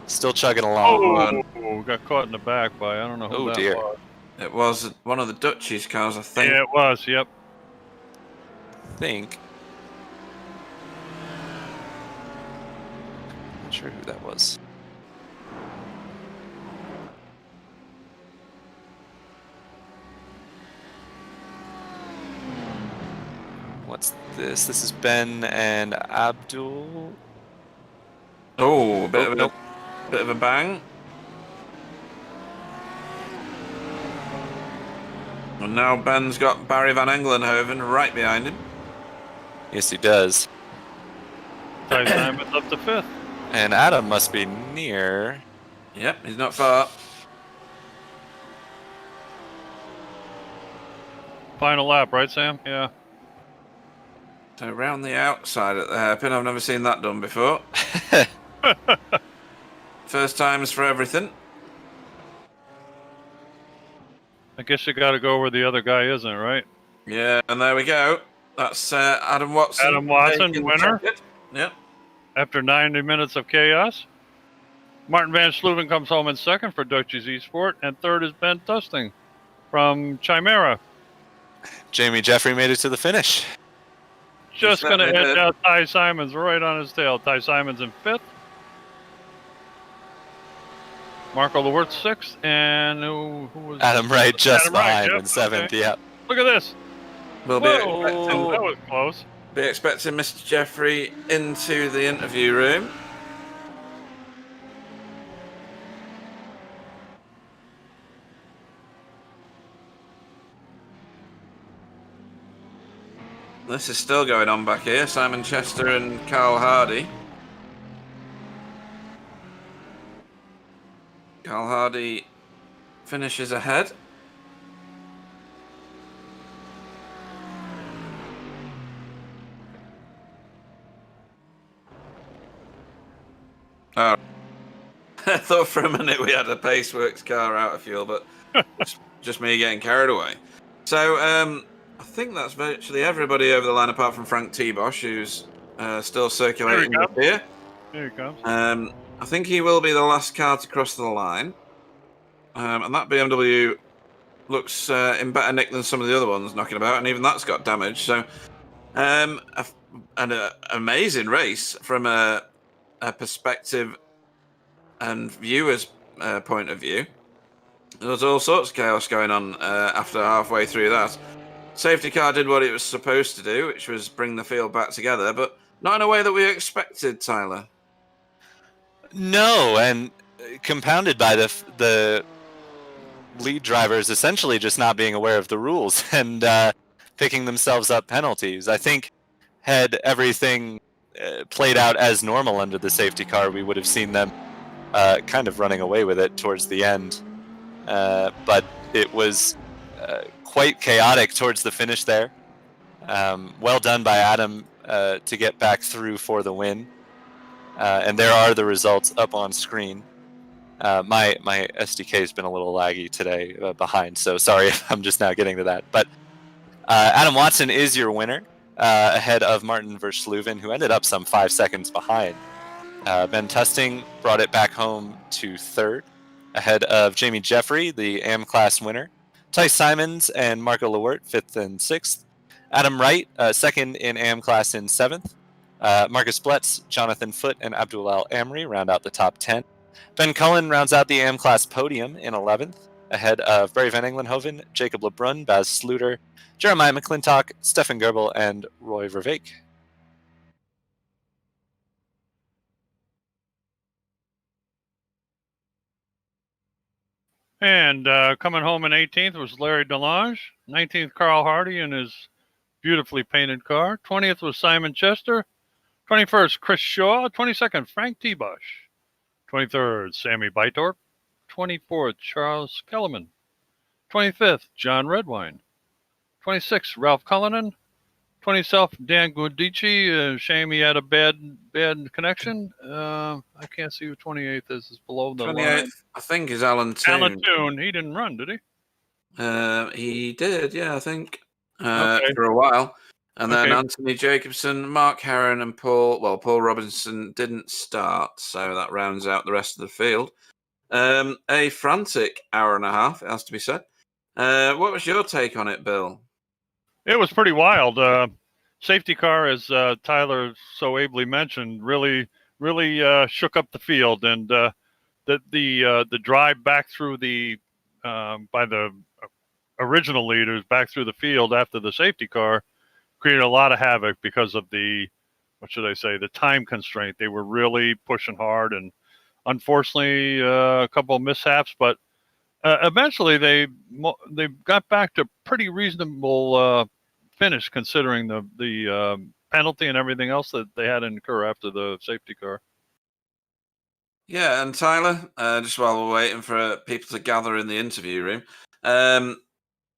still chugging along. Oh, got caught in the back by, I don't know who that dear. was. it was one of the Dutchies cars, I think. Yeah, it was, yep. I think. Not sure who that was. What's this? This is Ben and Abdul. Oh, a bit Nope. of a bang. And now Ben's got Barry Van Englenhoven right behind him. Yes, he does. Ty Simons up to 5th. And Adam must be near. Yep, he's not far. Final lap, right, Sam? Yeah. So round the outside at the hairpin, I've never seen that done before. First times for everything. I guess you got to go where the other guy isn't, right? Yeah, and there we go. That's Adam Watson. Adam Watson, taking the winner. ticket. Yep. After 90 minutes of chaos. Martin Van Sluven comes home in 2nd for Dutchies Esport, and 3rd is Ben Tusting from Chimera. Jamie Jeffrey made it to the finish. Just going to certainly edge did. out Ty Simons right on his tail. Ty Simons in 5th. Marco Lewert 6th, and who was Adam Wright just Adam Wright, behind yep, in 7th. okay. Yeah. Look at this. We'll be Whoa, expecting, that was close. Mr. Jeffrey into the interview room. This is still going on back here. Simon Chester and Carl Hardy. Carl Hardy finishes ahead. Oh. I thought for a minute we had a Paceworks car out of fuel, but it's just me getting carried away. So, I think that's virtually everybody over the line apart from Frank T-Bosch, who's still circulating here. Here he comes. I think he will be the last car to cross the line. And that BMW looks in better nick than some of the other ones knocking about, and even that's got damage. So, an amazing race from a perspective and viewers' point of view. There was all sorts of chaos going on after halfway through that. Safety car did what it was supposed to do, which was bring the field back together, but not in a way that we expected, Tyler. No, and compounded by the lead drivers essentially just not being aware of the rules and picking themselves up penalties. I think had everything played out as normal under the safety car, we would have seen them kind of running away with it towards the end. But it was quite chaotic towards the finish there. Well done by Adam to get back through for the win. And there are the results up on screen. My SDK has been a little laggy today behind, so sorry if I'm just now getting to that. But Adam Watson is your winner, ahead of Martin Versluven, who ended up some 5 seconds behind. Ben Tusting brought it back home to 3rd, ahead of Jamie Jeffrey, the AM class winner. Ty Simons and Marco Lewert, 5th and 6th. Adam Wright, 2nd in AM class in 7th. Marcus Bletz, Jonathan Foote, and Abdul Al Amri round out the top 10. Ben Cullen rounds out the AM class podium in 11th. ahead of Barry Van Englenhoven, Jacob LeBrun, Baz Sluter, Jeremiah McClintock, Stefan Gerbel, and Roy Verveek. And coming home in 18th was Larry DeLange. 19th, Carl Hardy in his beautifully painted car. 20th was Simon Chester. 21st, Chris Shaw. 22nd, Frank T-Bush. 23rd, Sammy Bytorp. 24th, Charles Kellerman. 25th, John Redwine. 26th, Ralph Cullinan. 27th, Dan Gudici. Shame he had a bad connection. I can't see who 28th is. It's below the 28th, line. I think, is Alan Toon. Alan Toon. He didn't run, did he? He did, yeah, I think, Okay. for a while. And then Okay. Anthony Jacobson, Mark Herron, and Paul Robinson didn't start, so that rounds out the rest of the field. A frantic hour and a half, it has to be said. What was your take on it, Bill? It was pretty wild. Safety car, as Tyler so ably mentioned, really shook up the field, and the drive back through the by the original leaders back through the field after the safety car created a lot of havoc because of the time constraint. They were really pushing hard, and unfortunately, a couple of mishaps, but eventually they got back to pretty reasonable finish considering the penalty and everything else that they had to incur after the safety car. Yeah, and Tyler, just while we're waiting for people to gather in the interview room,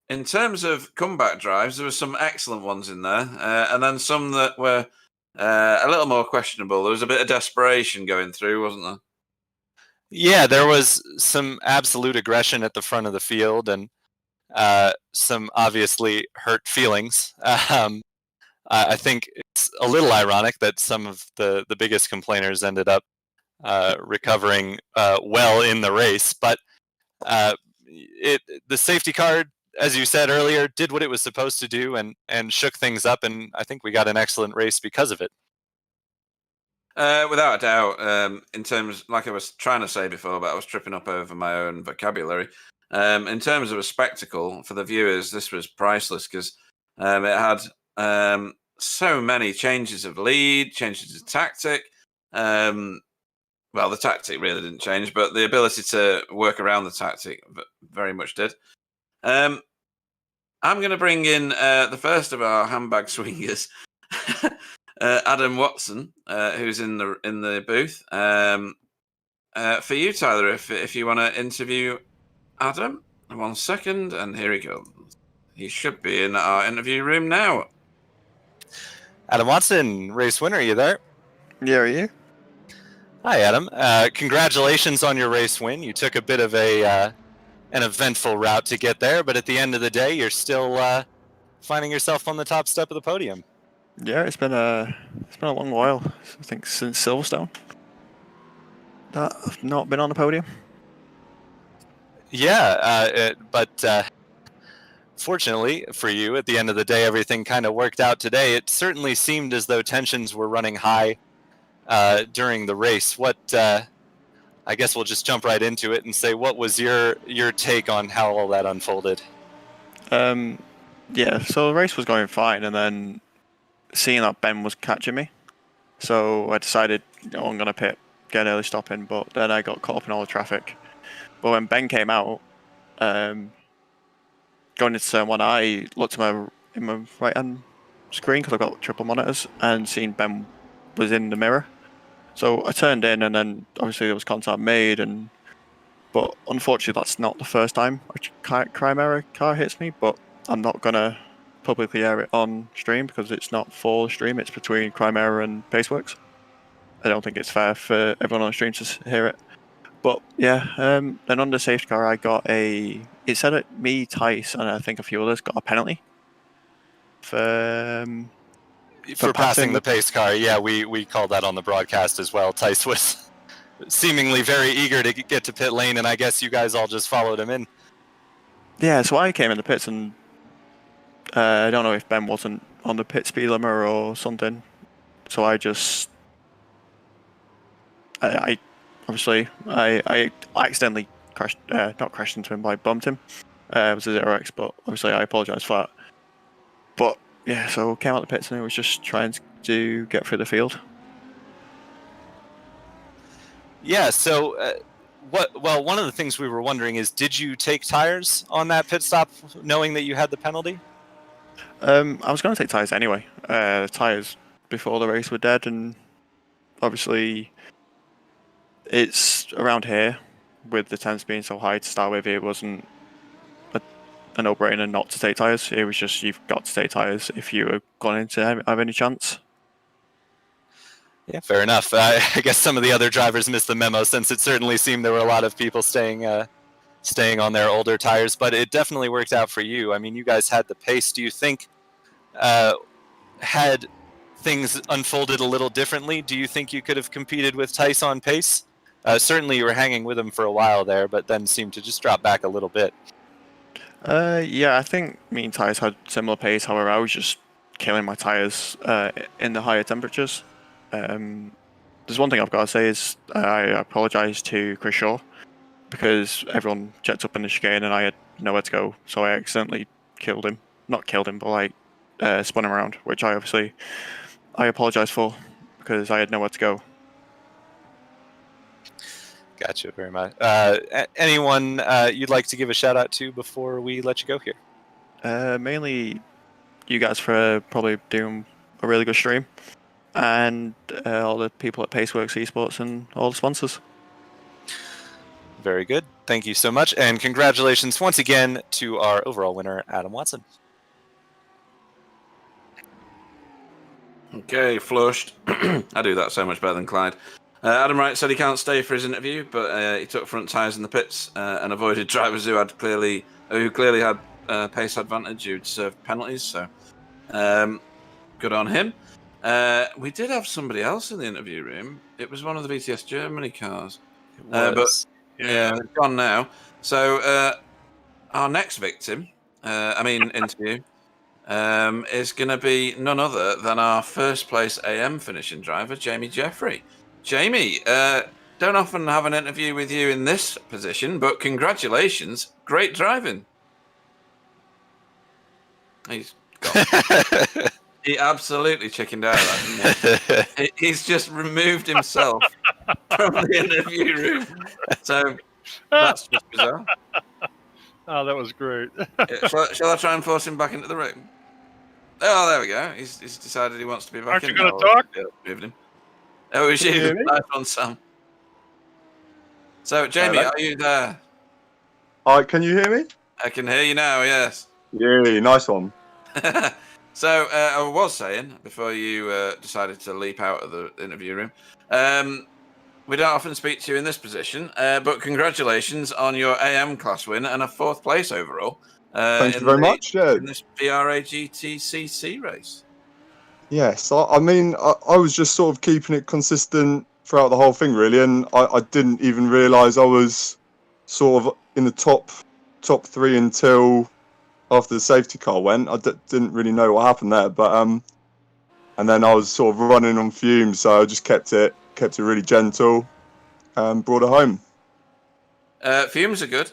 in terms of comeback drives, there were some excellent ones in there, and then some that were a little more questionable. There was a bit of desperation going through, wasn't there? Yeah, there was some absolute aggression at the front of the field, and some obviously hurt feelings. I think it's a little ironic that some of the biggest complainers ended up recovering well in the race, but the safety car, as you said earlier, did what it was supposed to do and shook things up, and I think we got an excellent race because of it. Without a doubt, in terms, like I was trying to say before, but I was tripping up over my own vocabulary. In terms of a spectacle for the viewers, this was priceless because it had so many changes of lead, changes of tactic. Well, the tactic really didn't change, but the ability to work around the tactic very much did. I'm going to bring in the first of our handbag swingers. Adam Watson, who's in the booth. For you, Tyler, if you want to interview Adam, 1 second, and here he goes. He should be in our interview room now. Adam Watson, race winner, are you there? Yeah, are you? Hi, Adam. Congratulations on your race win. You took a bit of an eventful route to get there, but at the end of the day, you're still finding yourself on the top step of the podium. Yeah, it's been a long while. I think since Silverstone that I've not been on the podium. Yeah, but fortunately for you, at the end of the day, everything kind of worked out today. It certainly seemed as though tensions were running high during the race. What I guess we'll just jump right into it and say, what was your take on how all that unfolded? Yeah, so the race was going fine, and then seeing that Ben was catching me, so I decided, I'm gonna pit, get an early stop in. But then I got caught up in all the traffic. But when Ben came out, going into turn one, I looked at my right hand screen because I've got triple monitors, and seen Ben was in the mirror. So I turned in, and then obviously there was contact made, but unfortunately that's not the first time a crime error car hits me. But I'm not gonna publicly air it on stream because it's not for the stream. It's between crime error and Paceworks. I don't think it's fair for everyone on the stream to hear it. But yeah, then on the safety car, I got it said that me, Tice, and I think a few others got a penalty for passing the pace car. Yeah, we called that on the broadcast as well. Tice was seemingly very eager to get to pit lane, and I guess you guys all just followed him in. Yeah, so I came in the pits, and I don't know if Ben wasn't on the pit speed limit or something. So I obviously I accidentally not crashed into him, but I bumped him. It was a 0x, but obviously I apologise for that. But yeah, so came out the pits and it was just trying to get through the field. Yeah. So, one of the things we were wondering is, did you take tires on that pit stop, knowing that you had the penalty? I was going to take tyres anyway. The tyres before the race were dead, and obviously it's around here with the temps being so high to start with. It wasn't a no-brainer not to take tyres. It was just you've got to take tyres if you were going to have any chance. Yeah, fair enough. I guess some of the other drivers missed the memo, since it certainly seemed there were a lot of people staying on their older tires, but it definitely worked out for you. I mean, you guys had the pace. Do you think, had things unfolded a little differently, do you think you could have competed with Tice on pace? Certainly you were hanging with him for a while there, but then seemed to just drop back a little bit. Yeah, I think me and tyres had similar pace. However, I was just killing my tyres in the higher temperatures. There's one thing I've got to say is I apologise to Chris Shaw, because everyone checked up in the chicane and I had nowhere to go, so I accidentally killed him. Not killed him, but like spun him around, which I apologise for, because I had nowhere to go. Gotcha, very much. Anyone you'd like to give a shout out to before we let you go here? Mainly you guys for probably doing a really good stream, and all the people at Paceworks Esports and all the sponsors. Very good. Thank you so much, and congratulations once again to our overall winner, Adam Watson. Okay, flushed. I do that so much better than Clyde. Adam Wright said he can't stay for his interview, but he took front tyres in the pits and avoided drivers who clearly had pace advantage who'd served penalties. So good on him. We did have somebody else in the interview room. It was one of the VTS Germany cars. But yeah, it's gone now. So our next victim, interview, is going to be none other than our first place AM finishing driver, Jamie Jeffrey. Jamie, don't often have an interview with you in this position, but congratulations. Great driving. He's gone. He absolutely chickened out of that, didn't he? He's just removed himself from the interview room. So that's just bizarre. Oh, that was great. Shall I try and force him back into the room? Oh, there we go. He's decided he wants to be back. Aren't you going to talk? Moved him. Oh, it was you. Nice one, Sam. So, Jamie, Hello? are you there? Can you hear me? I can hear you now, yes. Yeah, nice one. So, I was saying, before you decided to leap out of the interview room, we don't often speak to you in this position, but congratulations on your AM class win and a 4th place overall. Thank you very much. Yeah. In this BRA GTCC race. Yes, I mean, I was just sort of keeping it consistent throughout the whole thing, really, and I didn't even realise I was sort of in the top 3 until after the safety car went. I didn't really know what happened there, but and then I was sort of running on fumes, so I just kept it really gentle and brought it home. Fumes are good.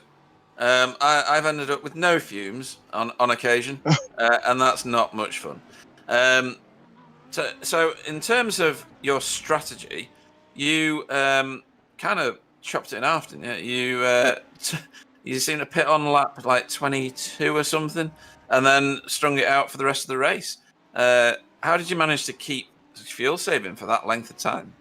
I've ended up with no fumes on occasion, and that's not much fun. So in terms of your strategy, you kind of chopped it in half, didn't you? You seem to pit on lap like 22 or something, and then strung it out for the rest of the race. How did you manage to keep fuel saving for that length of time?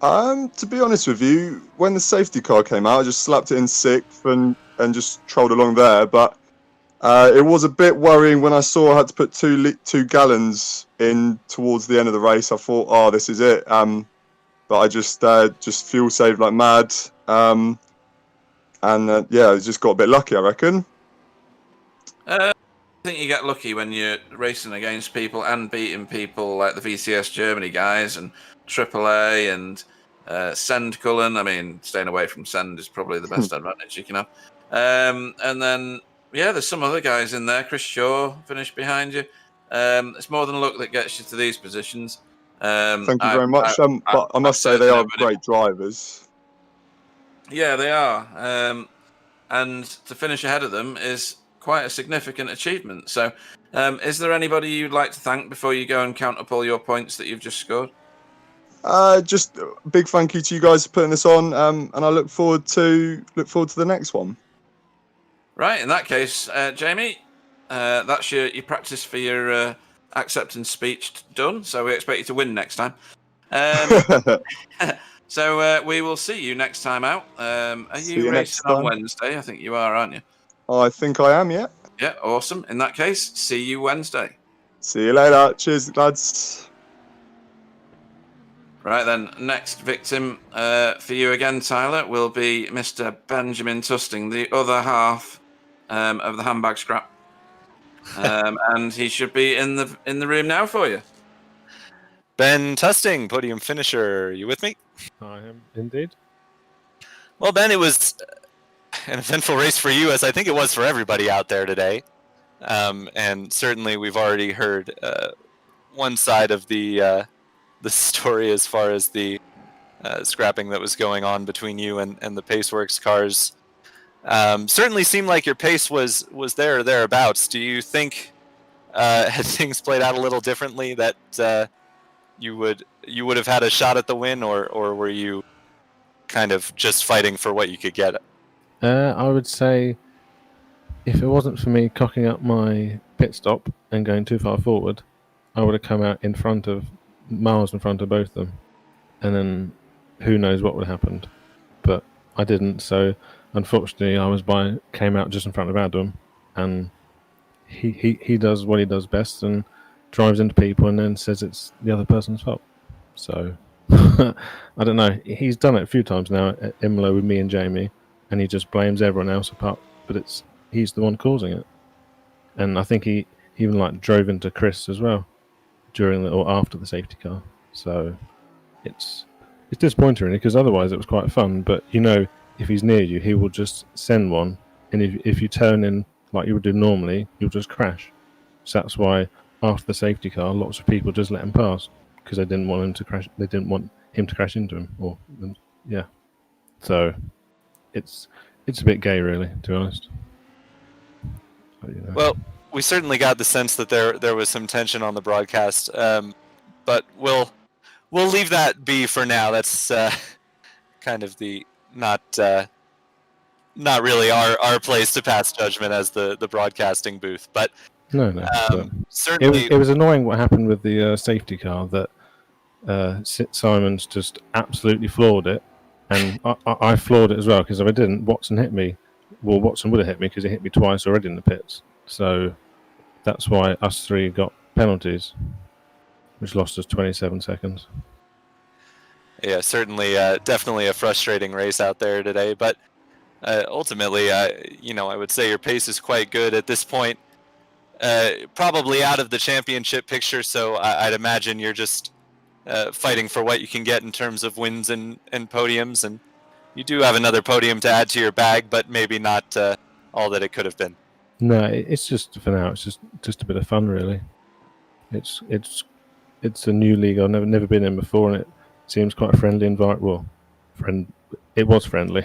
To be honest with you, when the safety car came out, I just slapped it in 6th and just trolled along there. But it was a bit worrying when I saw I had to put 2 gallons in towards the end of the race. I thought, oh, this is it. But I just fuel saved like mad. I just got a bit lucky, I reckon. I think you get lucky when you're racing against people and beating people like the VCS Germany guys and AAA and Send-Cullen. I mean, staying away from Send is probably the best advantage you can have. And then, there's some other guys in there. Chris Shaw finished behind you. It's more than luck that gets you to these positions. Thank you very much. But I must say they are great drivers. Yeah, they are. And to finish ahead of them is quite a significant achievement. So, is there anybody you'd like to thank before you go and count up all your points that you've just scored? Just a big thank you to you guys for putting this on, and I look forward to the next one. Right. In that case, Jamie, that's your practice for your acceptance speech done. So we expect you to win next time. So we will see you next time out. Are See you you next racing on time. Wednesday? I think you are, aren't you? I think I am, yeah. Yeah, awesome. In that case, see you Wednesday. See you later. Cheers, lads. Right then, next victim for you again, Tyler, will be Mr. Benjamin Tusting, the other half of the handbag scrap, and he should be in the room now for you. Ben Tusting, podium finisher. You with me? I am indeed. Well, Ben, it was an eventful race for you, as I think it was for everybody out there today. And certainly we've already heard one side of the story as far as the scrapping that was going on between you and the Paceworks cars. Certainly seemed like your pace was there or thereabouts. Do you think had things played out a little differently that you would have had a shot at the win, or were you kind of just fighting for what you could get? I would say if it wasn't for me cocking up my pit stop and going too far forward, I would have come out miles in front of both of them, and then who knows what would have happened. But I didn't, so unfortunately I came out just in front of Adam, and he does what he does best and drives into people and then says it's the other person's fault. So I don't know. He's done it a few times now at Imola with me and Jamie, and he just blames everyone else apart, but he's the one causing it. And I think he even drove into Chris as well during or after the safety car. So it's disappointing really, because otherwise it was quite fun. But if he's near you, he will just send one, and if you turn in like you would do normally, you'll just crash. So that's why after the safety car, lots of people just let him pass because they didn't want him to crash. They didn't want him to crash into him, yeah. So it's a bit gay, really, to be honest. But, Well, we certainly got the sense that there was some tension on the broadcast, but we'll leave that be for now. That's kind of the not really our place to pass judgment as the broadcasting booth, but no. Certainly it was annoying what happened with the safety car, that Simons just absolutely floored it, and I floored it as well, because if I didn't, Watson hit me. Well, Watson would have hit me because he hit me twice already in the pits. So that's why us three got penalties, which lost us 27 seconds. Yeah, certainly, definitely a frustrating race out there today. But ultimately, I would say your pace is quite good at this point. Probably out of the championship picture, so I'd imagine you're just fighting for what you can get in terms of wins and podiums. And you do have another podium to add to your bag, but maybe not all that it could have been. No, it's just for now. It's just a bit of fun, really. It's a new league I've never been in before, and it seems quite a friendly environment. It was friendly,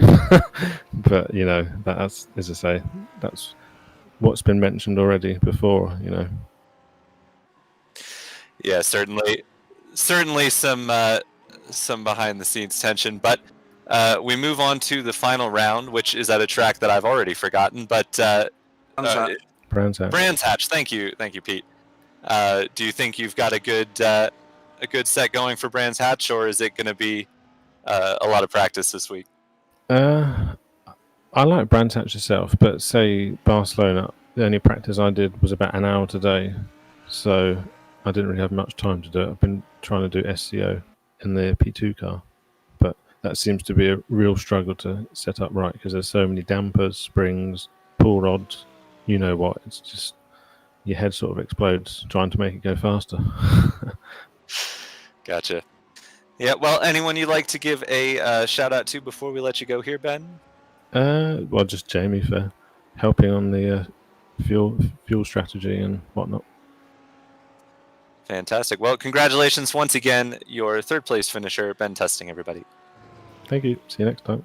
but that's, as I say, that's what's been mentioned already before. Yeah, certainly some behind the scenes tension, but we move on to the final round, which is at a track that I've already forgotten, but Brands Hatch. Brands Hatch. Thank you, Pete. Do you think you've got a good set going for Brands Hatch, or is it going to be a lot of practice this week? I like Brands Hatch itself, but say Barcelona, the only practice I did was about an hour today, so I didn't really have much time to do it. I've been trying to do SCO in the P2 car, but that seems to be a real struggle to set up right because there's so many dampers, springs, pull rods. You know what? It's just your head sort of explodes trying to make it go faster. Gotcha. Yeah. Well, anyone you'd like to give a shout out to before we let you go here, Ben? Well, just Jamie for helping on the fuel strategy and whatnot. Fantastic. Well, congratulations once again, your third place finisher, Ben Tusting, everybody. Thank you. See you next time.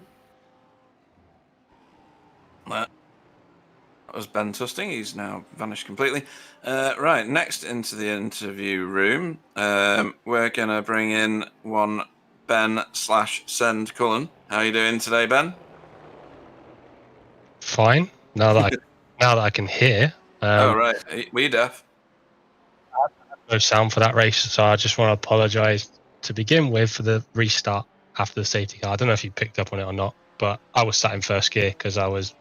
was Ben Tusting. He's now vanished completely. Right, next into the interview room, we're going to bring in one Ben/Send Cullen. How are you doing today, Ben? Fine. Now that I can hear. Oh, right. Were you deaf? No sound for that race, so I just want to apologise to begin with for the restart after the safety car. I don't know if you picked up on it or not, but I was sat in first gear because I was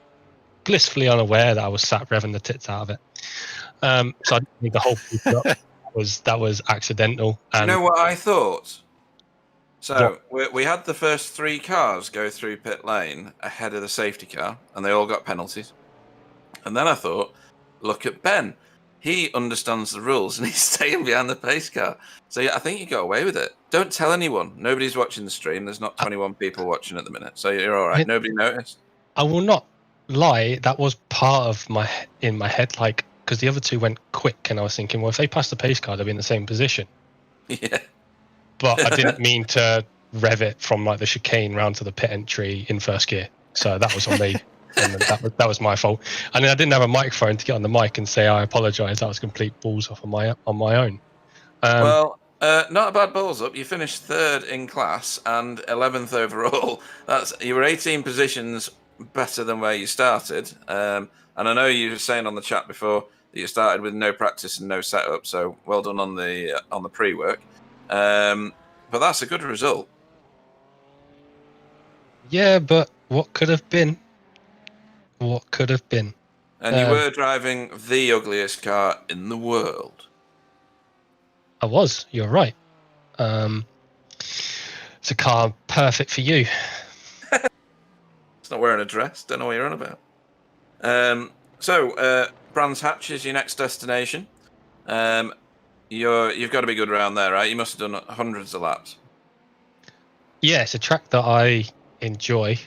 blissfully unaware that I was sat revving the tits out of it. So I didn't think the whole that was accidental. Do you And know what I thought? So we had the first 3 cars go through pit lane ahead of the safety car, and they all got penalties. And then I thought, look at Ben. He understands the rules, and he's staying behind the pace car. So yeah, I think you got away with it. Don't tell anyone. Nobody's watching the stream. There's not 21 people watching at the minute, so you're all right. Nobody noticed. I will not lie. That was part of my head, like, because the other 2 went quick, and I was thinking, well, if they pass the pace car, they'll be in the same position. Yeah. But I didn't mean to rev it from like the chicane round to the pit entry in first gear. So that was on me. And that was my fault. And then I didn't have a microphone to get on the mic and say I apologise. That was complete balls off on my own. Well, not a bad balls up. You finished 3rd in class and 11th overall. You were 18 positions better than where you started. And I know you were saying on the chat before that you started with no practice and no setup. So well done on the pre-work. But that's a good result. Yeah, but what could have been? What could have been? And you were driving the ugliest car in the world. I was. You're right. It's a car perfect for you. It's not wearing a dress. Don't know what you're on about. So Brands Hatch is your next destination. You've got to be good around there, right? You must have done hundreds of laps. Yeah, it's a track that I enjoy,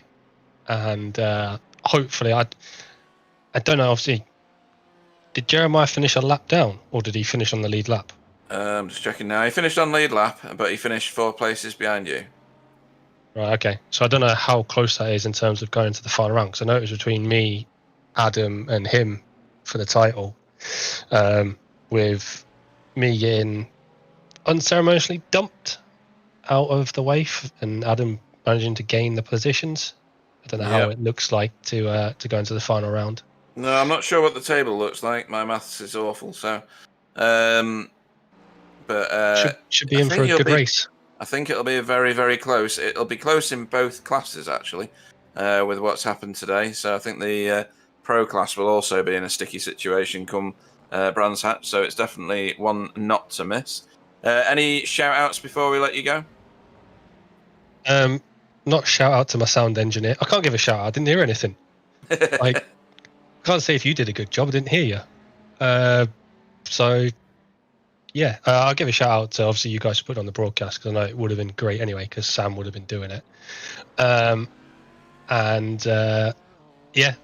and hopefully, I don't know. Obviously, did Jeremiah finish a lap down, or did he finish on the lead lap? I'm just checking now. He finished on lead lap, but he finished 4 places behind you. Right. Okay. So I don't know how close that is in terms of going to the final round. Because I know it was between me, Adam, and him for the title, with me getting unceremoniously dumped out of the way and Adam managing to gain the positions. I don't know how it looks like to go into the final round. No, I'm not sure what the table looks like. My maths is awful, so. Should be in for a good race. I think it'll be very, very close. It'll be close in both classes, actually, with what's happened today. So I think the pro class will also be in a sticky situation come Brands Hatch. So it's definitely one not to miss. Any shout outs before we let you go? Not shout out to my sound engineer. I can't give a shout out. I didn't hear anything. Like, I can't say if you did a good job. I didn't hear you. So, yeah, I'll give a shout out to obviously you guys put on the broadcast because I know it would have been great anyway because Sam would have been doing it. Yeah,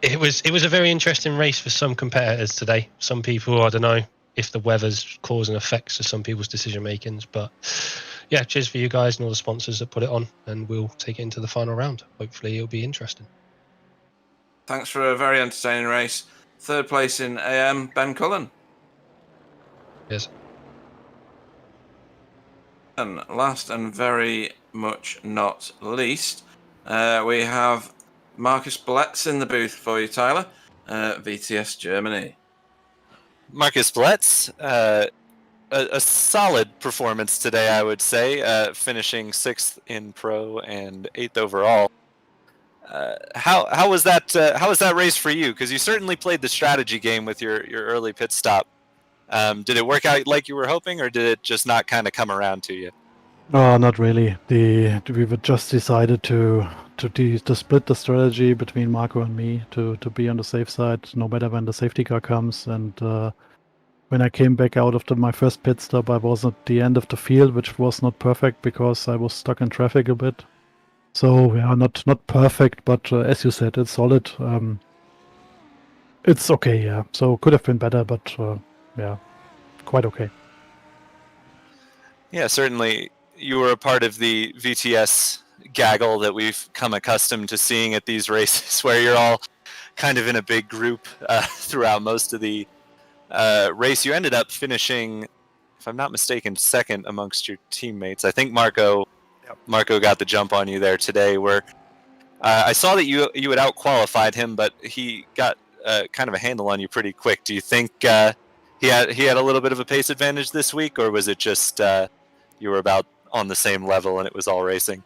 it was a very interesting race for some competitors today. Some people, I don't know if the weather's causing effects to some people's decision makings, but yeah, cheers for you guys and all the sponsors that put it on, and we'll take it into the final round. Hopefully it'll be interesting. Thanks for a very entertaining race. 3rd place in AM, Ben Cullen. Yes. And last and very much not least, we have Marcus Bletz in the booth for you, Tyler, VTS Germany. Marcus Bletz, a solid performance today, I would say, finishing 6th in pro and 8th overall. How was that? How was that race for you? Because you certainly played the strategy game with your early pit stop. Did it work out like you were hoping, or did it just not kind of come around to you? No, not really. We were just decided to split the strategy between Marco and me to be on the safe side, no matter when the safety car comes. And when I came back out of my first pit stop, I was at the end of the field, which was not perfect because I was stuck in traffic a bit. So yeah, not perfect, but as you said, it's solid. It's okay, yeah. So could have been better, but yeah, quite okay. Yeah, certainly you were a part of the VTS gaggle that we've come accustomed to seeing at these races, where you're all kind of in a big group throughout most of the race. You ended up finishing, if I'm not mistaken, second amongst your teammates. I think Marco got the jump on you there today, where I saw that you had out-qualified him, but he got kind of a handle on you pretty quick. Do you think he had a little bit of a pace advantage this week, or was it just you were about on the same level and it was all racing?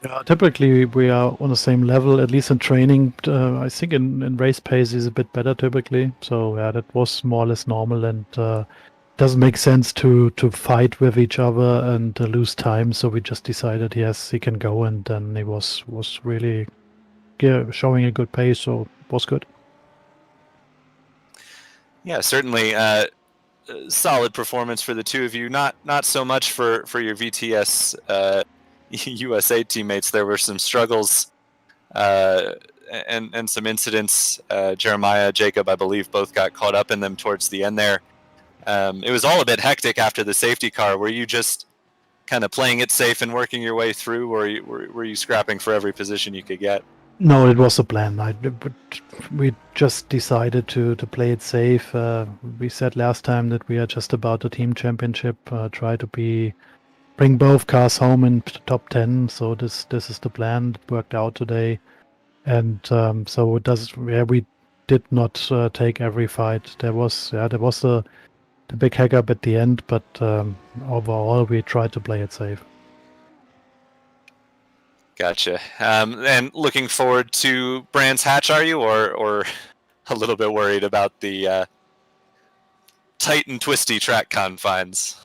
Yeah, typically we are on the same level, at least in training. I think in race pace is a bit better typically. So yeah, that was more or less normal, and doesn't make sense to fight with each other and lose time. So we just decided yes, he can go, and then he was really showing a good pace, so it was good. Yeah, certainly solid performance for the two of you. Not so much for your VTS USA teammates. There were some struggles and some incidents. Jeremiah, Jacob, I believe, both got caught up in them towards the end there. It was all a bit hectic after the safety car. Were you just kind of playing it safe and working your way through, or were you scrapping for every position you could get? No, it was a plan. We just decided to play it safe. We said last time that we are just about the team championship. Try to bring both cars home in top 10. So this is the plan. It worked out today, and so it does. Yeah, we did not take every fight. There was the big hiccup at the end, but overall we tried to play it safe. Gotcha. And looking forward to Brands Hatch, are you, or a little bit worried about the tight and twisty track confines?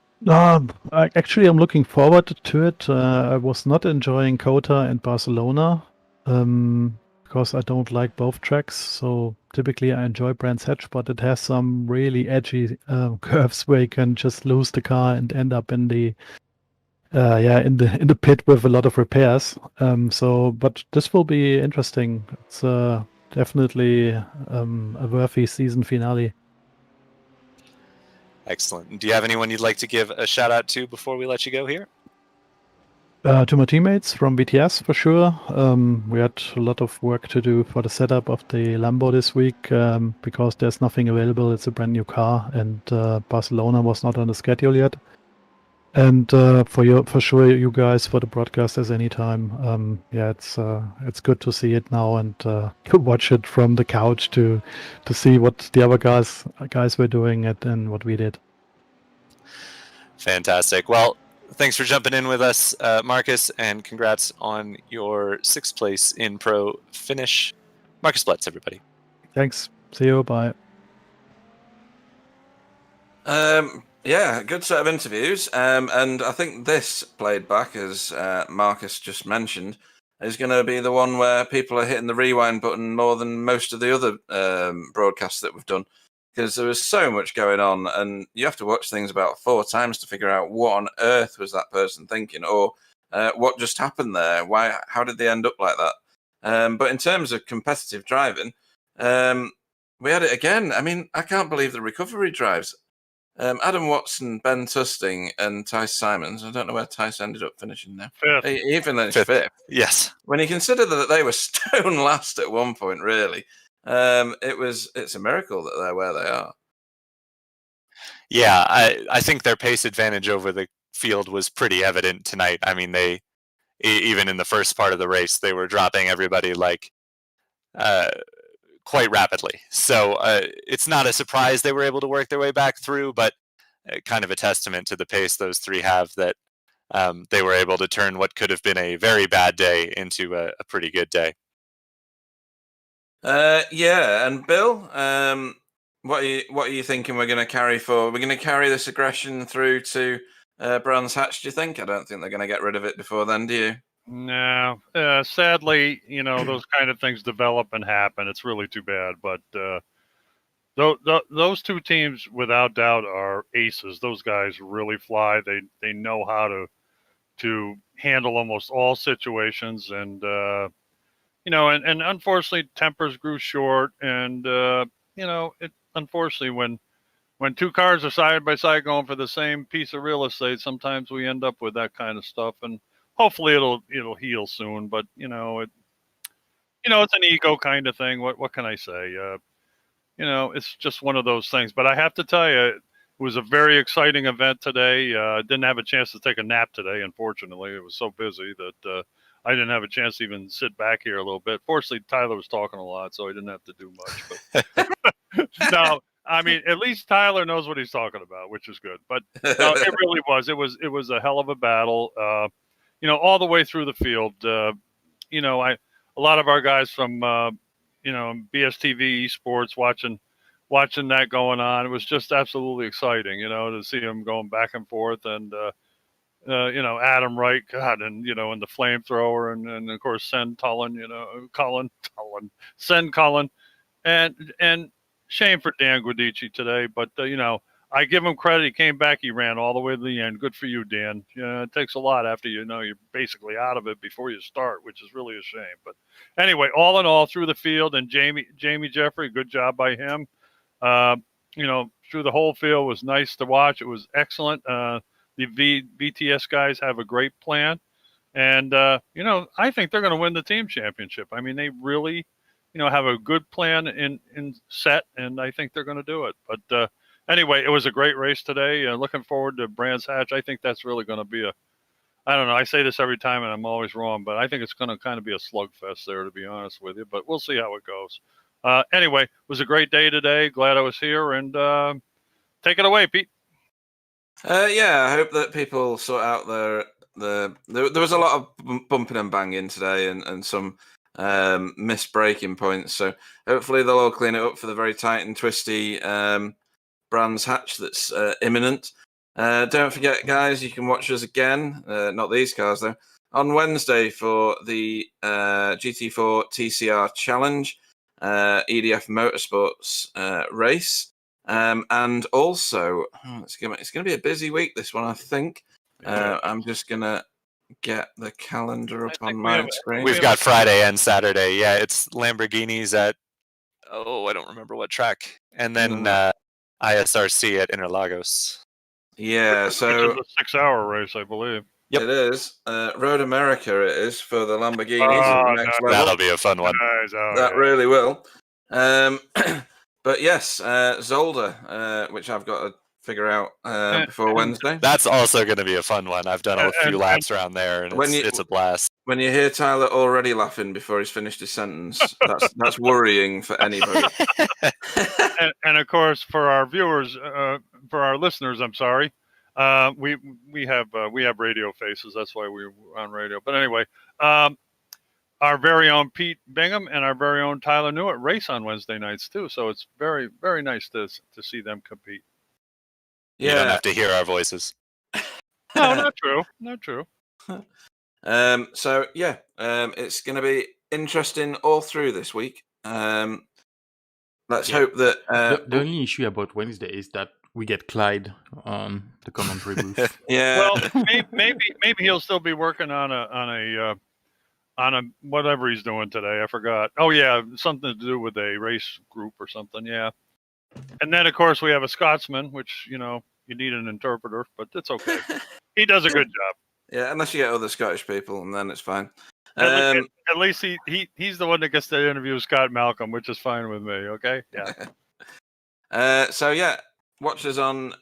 Actually, I'm looking forward to it. I was not enjoying Kota and Barcelona because I don't like both tracks. So typically I enjoy Brands Hatch, but it has some really edgy curves where you can just lose the car and end up in the in the pit with a lot of repairs. But this will be interesting. It's definitely a worthy season finale. Excellent. Do you have anyone you'd like to give a shout out to before we let you go here? To my teammates from BTS for sure. We had a lot of work to do for the setup of the Lambo this week because there's nothing available. It's a brand new car, and Barcelona was not on the schedule yet. And for sure, you guys for the broadcasters anytime. It's good to see it now and to watch it from the couch to see what the other guys were doing and what we did. Fantastic. Well, thanks for jumping in with us, Marcus, and congrats on your 6th place in Pro finish. Marcus Blitz, everybody. Thanks. See you. Bye. Yeah, good set of interviews. And I think this played back, as Marcus just mentioned, is going to be the one where people are hitting the rewind button more than most of the other broadcasts that we've done, because there was so much going on, and you have to watch things about 4 times to figure out what on earth was that person thinking, or what just happened there. How did they end up like that? But in terms of competitive driving, we had it again. I mean, I can't believe the recovery drives. Adam Watson, Ben Tusting, and Tice Simons. I don't know where Tice ended up finishing now. Fifth. He finished fifth. Yes. When you consider that they were stone last at one point, really, it's a miracle that they're where they are. Yeah, I think their pace advantage over the field was pretty evident tonight. I mean, they even in the first part of the race, they were dropping everybody like quite rapidly. So it's not a surprise they were able to work their way back through, but kind of a testament to the pace those 3 have, that they were able to turn what could have been a very bad day into a pretty good day. Yeah, and Bill, what are you thinking we're going to carry forward? We're going to carry this aggression through to Brands Hatch, do you think? I don't think they're going to get rid of it before then, do you? No, sadly, those kind of things develop and happen. It's really too bad, but those 2 teams, without doubt, are aces. Those guys really fly. They know how to handle almost all situations, and and unfortunately, tempers grew short, and it unfortunately when 2 cars are side by side going for the same piece of real estate, sometimes we end up with that kind of stuff, and hopefully it'll heal soon. But it's an ego kind of thing. What can I say? It's just one of those things. But I have to tell you, it was a very exciting event today. Didn't have a chance to take a nap today, unfortunately. It was so busy that I didn't have a chance to even sit back here a little bit. Fortunately, Tyler was talking a lot, so I didn't have to do much. But no, I mean, at least Tyler knows what he's talking about, which is good. But no, it really was. It was a hell of a battle. All the way through the field. A lot of our guys from BSTV Esports watching that going on. It was just absolutely exciting, to see them going back and forth, and Adam Wright, God, and and the flamethrower, and of course Sen Cullen, Sen Cullen, and shame for Dan Guidici today, but I give him credit. He came back. He ran all the way to the end. Good for you, Dan. It takes a lot after you're basically out of it before you start, which is really a shame. But anyway, all in all, through the field, and Jamie Jeffrey, good job by him. Through the whole field was nice to watch. It was excellent. The VTS guys have a great plan, and I think they're going to win the team championship. I mean, they really, have a good plan in set, and I think they're going to do it. But anyway, it was a great race today. Looking forward to Brands Hatch. I think that's really going to be I don't know. I say this every time, and I'm always wrong, but I think it's going to kind of be a slugfest there, to be honest with you. But we'll see how it goes. Anyway, it was a great day today. Glad I was here, and take it away, Pete. I hope that people sort out there was a lot of bumping and banging today, and some missed braking points. So hopefully they'll all clean it up for the very tight and twisty Brands Hatch that's imminent. Don't forget, guys, you can watch us again, not these cars though, on Wednesday for the GT4 TCR Challenge, EDF Motorsports race. And also, it's going to be a busy week, this one, I think. I'm just going to get the calendar up on my screen. We've got Friday and Saturday. Yeah, it's Lamborghinis at, I don't remember what track. And then ISRC at Interlagos. Yeah, so... It's a 6-hour race, I believe. Yep. It is. Road America it is for the Lamborghinis. Next level. That'll be a fun one. That really will. But yes, Zolder, which I've got to figure out before Wednesday. That's also going to be a fun one. I've done a few laps around there, and it's a blast. When you hear Tyler already laughing before he's finished his sentence, that's worrying for anybody. and of course, for our viewers, for our listeners, I'm sorry, we have radio faces. That's why we're on radio. But anyway, our very own Pete Bingham and our very own Tyler Newitt race on Wednesday nights too. So it's very, very nice to see them compete. Yeah. You don't have to hear our voices. No, not true. Not true. It's going to be interesting all through this week. Let's hope that the only issue about Wednesday is that we get Clyde on the commentary booth. Yeah. Well, maybe he'll still be working on a whatever he's doing today. I forgot. Oh yeah, something to do with a race group or something. Yeah. And then of course we have a Scotsman, which you need an interpreter, but it's okay. He does a good job. Yeah, unless you get other Scottish people, and then it's fine. At least he's the one that gets to interview Scott Malcolm, which is fine with me. Okay. Yeah. Watch us on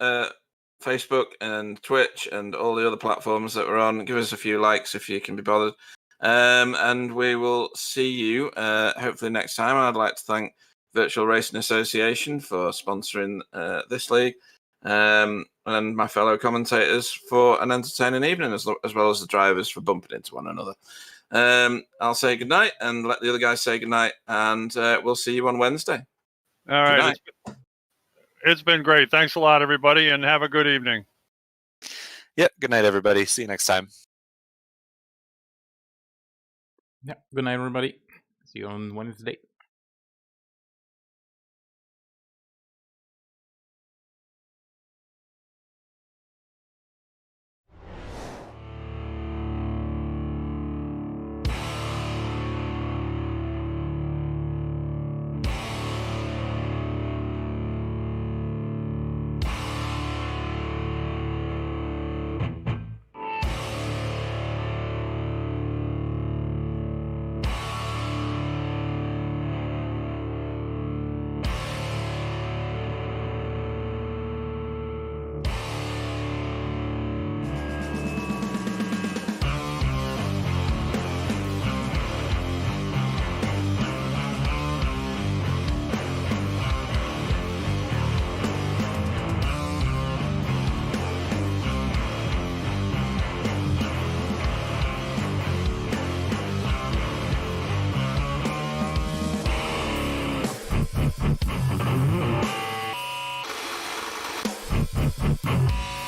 Facebook and Twitch and all the other platforms that we're on. Give us a few likes if you can be bothered. And we will see you hopefully next time. I'd like to thank Virtual Racing Association for sponsoring this league, and my fellow commentators for an entertaining evening, as well as the drivers for bumping into one another. I'll say goodnight and let the other guys say goodnight, and we'll see you on Wednesday. All right. It's been great. Thanks a lot, everybody, and have a good evening. Yep. Good night, everybody. See you next time. Yeah. Good night, everybody. See you on Wednesday. Bye.